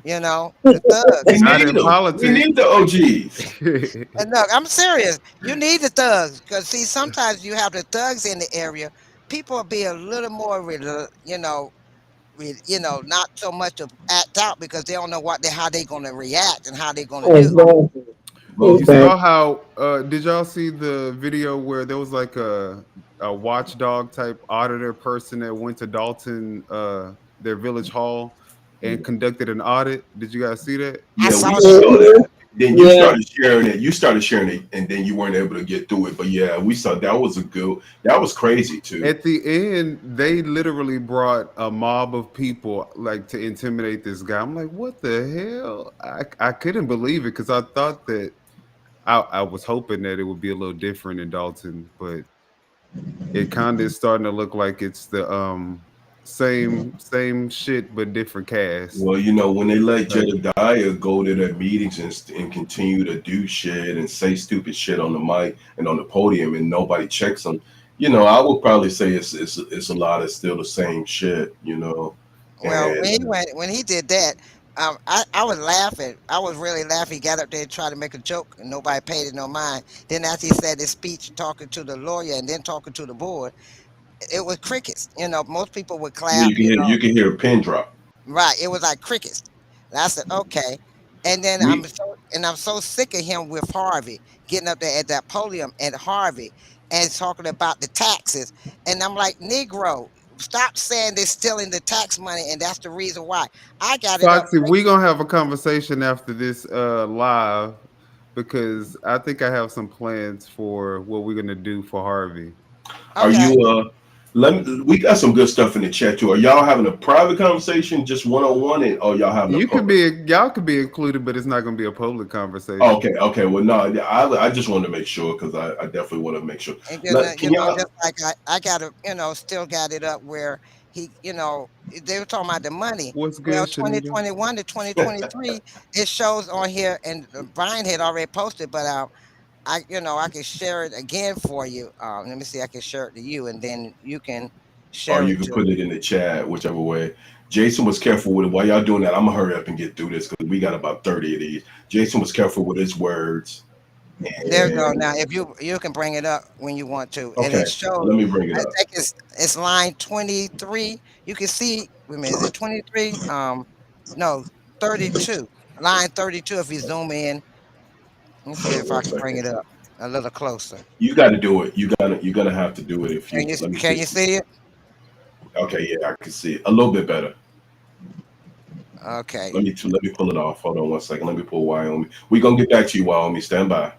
The thugs. we Not need in them. We need the politics. OGs. And look, I'm serious. You need the thugs because see, sometimes you have the thugs in the area. People will be a little more, not so much of act out because they don't know how they gonna react and how they gonna do. Exactly. Well, You Exactly. saw how? Did y'all see the video where there was like a watchdog type auditor person that went to Dalton, their village hall, and conducted an audit? Did you guys see that? I yeah, we saw that. saw that. Mhm. Then you Yeah. started sharing it. You started sharing it, and then you weren't able to get through it. But yeah, we saw that was a good. That was crazy too. At the end, they literally brought a mob of people like to intimidate this guy. I'm like, what the hell? I couldn't believe it because I thought that I was hoping that it would be a little different in Dalton, but it kind of is starting to look like it's the same shit but different cast. Well, when they let Like, Jedediah go to their meetings and continue to do shit and say stupid shit on the mic and on the podium, and nobody checks them, I would probably say it's a lot of still the same shit. Well, And when he did that, I was laughing. I was really laughing. He got up there and tried to make a joke, and nobody paid it no mind. Then after he said his speech, talking to the lawyer and then talking to the board, it was crickets. Most people would yeah, clap. you can hear a pin drop. Right. It was like crickets. And I said, okay. And then We I'm so sick of him with Harvey getting up there at that podium at Harvey and talking about the taxes. And I'm like, Negro, stop saying they're stealing the tax money, and that's the reason why. I got it up Foxy, right. we gonna have a conversation after this live because I think I have some plans for what we're gonna do for Harvey. Are Okay. you we got some good stuff in the chat too. Are y'all having a private conversation, just one on one, and or y'all having a public? Y'all could be included, but it's not gonna be a public Oh, conversation. okay. Well, no, I just wanted to make sure because I definitely want to make sure. And Can y'all? just like I got it, still got it up where they were talking about the money. What's Well, good, Shanita? 2021 to 2023, it shows on here, and Brian had already posted, but I can share it again for you. Let me see, I can share it to you, and then you can Or share you it can to. put it in the chat, whichever way. Jason was careful with it. While y'all doing that, I'm gonna hurry up and get through this because we got about 30 of these. Jason was careful with his words. There you go. And Now, if you can bring it up when you want to, and okay, it shows. let me bring it I up. think it's line 23. You can see. Wait a minute, is it 23? No, 32. Line 32. If you zoom in, let me see Hold on if I one can bring second. it up a little closer. You got to do it. You're gonna have to do it if Can you you let me can see. you see it? Okay, yeah, I can see it a little bit better. Okay. Let me pull it off. Hold on one second. Let me pull Wyoming. We gonna get back to you, Wyoming. Stand by.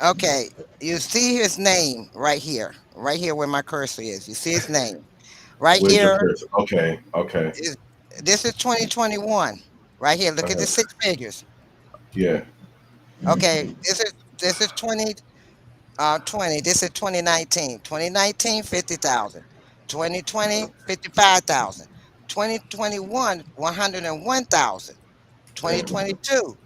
Okay. You see his name right here where my cursor is. You see his name right Where's your here. cursor? Okay. Is This is 2021. Right here. Look at the Uh, six figures. yeah. Okay. This is 2020. This is 2019. 2019, 50,000. 2020, 55,000. 2021, 101,000. Damn. 2022,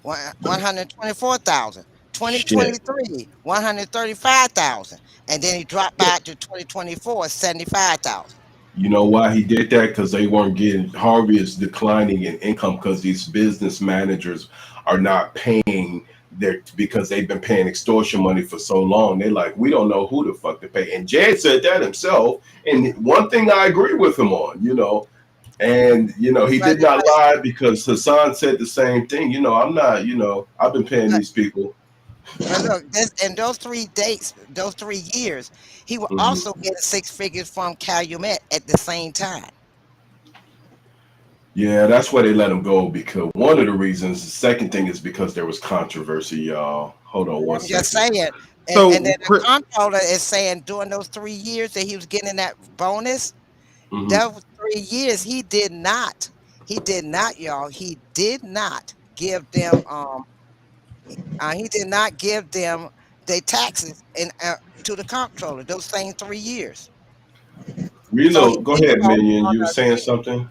124,000. Shit. 2023, 135,000. And then he dropped out to 2024, 75,000. You know why he did that? Because they weren't getting Harvey is declining in income because these business managers are not paying their because they've been paying extortion money for so long. They're like, we don't know who the fuck to pay. And Jed said that himself. And one thing I agree with him on, and he But, did not but, lie because Hassan said the same thing. I'm not, I've been paying but, these people. but look, in those 3 dates, those 3 years, he will Mhm. also get six figures from Calumet at the same time. Yeah, that's why they let him go because one of the reasons. The second thing is because there was controversy, y'all. Hold on one I'm just second. saying. And then So, the comptroller is saying during those 3 years that he was getting that bonus, Hmm. those 3 years he did not, y'all. He did not give them their taxes to the comptroller those same 3 years. So he Reload. Go did ahead, go Minion. on You were a saying something,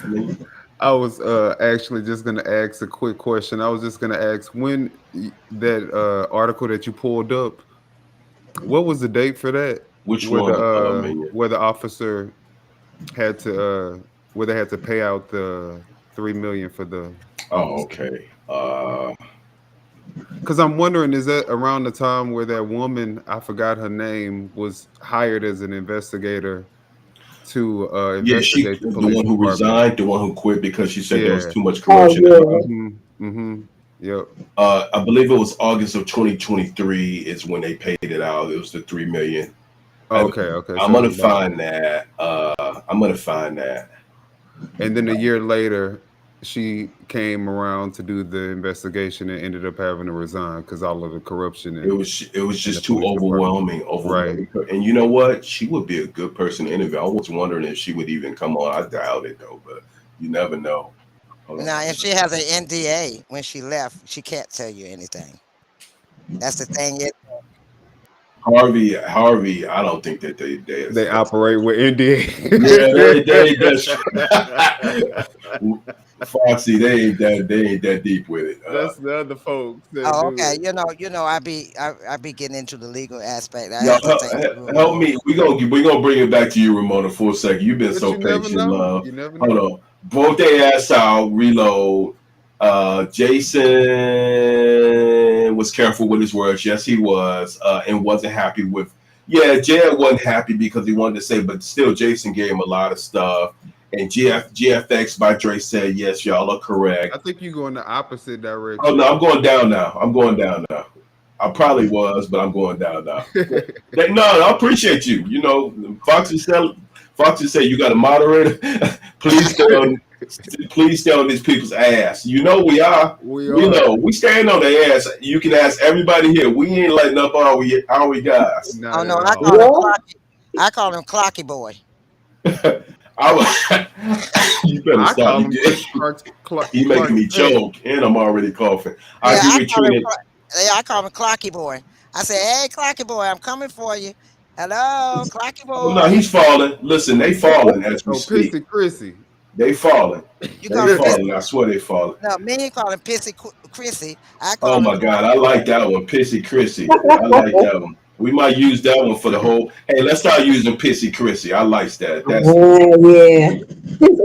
Minion? I was actually just gonna ask a quick question. I was just gonna ask when that article that you pulled up, what was the date for that? Which Where one, Minion? the officer had to where they had to pay out the 3 million for the Oh, officer. okay. Because I'm wondering, is that around the time where that woman, I forgot her name, was hired as an investigator to Yeah, she, investigate the the police one who department? resigned, the one who quit because she said there was Yeah. too much Oh corruption. yeah. Mm-hmm. Yep. I believe it was August of 2023 is when they paid it out. It was the 3 million. I, Okay. Okay. I'm So it was gonna about, find that. I'm gonna find that. and then a year later, she came around to do the investigation and ended up having to resign because all of the corruption It was in the just too police department. Right. overwhelming. And you know what? She would be a good person to interview. I was wondering if she would even come on. I doubt it though, but you never know. Hold on Now, one if she second. has an NDA when she left, she can't tell you anything. That's the thing. Harvey. I don't think that They that's operate with India. yeah, they that's Foxy. They ain't that deep with it. That's the other folks that Oh, do okay. it. I be getting into the legal aspect. I Y'all have to take help me. We gonna bring it back to you, Ramona, for a second. You've been But so you never patient, know. love. You never Hold know. on. Vote their ass out. Reload. Jason was careful with his words. Yes, he was, and wasn't happy with. Yeah, Jed wasn't happy because he wanted to say, but still, Jason gave him a lot of stuff. And GFX by Dre said, yes, y'all are correct. I think you go in the opposite Oh direction. no, I'm going down now. I'm going down now. I probably was, but I'm going down now. No, I appreciate you. You know, Foxy said you got a moderator. please stay on, please stay on these people's ass. You know we are. We We are. know we staying on their ass. You can ask everybody here. We ain't letting up our guys. Oh Not no, at I all. call him Well, Clocky. I call him Clocky Boy. I was, you better I stop. call You him get you making Clark me Kent. choke, and I'm already coughing. I Yeah, agree with Trina. I call him Clocky Boy. I say, hey, Clocky Boy, I'm coming for you. Hello, Clocky Oh no, Boy. he's falling. Listen, they falling as we Oh, speak. Pissy Chrissy. They falling. You They call him falling. Pissy. I swear they falling. No, me, you call him Pissy Chrissy. I Oh call him my God, I Clocky like Boy. that one, Pissy Chrissy. I like that one. We might use that one for the whole. Hey, let's start using Pissy Chrissy. I like that. That's Yeah.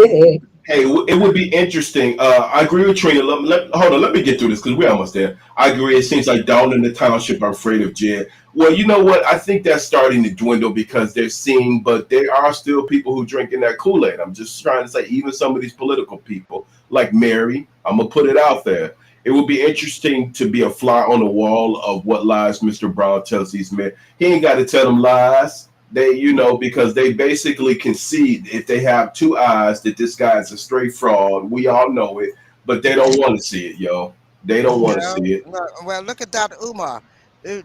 hey. It would be interesting. I agree with Trina. Hold on, let me get through this because we're almost there. I agree. It seems like down in the township are afraid of Jed. Well, you know what? I think that's starting to dwindle because they're seeing, but there are still people who drinking that Kool Aid. I'm just trying to say, even some of these political people, like Mary, I'm gonna put it out there. It would be interesting to be a fly on the wall of what lies Mr. Brown tells these men. He ain't got to tell them lies. They, you know, because they basically concede if they have two eyes that this guy is a straight fraud. We all know it, but they don't want to see it, yo. They don't You want to know, see it. well, look at Dr. Umar.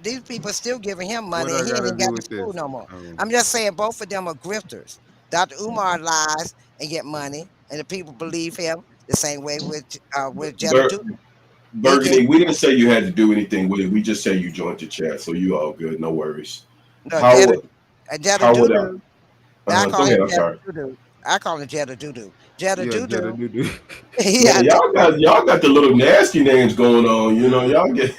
These people still giving him What money, I and he ain't gotta even do got to with school this? no more. I'm just saying, both of them are grifters. Dr. Umar lies and get money, and the people believe him. The same way with Jetta Bur- Duda. He get Burgundy, we didn't say you had to do anything with it. We just say you joined the chat, so you all good. No worries. no How Jetta would Jetta how would Duda. I call Go him ahead. I'm Jetta sorry. Dudu. I call him Jetta Dudu. Jetta Yeah, Jetta Dudu. do do. Yeah, Man, y'all got the little nasty names going on. You know, y'all get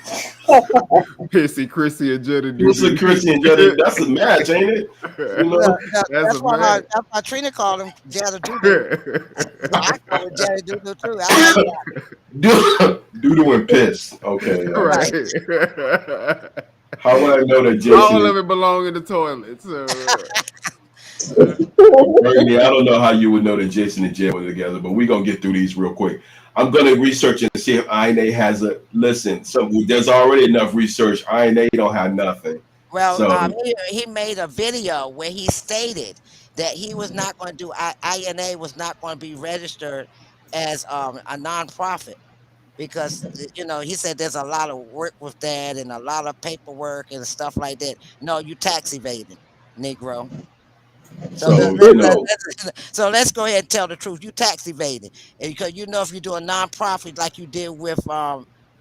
Pissy Chrissy and Jetta do Mr. do. Christian Jedi. That's a match, ain't it? You no, know, no, That's a man. that's why Trina called him Jetta Dudu. I call him Jetta Dudu too. I like that. Doodle and piss. Okay. Right. Right. How would I know that Jason All of is it belong in the toilet. So Burgundy? I don't know how you would know that Jason and Jed were together, but we're gonna get through these real quick. I'm gonna research and see if INA has a listen. So there's already enough research. INA don't have nothing. Well, So he made a video where he stated that he was not going to do INA was not going to be registered as a nonprofit because he said there's a lot of work with that and a lot of paperwork and stuff like that. No, you tax evading, Negro. So so you know. so let's go ahead and tell the truth. You tax evading, and because if you do a nonprofit like you did with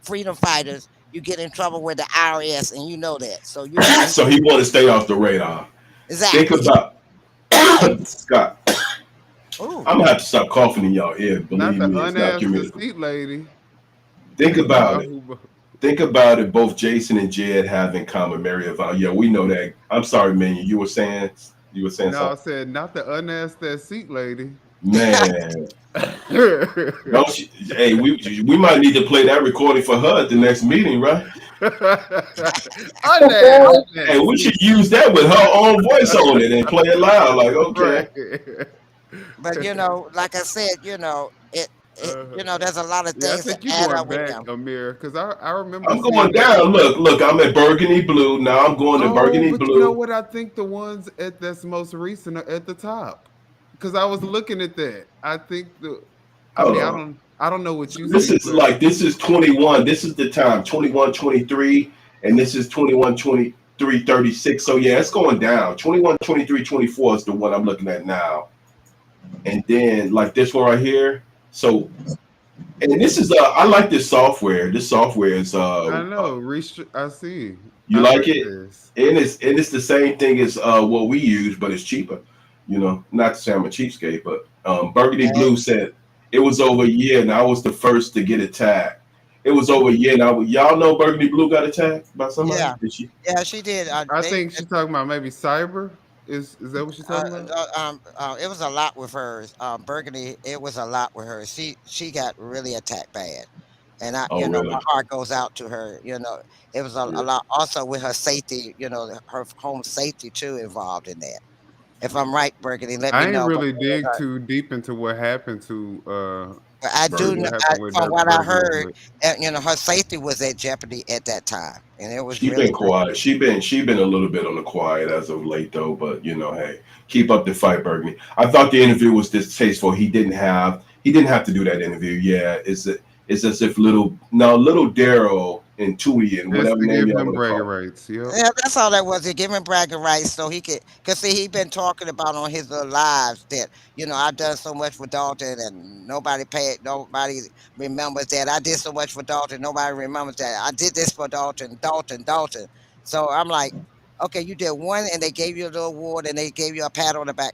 freedom fighters, you get in trouble with the IRS, and you know that. So you tax So he want to stay off the radar. Think exactly. about Scott. Ooh, I'm gonna have to stop coughing in y'all ear. not Believe the me, it's not unasked the communicable. seat lady. Think about it. Bahu. Think about it. Both Jason and Jed have in common Mary Yvonne. Yeah, we know that. I'm sorry, Minion. You were saying No, I something. said not the unasked that seat lady. Man, don't she, hey, we might need to play that recording for her at the next meeting, right? Unasked Hey, that we seat. should use that with her own voice on it and play it loud. Like, Right. okay, but like I said, there's a lot of Yeah, I things to think you're add going up with back, them. Amir, because I remember I'm going seeing that. down. Look, I'm at Burgundy Blue now. I'm going to Oh, Burgundy but you know Blue. what? I think the ones that's most recent are at the top. Because I was looking at that. I think I Hold mean, on. I don't know what you This see, is but like this is 21. This is the time 21, 23, and this is 21, 23, 36. So yeah, it's going down. 21, 23, 24 is the one I'm looking at now. And then like this one right here. So and this is I like this software. This software is I know. I see. you I like like it? this. And it's the same thing as what we use, but it's cheaper. You know, not to say I'm a cheapskate, but Burgundy Hey, Blue said it was over a year, and I was the first to get attacked. It was over a year, and y'all know Burgundy Blue got attacked by somebody. yeah, Did she? yeah, she did. I think she's talking about maybe cyber. Is that what she's talking about? It was a lot with hers. Burgundy, it was a lot with her. She got really attacked bad, and Oh, my really? heart goes out to her. It was a Yeah. lot also with her safety. Her home safety too involved in that. If I'm right, Burgundy, let me I ain't know. But really dig too deep into what happened to I do know, what happened with from what I Burgundy, heard, but her safety was at jeopardy at that time, and it was She really been quiet. She been a little bit on the quiet as of late though. But hey, keep up the fight, Burgundy. I thought the interview was distasteful. He didn't have to do that interview. Yeah, it's as if little Daryl and Tui and just whatever to name give y'all him want to bragging call. rights. Yep. Yeah, that's all that was. It give him bragging rights so he could, cause see, he been talking about on his little lives that I've done so much for Dalton and nobody remembers that I did so much for Dalton. Nobody remembers that I did this for Dalton, Dalton, Dalton. So I'm like, okay, you did one, and they gave you a little award, and they gave you a pat on the back.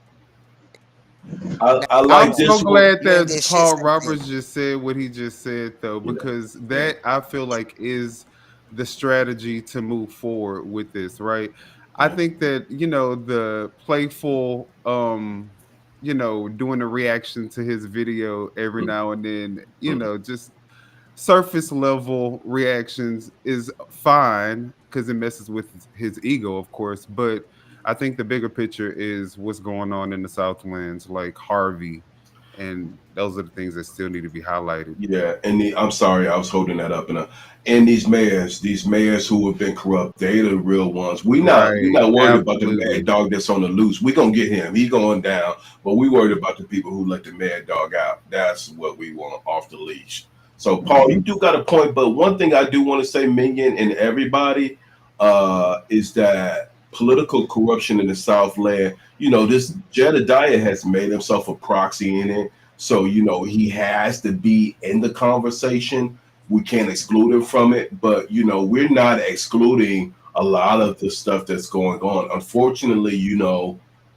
I I'm like so this one. glad You ain't that did shit Paul since then. Roberts just said what he just said, though, Yeah, because yeah, that I feel like is the strategy to move forward with this, right? I yeah. think that, the playful, doing a reaction to his video every Mm, now and then, mm. just surface level reactions is fine because it messes with his ego, of course. But I think the bigger picture is what's going on in the Southlands, like Harvey, and those are the things that still need to be highlighted. Yeah, and I'm sorry, I was holding that up, and these mayors who have been corrupt, they the real ones. We Right, not worried about the mad absolutely. dog that's on the loose. We gonna get him. He going down, but we worried about the people who let the mad dog out. That's what we want off the leash. So, Paul, you do got a point, but one thing I do want to say, Minion and everybody, is that political corruption in the Southland. This Jedediah has made himself a proxy in it. So, he has to be in the conversation. We can't exclude him from it, but, we're not excluding a lot of the stuff that's going on. Unfortunately,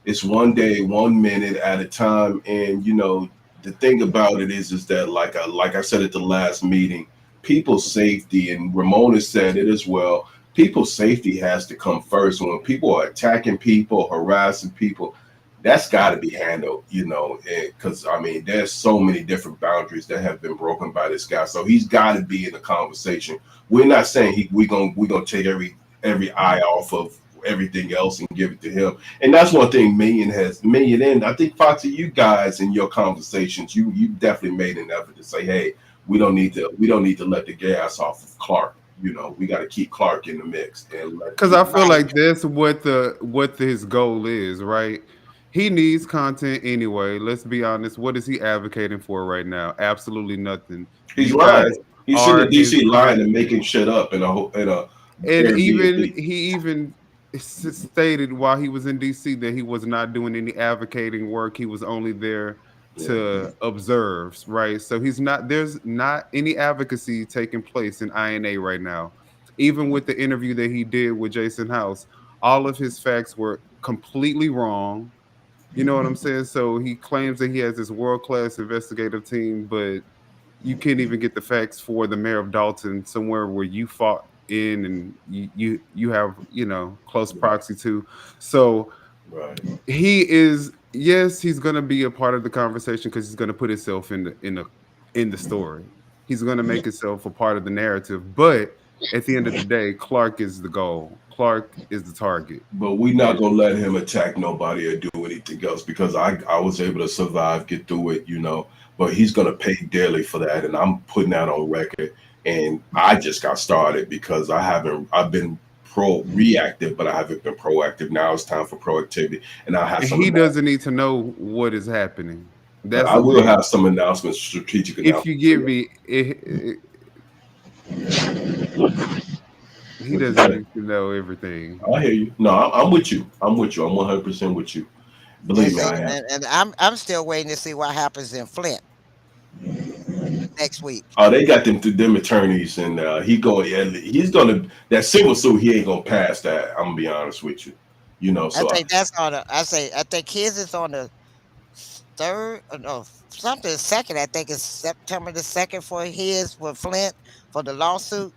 it's one day, 1 minute at a time. And, the thing about it is that, like I said at the last meeting, people's safety, and Ramona said it as well, people's safety has to come first. When people are attacking people, harassing people, that's got to be handled, because I mean, there's so many different boundaries that have been broken by this guy. So he's got to be in the conversation. We're not saying we're gonna take every eye off of everything else and give it to him. And that's one thing Million in. I think Foxy, you guys in your conversations, you definitely made an effort to say, hey, we don't need to let the gas off of Clark. We got to keep Clark in the mix and let Because I people. feel Right. like that's what his goal is, right? He needs content anyway. Let's be honest. What is he advocating for right now? Absolutely nothing. He's You guys lying. He's sitting are in his DC lying and content. making shit up in a And even Airbnb. he even stated while he was in DC that he was not doing any advocating work. He was only there Yeah, to observe, right? So there's not any advocacy taking place in INA right now. Even with the interview that he did with Jason House, all of his facts were completely wrong. You know what I'm saying? So he claims that he has this world-class investigative team, but you can't even get the facts for the mayor of Dalton, somewhere where you fought in and you have close right, proxy to. So right. he is, yes, he's going to be a part of the conversation because he's going to put himself in the story. He's going to make himself a part of the narrative, but at the end of the day, Clark is the goal. Clark is the target. But we not And gonna let him attack nobody or do anything else because I was able to survive, get through it, But he's gonna pay dearly for that, and I'm putting that on record. And I just got started because I've been pro reactive, but I haven't been proactive. Now it's time for proactivity, and I have some he announcements. doesn't need to know what is happening. But That's I the will thing. have some announcements, strategic If you announcements for give you. me, he What you doesn't say? need to know everything. I hear you. No, I'm with you. I'm with you. I'm 100% with you. And Believe me, see, I am. and I'm still waiting to see what happens in Flint next week. Oh, they got them attorneys, and he's gonna that civil suit. He ain't gonna pass that. I'm gonna be honest with you. I So think that's on the. I think his is on the third, no, something second. I think it's September the 2nd for his with Flint for the lawsuit,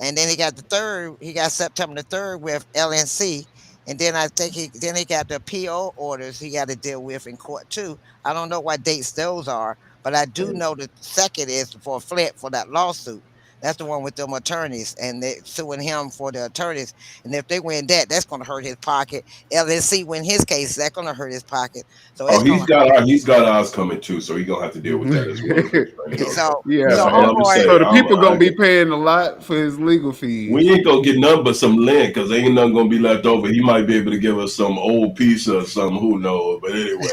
and then he got the third. He got September the 3rd with LNC, and then I think he got the PO orders he got to deal with in court too. I don't know what dates those are, but I do know the second is for Flint for that lawsuit. That's the one with them attorneys, and they suing him for the attorneys. And if they win that, that's going to hurt his pocket. LSC win his case, that's going to hurt his pocket. So Oh, it's going to he's got ours coming too, so he's gonna have to deal with that as well eventually. so Yeah. That's so all I'm gonna homeboy. say. So the people gonna be paying a lot for his legal fees. We ain't gonna get nothing but some lint because ain't nothing gonna be left over. He might be able to give us some old pizza or something. Who knows? But anyway,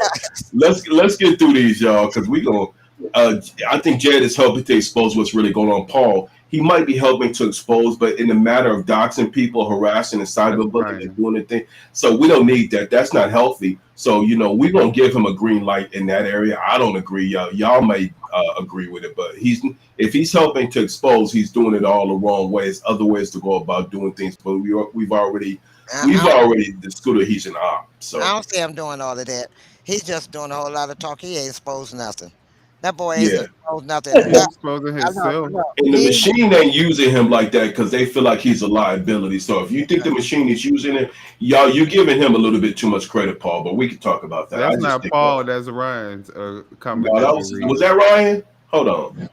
let's get through these, y'all, because we gonna. I think Jed is helping to expose what's really going on. Paul, he might be helping to expose, but in the matter of doxing people, harassing, and cyberbullying and doing the thing, so we don't need that. That's not healthy. So we're gonna give him a green light in that area. I don't agree, y'all. Y'all may agree with it, but if he's helping to expose, he's doing it all the wrong ways. Other ways to go about doing things, but we've already discovered he's an op. So I don't see him doing all of that. He's just doing a whole lot of talk. He ain't exposed nothing. That boy ain't yeah. exposed nothing. He's exposing I know. himself. And the machine ain't using him like that because they feel like he's a liability. So if you think the machine is using it, y'all, you're giving him a little bit too much credit, Paul. But we can talk about that. That's I just not think Paul. That's Ryan's comment. no, That was that Ryan? Hold on.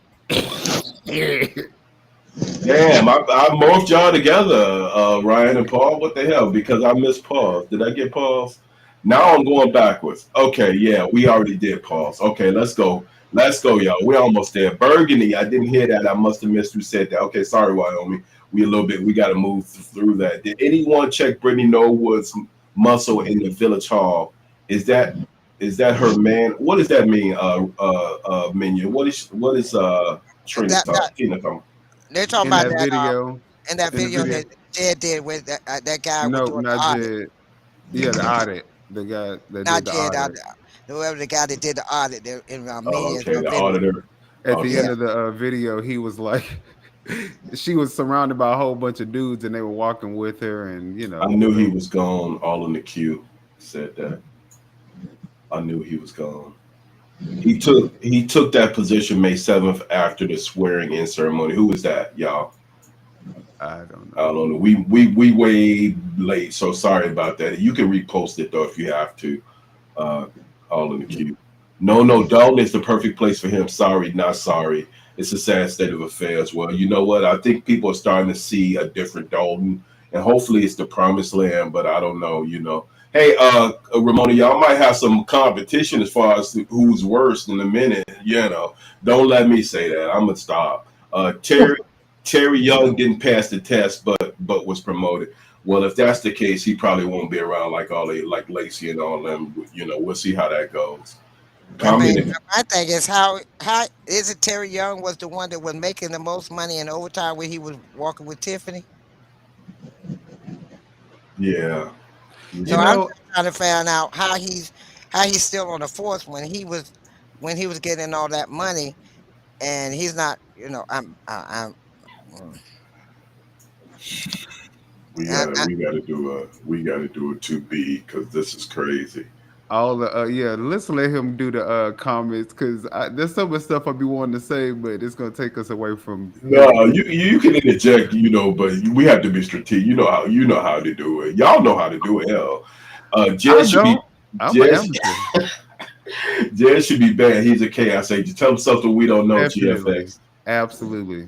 Damn, I morphed y'all together, Ryan and Paul. What the hell? Because I missed pause. Did I get pause? Now I'm going backwards. Okay, yeah, we already did pause. Okay, let's go. Let's go, y'all. We're almost there. Burgundy, I didn't hear that. I must have missed who said that. Okay, sorry, Wyoming. We a little bit. We got to move through that. Did anyone check Brittany Norwood's muscle in the village hall? Is that her man? What does that mean? Minion. What is Trina talking? They're talking in about that that video. in that In the video video. that Jed did with that guy was No, doing the not audit. Jed. Yeah, the audit. The guy that Not did the Jed, audit. whoever the guy that did the audit in Oh, Minion's okay, the video. auditor. At the Okay. end of the video, he was like, she was surrounded by a whole bunch of dudes, and they were walking with her, and I knew he was gone. All in the queue said that. I knew he was gone. He took that position May 7th after the swearing in ceremony. Who was that, y'all? I don't I know. don't know. We way late, so sorry about that. You can repost it though if you have to. Uh, all in the queue. No, Dalton is the perfect place for him. Sorry, not sorry. It's a sad state of affairs. Well, you know what? I think people are starting to see a different Dalton, and hopefully it's the promised land. But I don't know. Hey, Ramona, y'all might have some competition as far as who's worse in a minute. Don't let me say that. I'm gonna stop. Terry Young didn't pass the test, but was promoted. Well, if that's the case, he probably won't be around like Lacey and all them. We'll see how that goes. I mean, Comment. my thing is how is it Terry Young was the one that was making the most money in overtime when he was walking with Tiffany? Yeah. So You I'm know, just trying to find out how he's still on the force when he was getting all that money and he's not. I'm mm, We gotta do a 2B because this is crazy. all the yeah. Let's let him do the comments because there's so much stuff I be wanting to say, but it's gonna take us away from No, him. you can interject, but we have to be strategic. You know how to do it. Y'all know how to do it. Hell, I Jed should be don't. I'm an Jed, amateur. Jed should be banned. He's a chaos agent. Tell him something we don't know. Definitely, GFX. absolutely.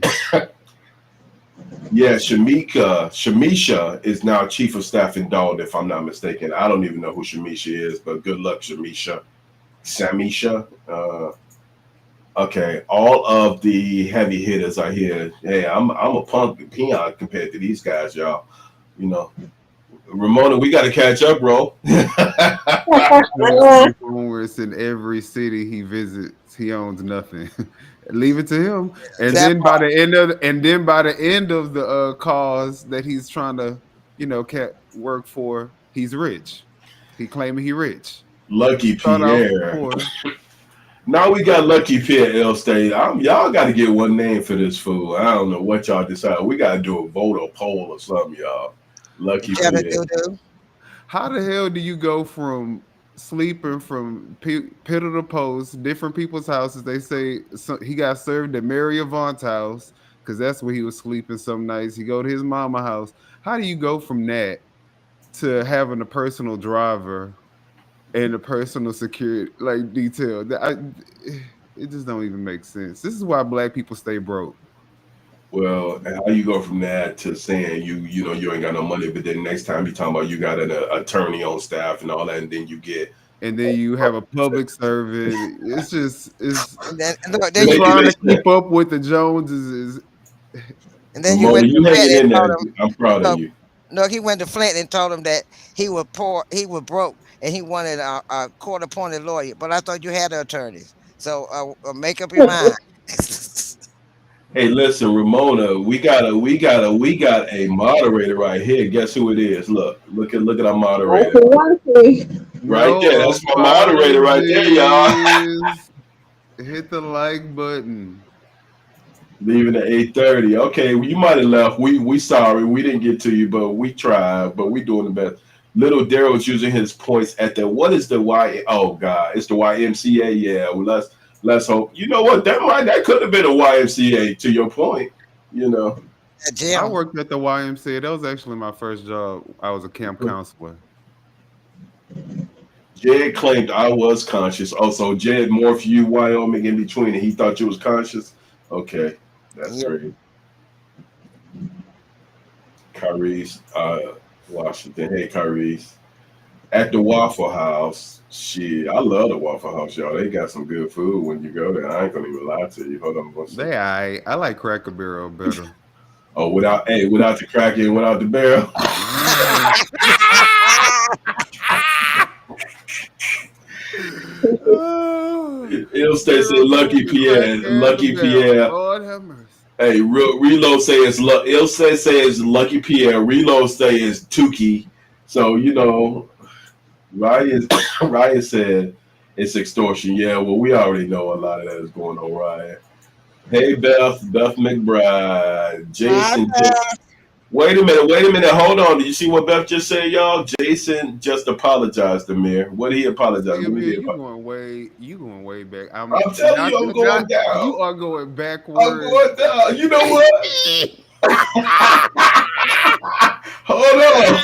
Yeah, Shamisha is now chief of staff in Dalton, if I'm not mistaken. I don't even know who Shamisha is, but good luck, Shamisha. Samisha. Okay, all of the heavy hitters are here. Hey, I'm a punk peon compared to these guys, y'all. You know, Ramona, we got to catch up, bro. Homeless in every city he visits, he owns nothing. Leave it to him. And that then by the end of the cause that he's trying to, work for, he's rich. He claiming he rich. Lucky Start off Pierre. poor. Now we got Lucky Pierre L State. Y'all got to get one name for this fool. I don't know what y'all decide. We got to do a vote or poll or something, y'all. Lucky Pierre. How the hell do you go from sleeping from pillar to post, different people's houses? They say he got served at Mary Avant's house because that's where he was sleeping some nights. He go to his mama house. How do you go from that to having a personal driver and a personal security detail? It just don't even make sense. This is why black people stay broke. Well, and how you go from that to saying you know you ain't got no money, but then next time you talking about you got an attorney on staff and all that, and then you get And then you have a public servant. It's just And then look, then you Lady, trying to listen, keep up with the Joneses is and then you Ramona, went to you Flint hanging and in told there. him. I'm proud of Look, you. look, he went to Flint and told him that he was poor, he was broke, and he wanted a court-appointed lawyer. But I thought you had attorneys, so make up your mind. Hey, listen, Ramona, we got a moderator right here. Guess who it is? Look at our moderator Likely. right there. no That's my moderator right there, y'all. apologies. Hit the like button. Leaving at 8:30. Okay, well, you might have left. We sorry, we didn't get to you, but we tried. But we doing the best. Little Daryl's using his points at the what is the Y? Oh God, it's the YMCA. Yeah, well let's hope. You know what? That could have been a YMCA. To your point, you know. I Jim, worked at the YMCA. That was actually my first job. I was a camp counselor. Jed claimed I was conscious. Also, Jed morphed you, Wyoming, in between, and he thought you was conscious. Okay, that's yeah, great. Kyrie's, Washington. Hey, Kyrie's. At the Waffle House. Shit, I love the Waffle House, y'all. They got some good food when you go there. I ain't gonna even lie to you. Hold on, I'm gonna see. I like Cracker Barrel better. Oh, without the cracker and without the barrel. It'll stay say Barrel with Lucky the crack Pierre. and the Lucky barrel. Pierre. Lord have mercy. Hey, Reload say it's it'll say it's Lucky Pierre. Reload say it's Tukey. So you know, Ryan Ryan said it's extortion. Yeah, well, we already know a lot of that is going on, Ryan. Hey, Beth McBride, hi, Jason. Beth. Wait a minute, hold on. Did you see what Beth just said, y'all? Jason just apologized to Amir. What did he apologize? Hey, Let me Amir, hear. you going way back. I'm telling you, I'm going You down. are going I'm backwards. going down. You know what? Hold on.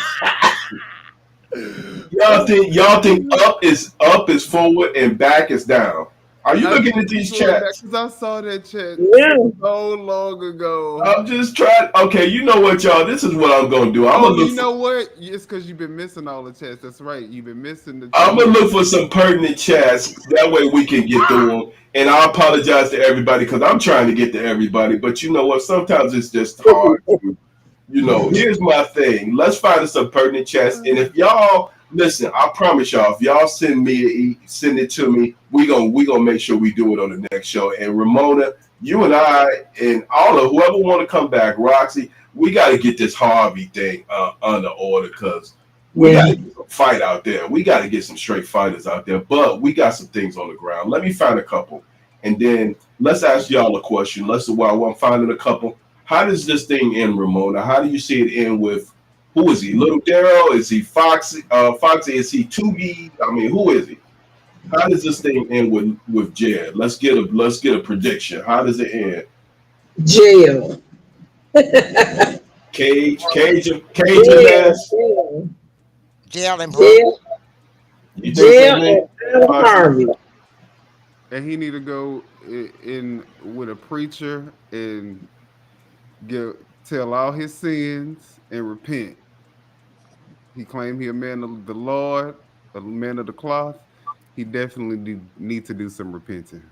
Y'all think up is forward and back is down. Are you I looking think at you these going back chats? because I saw that chat Yeah. so long ago. I'm just trying. Okay, you know what, y'all? This is what I'm gonna do. Oh, you know what? It's because you've been missing all the chats. That's right. You've been missing the I'm chats. gonna look for some pertinent chats. That way we can get through them. And I apologize to everybody because I'm trying to get to everybody. But you know what? Sometimes it's just hard to, here's my thing. Let's find us some pertinent chats. And if y'all listen, I promise y'all, if y'all send it to me, we gonna make sure we do it on the next show. And Ramona, you and I and all of whoever want to come back, Roxy, we got to get this Harvey thing under order because we got to get some fight out there. We got to get some straight fighters out there. But we got some things on the ground. Let me find a couple, and then let's ask y'all a question. While I'm finding a couple. How does this thing end, Ramona? How do you see it end with who is he? Little Daryl? Is he Foxy? Foxy? Is he Tubi? I mean, who is he? How does this thing end with Jed? Let's get a prediction. How does it end? Jail. Cage his Jail. ass. Jail and Brooklyn. Jail. You think Jail so, and Adam Harvey. And he need to go in with a preacher and tell all his sins and repent. He claimed he a man of the Lord, a man of the cloth. He definitely need to do some repenting.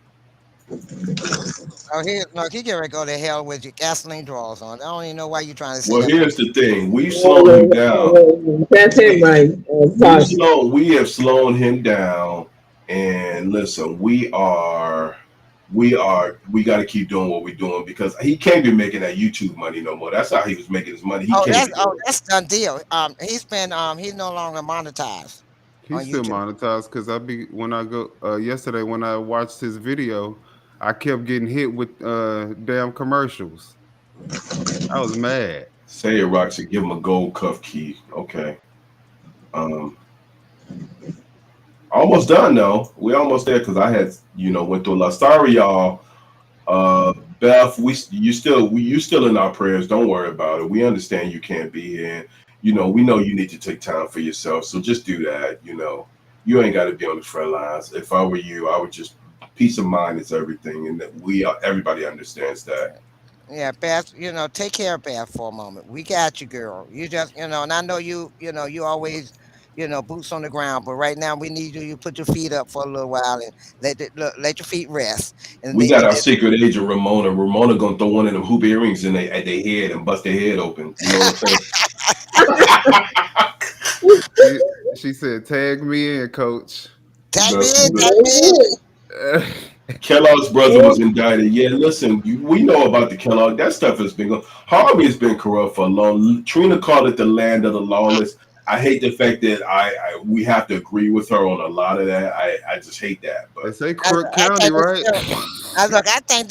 Oh, he get ready to go to hell with your gasoline drawers on. I don't even know why you trying to say Well, that. here's the thing. We've slowed him down. That's it, right? We have slowed him down. And listen, we got to keep doing what we're doing because he can't be making that YouTube money no more. That's how he was making his money. That's done deal. He's no longer monetized on He's still YouTube. monetized because when I go yesterday when I watched his video, I kept getting hit with damn commercials. I was mad. Say it, Roxy. Give him a gold cuff key. Okay. Almost done though. We almost there because I had went through a lot. Sorry, y'all. Beth, you still in our prayers. Don't worry about it. We understand you can't be here. We know you need to take time for yourself. So just do that. You ain't got to be on the front lines. If I were you, I would just peace of mind is everything, and that everybody understands that. Yeah, Beth, take care of Beth for a moment. We got you, girl. You just, and I know you always, boots on the ground. But right now, we need you. You put your feet up for a little while and let your feet rest. And We got our secret agent Ramona. Ramona gonna throw one of them hoop earrings in at their head and bust their head open. You know what I'm saying? She, she said, "Tag me in, coach." tag me in, the, tag me in. Kellogg's brother was indicted. Yeah, listen, we know about the Kellogg. That stuff has been going. Harvey has been corrupt for a long. Trina called it the land of the lawless. I hate the fact that we have to agree with her on a lot of that. I just hate that. They But say I, Crook I County, think they right? still. I think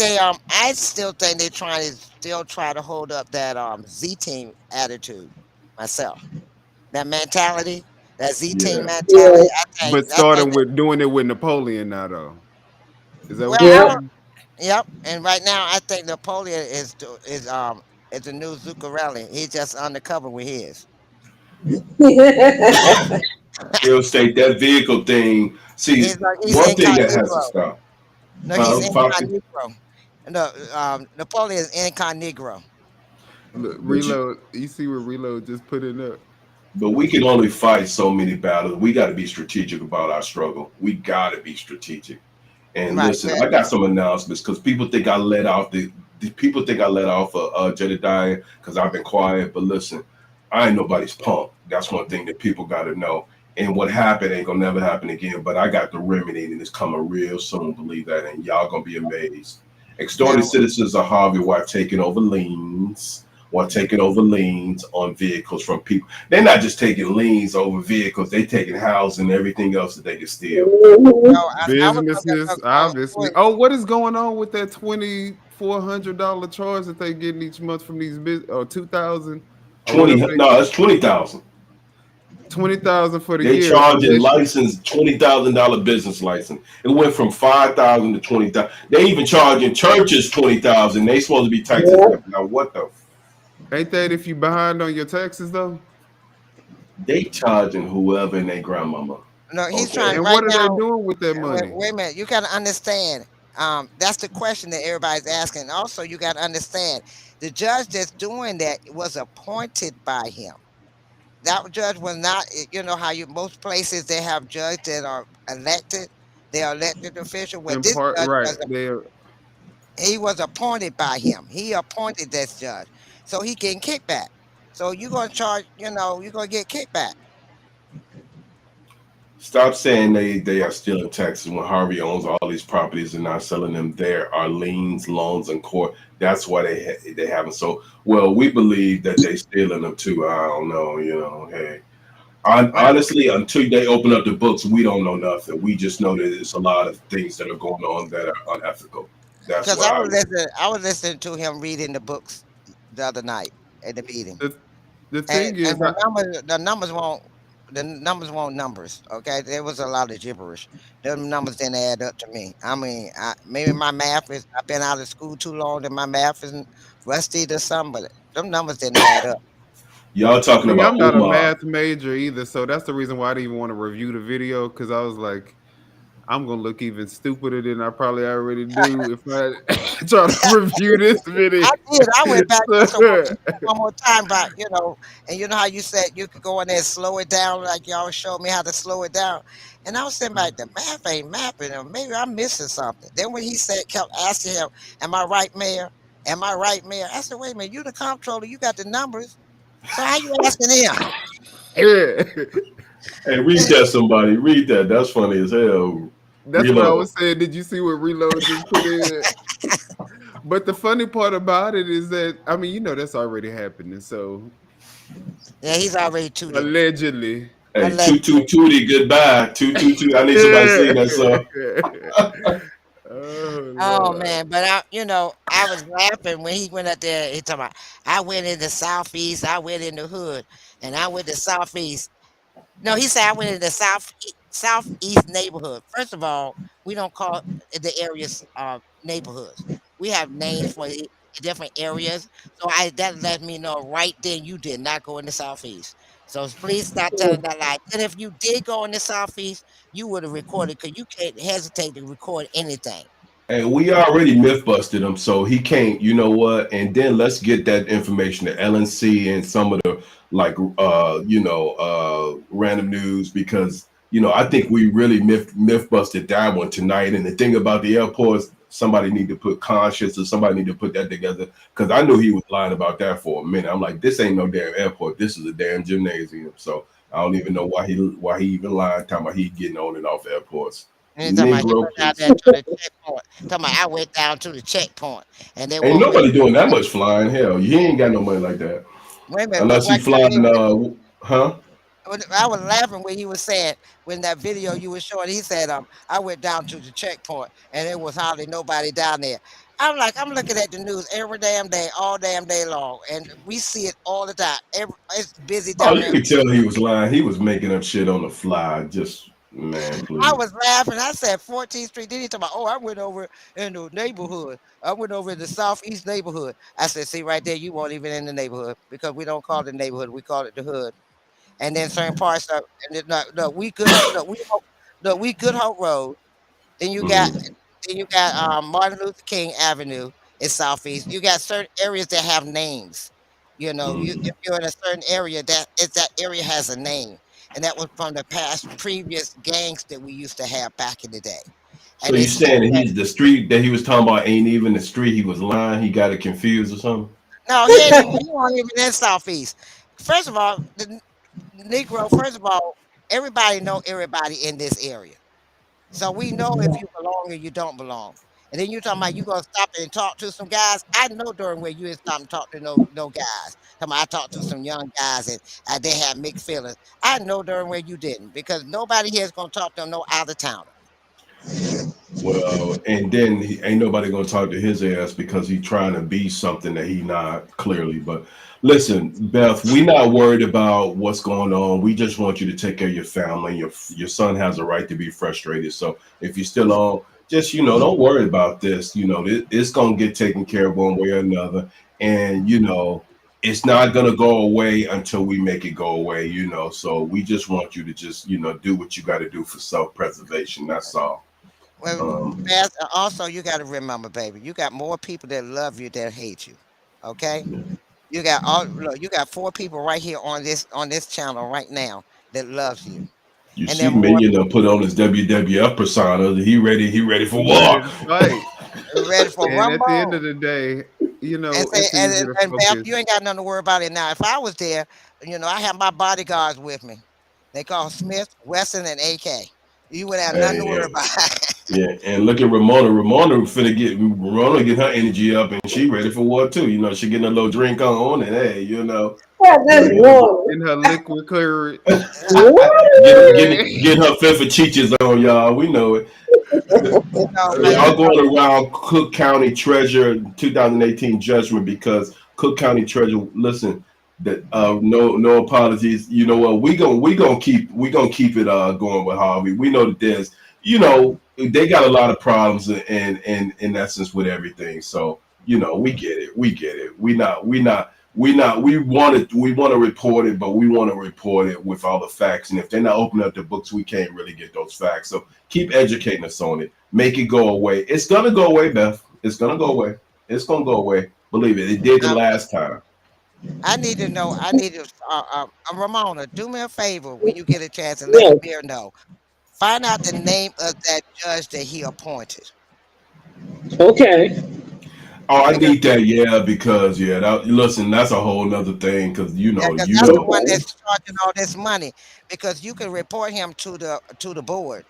I still think they're trying to still try to hold up that Z team attitude. Myself, that mentality, that Z team yeah, mentality. Yeah. But I think starting with doing it with Napoleon now, though. Is that what well, you're I Yeah. don't. saying? Yep. And right now, I think Napoleon is the new Zuccarelli. He's just undercover with his. real estate that vehicle thing. See, He's one thing that has to incognito. stop. No, he's Foxy, incognito. No, Napoleon is incognito. Look, but you, Reload. You see what Reload just put in there? but we can only fight so many battles. We got to be strategic about our struggle. We got to be strategic. And Right. listen, I got some announcements because people think I let off the people think I let off Jedediah because I've been quiet. But listen, I ain't nobody's punk. That's one thing that people got to know. And what happened ain't gonna never happen again. But I got the remedy, and it's coming real soon. Believe that, and y'all gonna be amazed. Extorted Now, citizens of Harvey while taking over liens. While taking over liens on vehicles from people. They're not just taking liens over vehicles, they taking houses and everything else that they can steal. Mhm. no, I was talking Businesses, obviously. about. Oh, what is going on with that $2,400 charge that they getting each month from these business or 2,000 or 20, whatever they no, it's 20,000. 20,000 for the They year charging unless you license $20,000 business license. It went from 5,000 to 20,000. They even charging churches 20,000. They supposed to be tax Yeah. exempt. Now what the? ain't that if you behind on your taxes though? They charging whoever and their grandmama. No, he's trying Okay, And right what are they now. doing with that Wait, money? wait a minute. You got to understand. That's the question that everybody's asking. Also, you got to understand the judge that's doing that was appointed by him. That judge was not. You know how you most places they have judges that are elected. They are elected official. Well, In this part, judge right. was They're he was appointed by him. He appointed this judge, so he getting kickback. So you're gonna charge. You're gonna get kickback. stop saying they are still in Texas when Harvey owns all these properties and not selling them. There are liens, loans, and court. That's why they haven't. So well, we believe that they stealing them too. I don't know. Hey. Well, Honestly, until they open up the books, we don't know nothing. We just know that it's a lot of things that are going on that are unethical. That's because what I would. I was listening to him reading the books the other night at the meeting, the the and thing is, the numbers won't numbers. Okay, there was a lot of gibberish. Them numbers didn't add up to me. I mean, maybe my math is. I've been out of school too long that my math isn't rusty or something, but them numbers didn't add up. Y'all talking see, about I'm not a Umar. math major either, so that's the reason why I didn't even want to review the video because I was like, I'm gonna look even stupider than I probably already do if I try to review this video. I did. I went back just So, one more time, but and you know how you said you could go in there and slow it down, like y'all showed me how to slow it down. And I was saying, like, the math ain't mapping, or maybe I'm missing something. Then when he said, kept asking him, "Am I right, Mayor? Am I right, Mayor?" I said, "Wait a minute, you the comptroller, you got the numbers, so how you asking him?" yeah. Hey, read that, somebody. Read that. That's funny as hell. That's what I Reload. was saying. Did you see what Reload just put in? But the funny part about it is that I mean, that's already happening. So Yeah, he's already tooted. allegedly. Hey, toot toot Allegedly. tootie, goodbye. Toot toot toot. I need somebody to Yeah. sing that song. Oh Oh Lord. man, but I was laughing when he went up there. He talking about, I went in the southeast, I went in the hood, and I went to southeast. No, he said I went in the southeast neighborhood. First of all, we don't call the areas neighborhoods. We have names for the different areas. So I that let me know right then you did not go in the southeast. So please stop telling that lie. And if you did go in the southeast, you would have recorded because you can't hesitate to record anything. And we already myth busted him, so he can't. You know what? And then let's get that information to LNC and some of the like, random news because I think we really myth busted that one tonight. And the thing about the airports, somebody need to put conscious or somebody need to put that together because I knew he was lying about that for a minute. I'm like, this ain't no damn airport. This is a damn gymnasium. So I don't even know why he even lying talking about he getting on and off airports. And he's talking about he Negro, went down please. there to the checkpoint. Talking about I went down to the checkpoint and they Ain't want me. nobody doing that much flying. Hell, he ain't got no money like that. Wait a minute, Unless he what got me flying, huh? I was laughing when he was saying when that video you were showing, he said, I went down to the checkpoint and there was hardly nobody down there. I'm like, I'm looking at the news every damn day, all damn day long, and we see it all the time. It's busy Oh, down you there. could tell he was lying. He was making up shit on the fly. Just man, I please. was laughing. I said 14th Street. Then he talking about, oh, I went over in the neighborhood. I went over in the southeast neighborhood. I said, see right there, you weren't even in the neighborhood because we don't call it the neighborhood, we call it the hood. And then certain parts of and then we good Hope Road. Then you got Hmm. Martin Luther King Avenue in Southeast. You got certain areas that have names. You know, you Hmm. if you're in a certain area, that area has a name, and that was from the past previous gangs that we used to have back in the day. So And they you still saying that have, he's the street that he was talking about ain't even the street? He was lying. He got it confused or something. no, he ain't even he wasn't even in Southeast. First of all, Negro. First of all, everybody know everybody in this area. So we know if you belong or you don't belong. And then you talking about you gonna stop and talk to some guys. I know during where you didn't stop and talk to no guys. Talking about I talked to some young guys and they had mixed feelings. I know during where you didn't because nobody here is gonna talk to no out of towner. Well, and then ain't nobody gonna talk to his ass because he trying to be something that he not clearly. But listen, Beth, we not worried about what's going on. We just want you to take care of your family. Your son has a right to be frustrated. So if you're still on, just don't worry about this. It's gonna get taken care of one way or another, and it's not gonna go away until we make it go away. So we just want you to just do what you got to do for self preservation. That's all. Well, Um, also you got to remember, baby, you got more people that love you than hate you. Okay, yeah. you got all look, you got four people right here on this channel right now that loves you, You and see, then more Minion done put on his WWF persona. He ready for He ready war. to fight. ready for And at the end Rumble. of the day, And say, it's easy to and Beth, focus. you ain't got nothing to worry about it now. If I was there, I have my bodyguards with me. They call Smith, Wesson, and AK. You would have nothing to worry Hey, about. yeah, and look at Ramona. Ramona get her energy up, and she ready for war too. She getting a little drink on, and hey, That's get her, water. In her liquid courage. Water. get her fifth of cheeches on, y'all. We know it. But Y'all going around Cook County Treasurer 2018 judgment because Cook County Treasurer, listen, that no apologies. You know what? We gonna keep it going with Harvey. We know that they got a lot of problems in essence with everything. So we get it. We get it. We want to report it, but we want to report it with all the facts. And if they're not opening up the books, we can't really get those facts. So keep educating us on it. Make it go away. It's gonna go away, Beth. It's gonna go away. It's gonna go away. Believe it. It did the last time. I need to know. I need to, Ramona, do me a favor when you get a chance and let Yes. Amir know. Find out the name of that judge that he appointed. Okay. Oh, I Because need that. Yeah, because listen, that's a whole nother thing. Because yeah, because you that's the know. one Okay. that's charging all this money. Because you can report him to the board.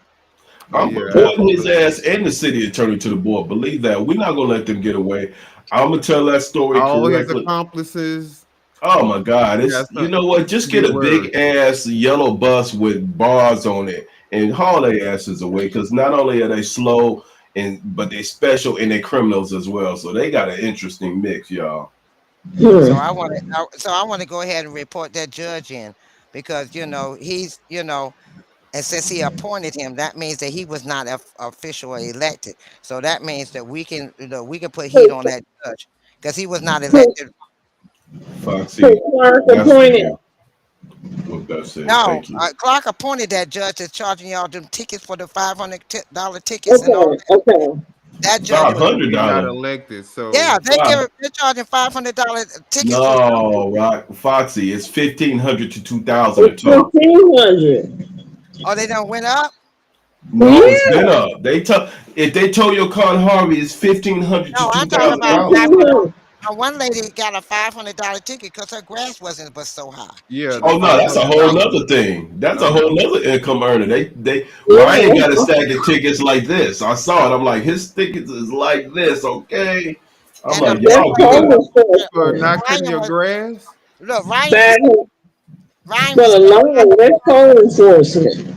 I'm Yeah, reporting his absolutely. ass and the city attorney to the board. Believe that. We're not gonna let them get away. I'm gonna tell that story All his correctly. accomplices, Oh my God! he got It's you know what? something to Just be get a worried. big ass yellow bus with bars on it and haul their asses away. Because not only are they slow but they special and they criminals as well. So they got an interesting mix, y'all. So Hmm. I want to go ahead and report that judge in because he's and since he appointed him, that means that he was not officially elected. So that means that we can put heat on So, that judge because he was not so, elected. Foxy, Clark that's for appointed. you. What Beth said. No, Thank you. Clark appointed that judge that's charging y'all them tickets for the $500 tickets and all Okay. that. Okay. That judge Five was. hundred He's not dollars. elected, Yeah, so they're charging $500 tickets for something. No, right, Foxy. It's 1,500 to 2,000 a It's total. 1,500. Oh, they don't went up. No, it's Yeah, been up. If they tow your car in Harvey, it's 1,500 to No, I'm two talking thousand about dollars. 1,500. one lady got a $500 ticket because her grass wasn't but so high. yeah, She the was Oh no, five walking that's a down hundred the whole street. dollars. nother thing. That's a Uh-huh. whole nother income earner. They Ryan got a Yeah, stack of tickets like this. I saw it. I'm like, his tickets is like this. Okay. I'm And like, that's y'all code good. For enforcement. not cutting Ryan your was grass? look. Bad Ryan for was the standing out law. That's code enforcement.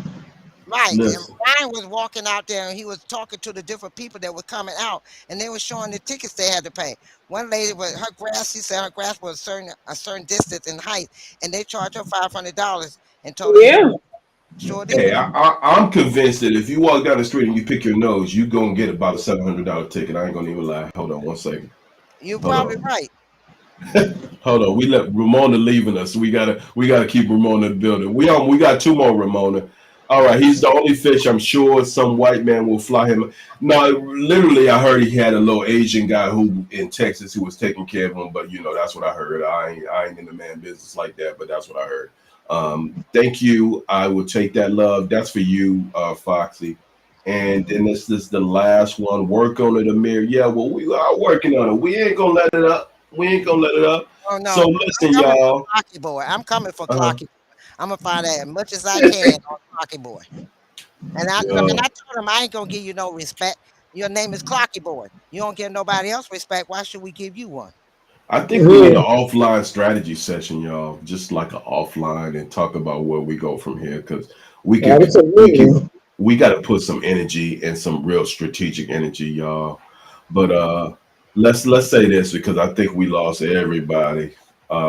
right, and Listen, Ryan was walking out there, and he was talking to the different people that were coming out, and they were showing the tickets they had to pay. One lady with her grass, she said her grass was a certain distance in height, and they charged her $500 and told her Yeah. sure hey, did. I'm convinced that if you walk down the street and you pick your nose, you gonna get about a $700 ticket. I ain't gonna even lie. Hold on one second. You're Hold probably on. right. Hold on. We let Ramona leaving us. We gotta keep Ramona in the building. We got two more Ramona. All right, he's the only fish. I'm sure some white man will fly him. No, literally, I heard he had a little Asian guy who in Texas who was taking care of him. But that's what I heard. I ain't in the man business like that. But that's what I heard. Thank you. I will take that love. That's for you, Foxy. And then this is the last one. Work on it, Amir. Yeah, well, we are working on it. We ain't gonna let it up. We ain't gonna let it up. Oh So no, I'm listen, coming for y'all. Clocky Boy. I'm coming for Uh, Clocky. I'm gonna find out as much as I can on Clocky Boy. And I look, and yeah, I told him I ain't gonna give you no respect. Your name is Clocky Boy. You don't give nobody else respect. Why should we give you one? I think we need an Mhm. offline strategy session, y'all. Just like an offline and talk about where we go from here, because we can we can Absolutely. we got to put some energy and some real strategic energy, y'all. But let's say this because I think we lost everybody.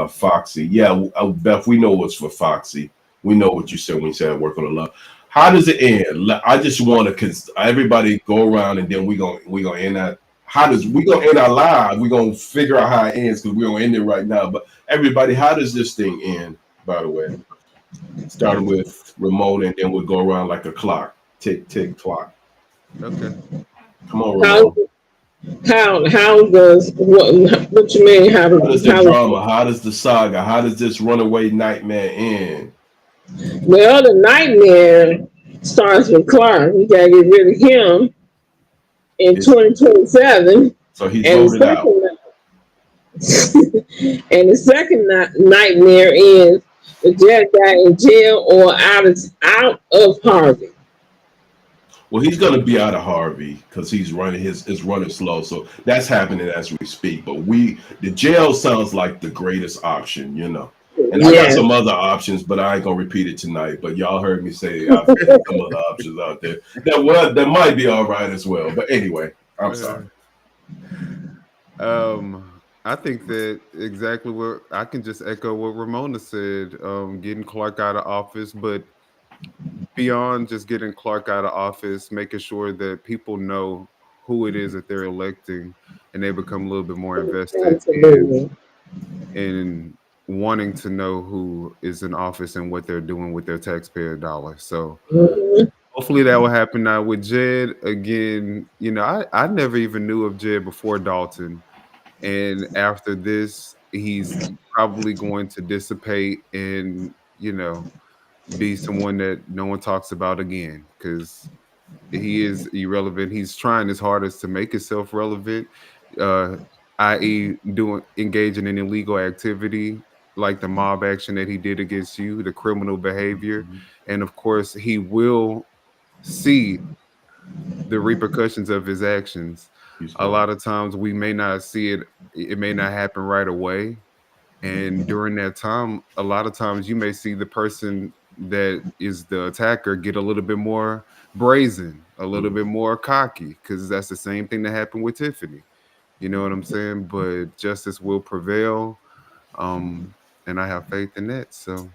Foxy, yeah, Beth, we know what's for Foxy. We know what you said when you said work on the love. How does it end? I just want to, cause everybody go around and then we gonna end that. How does we gonna end our live? We gonna figure out how it ends because we're gonna end it right now. But everybody, how does this thing end? By the way, starting with Ramon, and then we'll go around like a clock, tick tick clock. Okay. Come on, How Ramon. how does what you mean? How does the How drama? How does the saga? How does this runaway nightmare end? well the nightmare starts with Clark. We gotta get rid of him in It's 2027, so he's and the voted out. second and the second nightmare is the dead guy in jail or out of Harvey. Well, he's going to be out of Harvey because he's running is running slow. So that's happening as we speak. But the jail sounds like the greatest option. And I got Yeah. some other options, but I ain't gonna repeat it tonight. But y'all heard me say I've got some other options out there that might be all right as well. But anyway, I'm sorry. I think that exactly what I can just echo what Ramona said. Getting Clark out of office, but beyond just getting Clark out of office, making sure that people know who it is that they're electing, and they become a little bit more invested Absolutely. in wanting to know who is in office and what they're doing with their taxpayer dollars. So Mhm. hopefully that will happen. Now with Jed again, I never even knew of Jed before Dalton, and after this, he's probably going to dissipate and be someone that no one talks about again because he is irrelevant. He's trying his hardest to make himself relevant, uh, i.e., engaging in illegal activity like the mob action that he did against you, the criminal behavior, and of course, he will see the repercussions of his actions. He's A going. lot of times, we may not see it; it may not happen right away, and during that time, a lot of times you may see the person that is the attacker get a little bit more brazen, a little bit more cocky, because that's the same thing that happened with Tiffany. You know what I'm saying? But justice will prevail. Um, and I have faith in that. So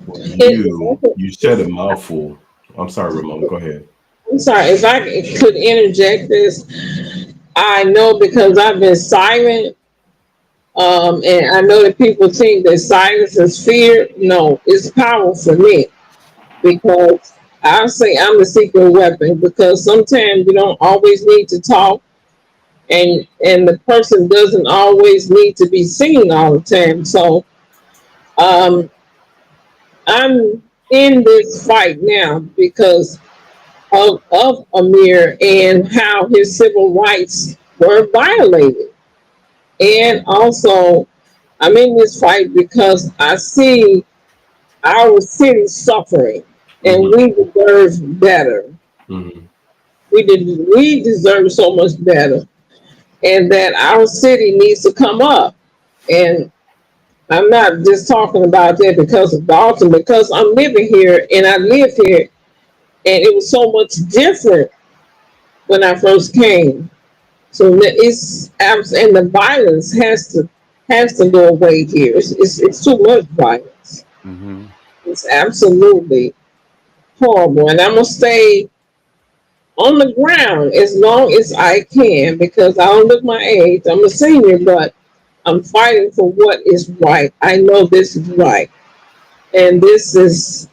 Well, If I you said a mouthful. I'm sorry, Ramon. Go ahead. I'm sorry, if I could interject this, I know because I've been silent, and I know that people think that silence is fear. No, it's power for me because I'll say I'm the secret weapon because sometimes you don't always need to talk, and the person doesn't always need to be seen all the time. So um, I'm in this fight now because of Amir and how his civil rights were violated. And also, I'm in this fight because I see our city suffering, and Mm-hmm. we deserve better. Mm-hmm. We deserve so much better, and that our city needs to come up. And I'm not just talking about that because of Dalton, because I'm living here and I live here, and it was so much different when I first came. So it's and the violence has to go away here. It's too much violence. Mm-hmm. It's absolutely horrible, and I'm gonna stay on the ground as long as I can because I don't look my age. I'm a senior, but I'm fighting for what is right. I know this is right, and this is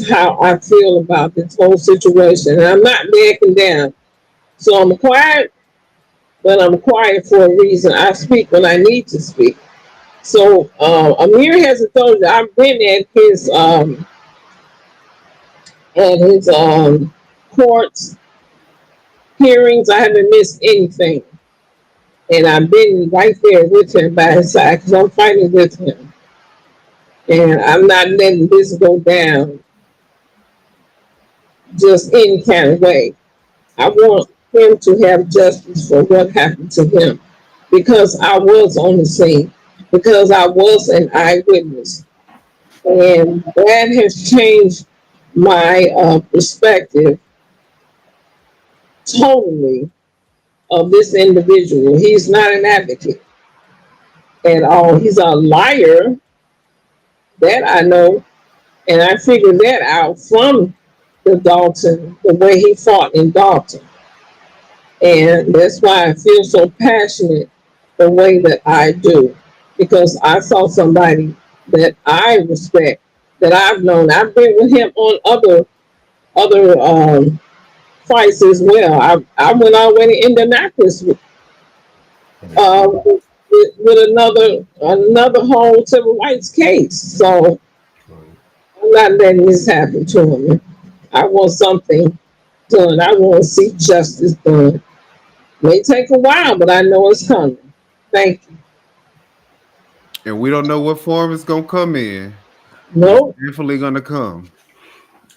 how I feel about this whole situation. And I'm not backing down, so I'm quiet, but I'm quiet for a reason. I speak when I need to speak. So Amir hasn't told you I've been at his courts hearings. I haven't missed anything, and I've been right there with him by his side because I'm fighting with him, and I'm not letting this go down just any kind of way. I want him to have justice for what happened to him because I was on the scene, because I was an eyewitness, and that has changed my perspective totally of this individual. He's not an advocate at all. He's a liar, that I know, and I figured that out from the way he fought in Dalton. And that's why I feel so passionate the way that I do, because I saw somebody that I respect, that I've known. I've been with him on other fights as well. I went all the way to Indianapolis with another whole civil rights case. So I'm not letting this happen to him. I want something done. I want to see justice done. May take a while, but I know it's coming. Thank you. And we don't know what form it's gonna come in, but it's No, definitely gonna come.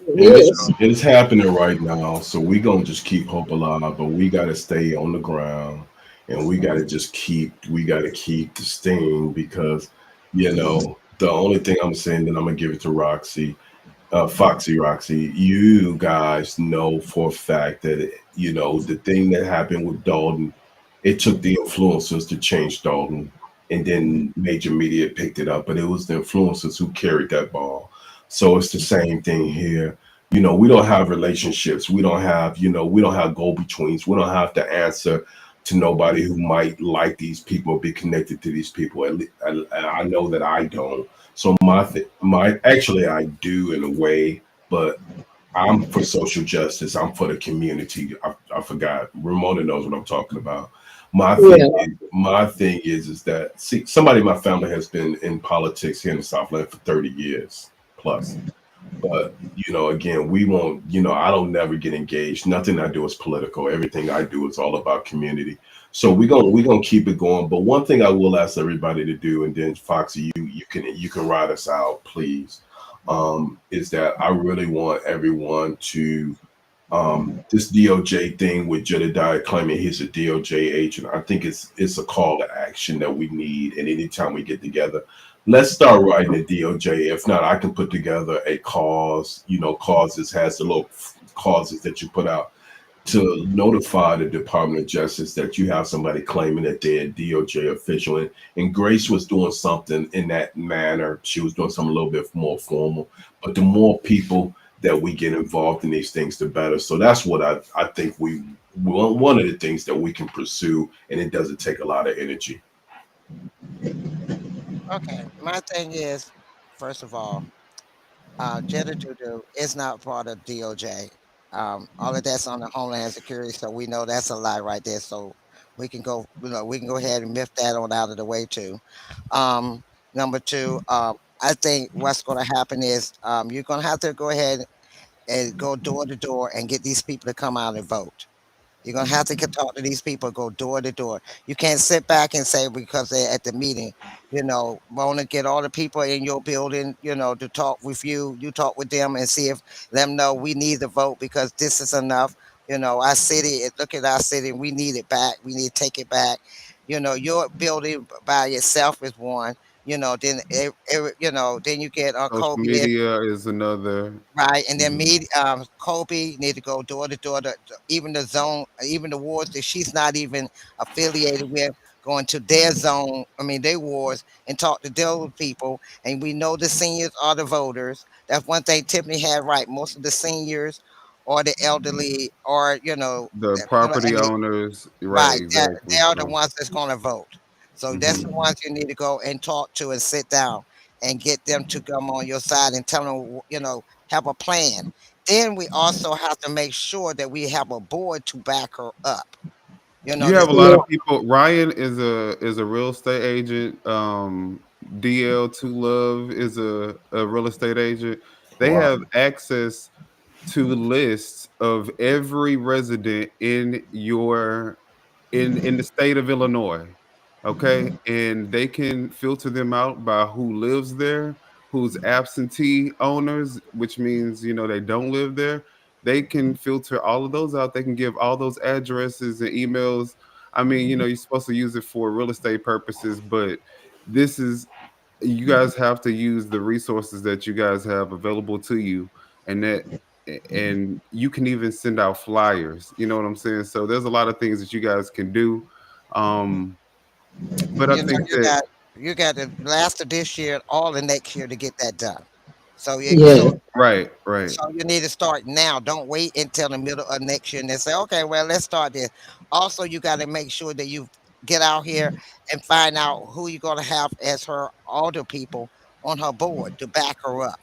And it is. it's happening right now. So we gonna just keep hope alive, but we gotta stay on the ground, and we gotta keep the sting because the only thing I'm saying, that I'm gonna give it to Roxy, Foxy Roxy. You guys know for a fact that the thing that happened with Dalton, it took the influencers to change Dalton, and then major media picked it up, but it was the influencers who carried that ball. So it's the same thing here. We don't have relationships. We don't have go betweens. We don't have to answer to nobody who might like these people or be connected to these people. I know that I don't. So my actually I do in a way, but I'm for social justice. I'm for the community. I forgot. Ramona knows what I'm talking about. Yeah. My thing is that, see, somebody in my family has been in politics here in the Southland for 30 years plus. But again, we won't. I don't never get engaged. Nothing I do is political. Everything I do is all about community. So we're gonna keep it going. But one thing I will ask everybody to do, and then Foxy, you can ride us out, please. Is that I really want everyone to, this DOJ thing with Jedediah claiming he's a DOJ agent. I think it's a call to action that we need. And anytime we get together, let's start writing the DOJ. If not, I can put together a cause. Causes has the little causes that you put out to notify the Department of Justice that you have somebody claiming that they're a DOJ official. And Grace was doing something in that manner. She was doing something a little bit more formal. But the more people that we get involved in these things, the better. So that's what I think one of the things that we can pursue, and it doesn't take a lot of energy. Okay, my thing is, first of all, Jetta Juju is not part of DOJ. All of that's on the Homeland Security, so we know that's a lie right there. So we can go ahead and myth that on out of the way too. Um, Number two, I think what's going to happen is you're going to have to go ahead and go door to door and get these people to come out and vote. You're gonna have to talk to these people, go door to door. You can't sit back and say because they're at the meeting, want to get all the people in your building, to talk with you. You talk with them and see if let them know we need to vote because this is enough. Our city. Look at our city. We need it back. We need to take it back. Your building by itself is one. Then you get Social Kobe. media is another. Right, and then Mhm. me, Kobe need to go door to door. Even the zone, even the wards that she's not even affiliated with, going to their zone. I mean, their wards and talk to those people. And we know the seniors are the voters. That's one thing Tiffany had right. Most of the seniors or the elderly, or The property owners, right? right. Exactly. They are the So ones that's going to vote. So that's the Mhm. ones you need to go and talk to and sit down and get them to come on your side and tell them, have a plan. Then we also have to make sure that we have a board to back her up. you have That's a lot of people. Ryan is a real estate agent. DL Two Love is a real estate agent. They Wow. have access to lists of every resident in the state of Illinois. Okay, and they can filter them out by who lives there, who's absentee owners, which means they don't live there. They can filter all of those out. They can give all those addresses and emails. I mean, you're supposed to use it for real estate purposes, but this is you guys have to use the resources that you guys have available to you, and and you can even send out flyers. You know what I'm saying? So there's a lot of things that you guys can do. Um, but I think you that got the last of this year, all the next year to get that done. So Yeah. right. so you need to start now. Don't wait until the middle of next year and then say, okay, well, let's start this. Also, you got to make sure that you get out here and find out who you're going to have as her older people on her board to back her up.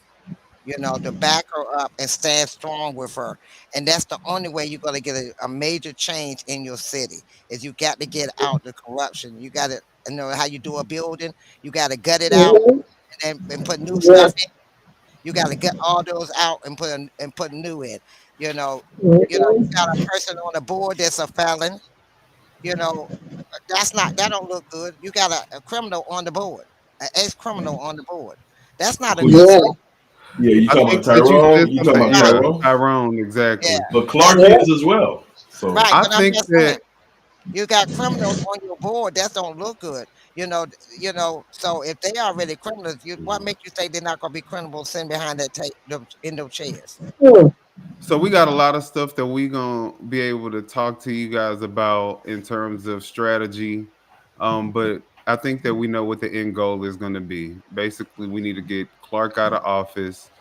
To back her up and stand strong with her. And that's the only way you're going to get a major change in your city is you got to get out the corruption. You got to know how you do a building. You got to gut it out Mhm. and put new Yeah. stuff in. You got to get all those out and put new in. You know, you Mhm. got a person on the board that's a felon. You know, that don't look good. You got a criminal on the board, an ex criminal on the board. That's not a Who good you? Yeah. city. Yeah, you I talking think about that you said Tyrone? You talking something. about Right. Yeah, Tyrone? Tyrone, Yeah. exactly. But That's Clark Yeah. is as well. So right. I But I'm think just saying, that you got criminals on your board that don't look good. So if they are really criminals, what makes you think they're not gonna be criminals sitting behind in those chairs? Mm. so. We got a lot of stuff that we gonna be able to talk to you guys about in terms of strategy. But I think that we know what the end goal is going to be. Basically, we need to get Clark out of office.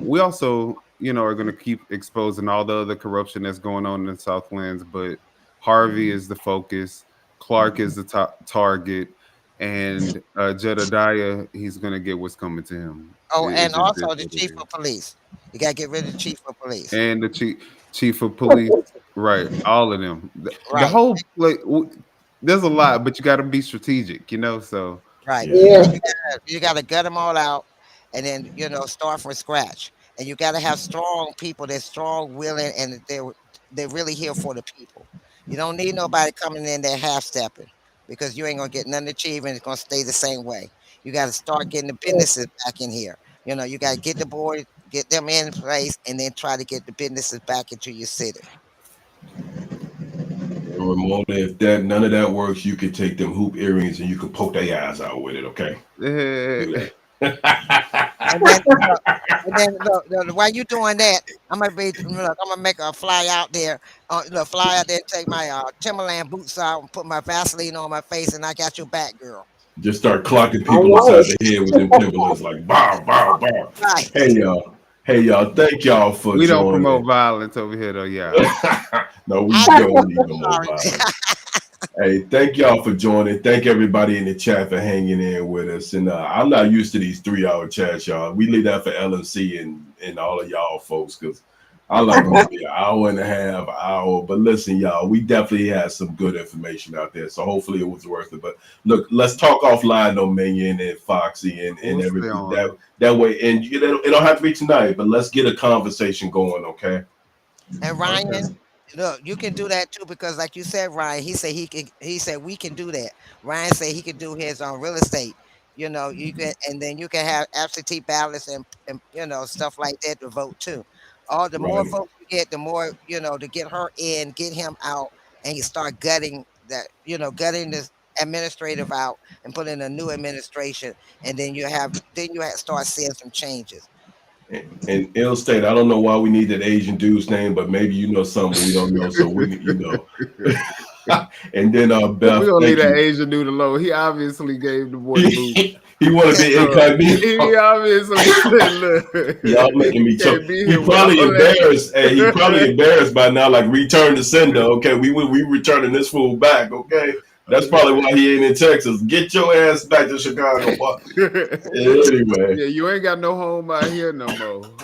We also, are going to keep exposing all the other corruption that's going on in the Southlands, but Harvey is the focus. Clark is the top target, and Jedediah, he's going to get what's coming to him. Oh, It and just is also the what it chief is. of police. You gotta get rid of the chief of police. And the chief of police, right? All of them. The Right, whole like, there's a lot, but you got to be strategic, So right. yeah. Yeah. And you gotta gut them all out, and then start from scratch. And you gotta have strong people that's strong, willing, and they're really here for the people. You don't need nobody coming in there half stepping because you ain't gonna get nothing achieved and it's gonna stay the same way. You gotta start getting the businesses back in here. You gotta get the board, get them in place, and then try to get the businesses back into your city. Ramona, if that none of that works, you could take them hoop earrings and you can poke their eyes out with it. Okay, do that. And then while you doing that, I'm gonna make a fly out there. Fly out there and take my Timberland boots out and put my Vaseline on my face, and I got your back, girl. Just start clocking I people know upside it. the head with them Timberlands, like bow, bow, bow. Right. Hey y'all, hey y'all, thank y'all for We don't joining. promote violence over here, though, y'all. No, we I know. don't need no more Sorry. violence. Hey, thank y'all for joining. Thank everybody in the chat for hanging in with us. And I'm not used to these 3-hour chats, y'all. We leave that for LMC and all of y'all folks, because I like them to be an hour and a half, hour. But listen, y'all, we definitely had some good information out there. So hopefully it was worth it. But look, let's talk offline though, Minion and Foxy and We'll stay everything. on. That way, and it don't have to be tonight, but let's get a conversation going, okay? And Ryan, Okay. look, you can do that too because, like you said, Ryan, he said he can. He said we can do that. Ryan said he could do his on real estate. You know, you can, and then you can have absentee ballots and stuff like that to vote too. All the more Right. votes you get, the more to get her in, get him out, and you start gutting that. Gutting this administrative out and put in a new administration, and then you start seeing some changes. And ill state, I don't know why we need that Asian dude's name, but maybe you know something we don't know, so we. And then We Beth, gonna leave thank that you. Asian dude alone. He obviously gave the boy boot. He want to be So he incognito. obviously said, "Look, Y'all making me you choke. can't be He here with probably all that." embarrassed. Hey, he probably embarrassed by now. Like, return the sender. Okay, we returning this fool back. Okay, that's probably why he ain't in Texas. Get your ass back to Chicago. Anyway, Yeah, you ain't got no home out here no more.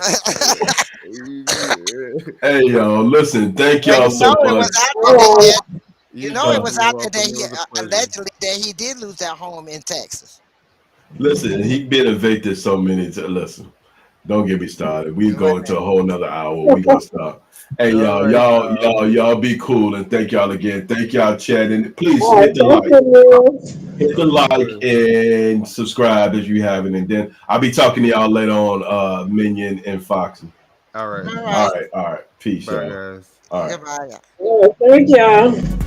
hey y'all, listen. Thank Well, y'all so it was much. out there that You it was definitely out there welcome. that It he was a pleasure. allegedly that he did lose that home in Texas. Listen, he been evicted so many times. Listen, don't get me started. We go into a whole nother hour. We gonna stop. Hey All y'all, right, y'all. y'all be cool and thank y'all again. Thank y'all, Chad, and please All right, hit the thank like. you. Hit the like and subscribe if you haven't, and then I'll be talking to y'all later on. Minion and Foxy. All right. All All right. right, all right. Peace, Bye, y'all. guys. All right. Goodbye. All right, thank y'all.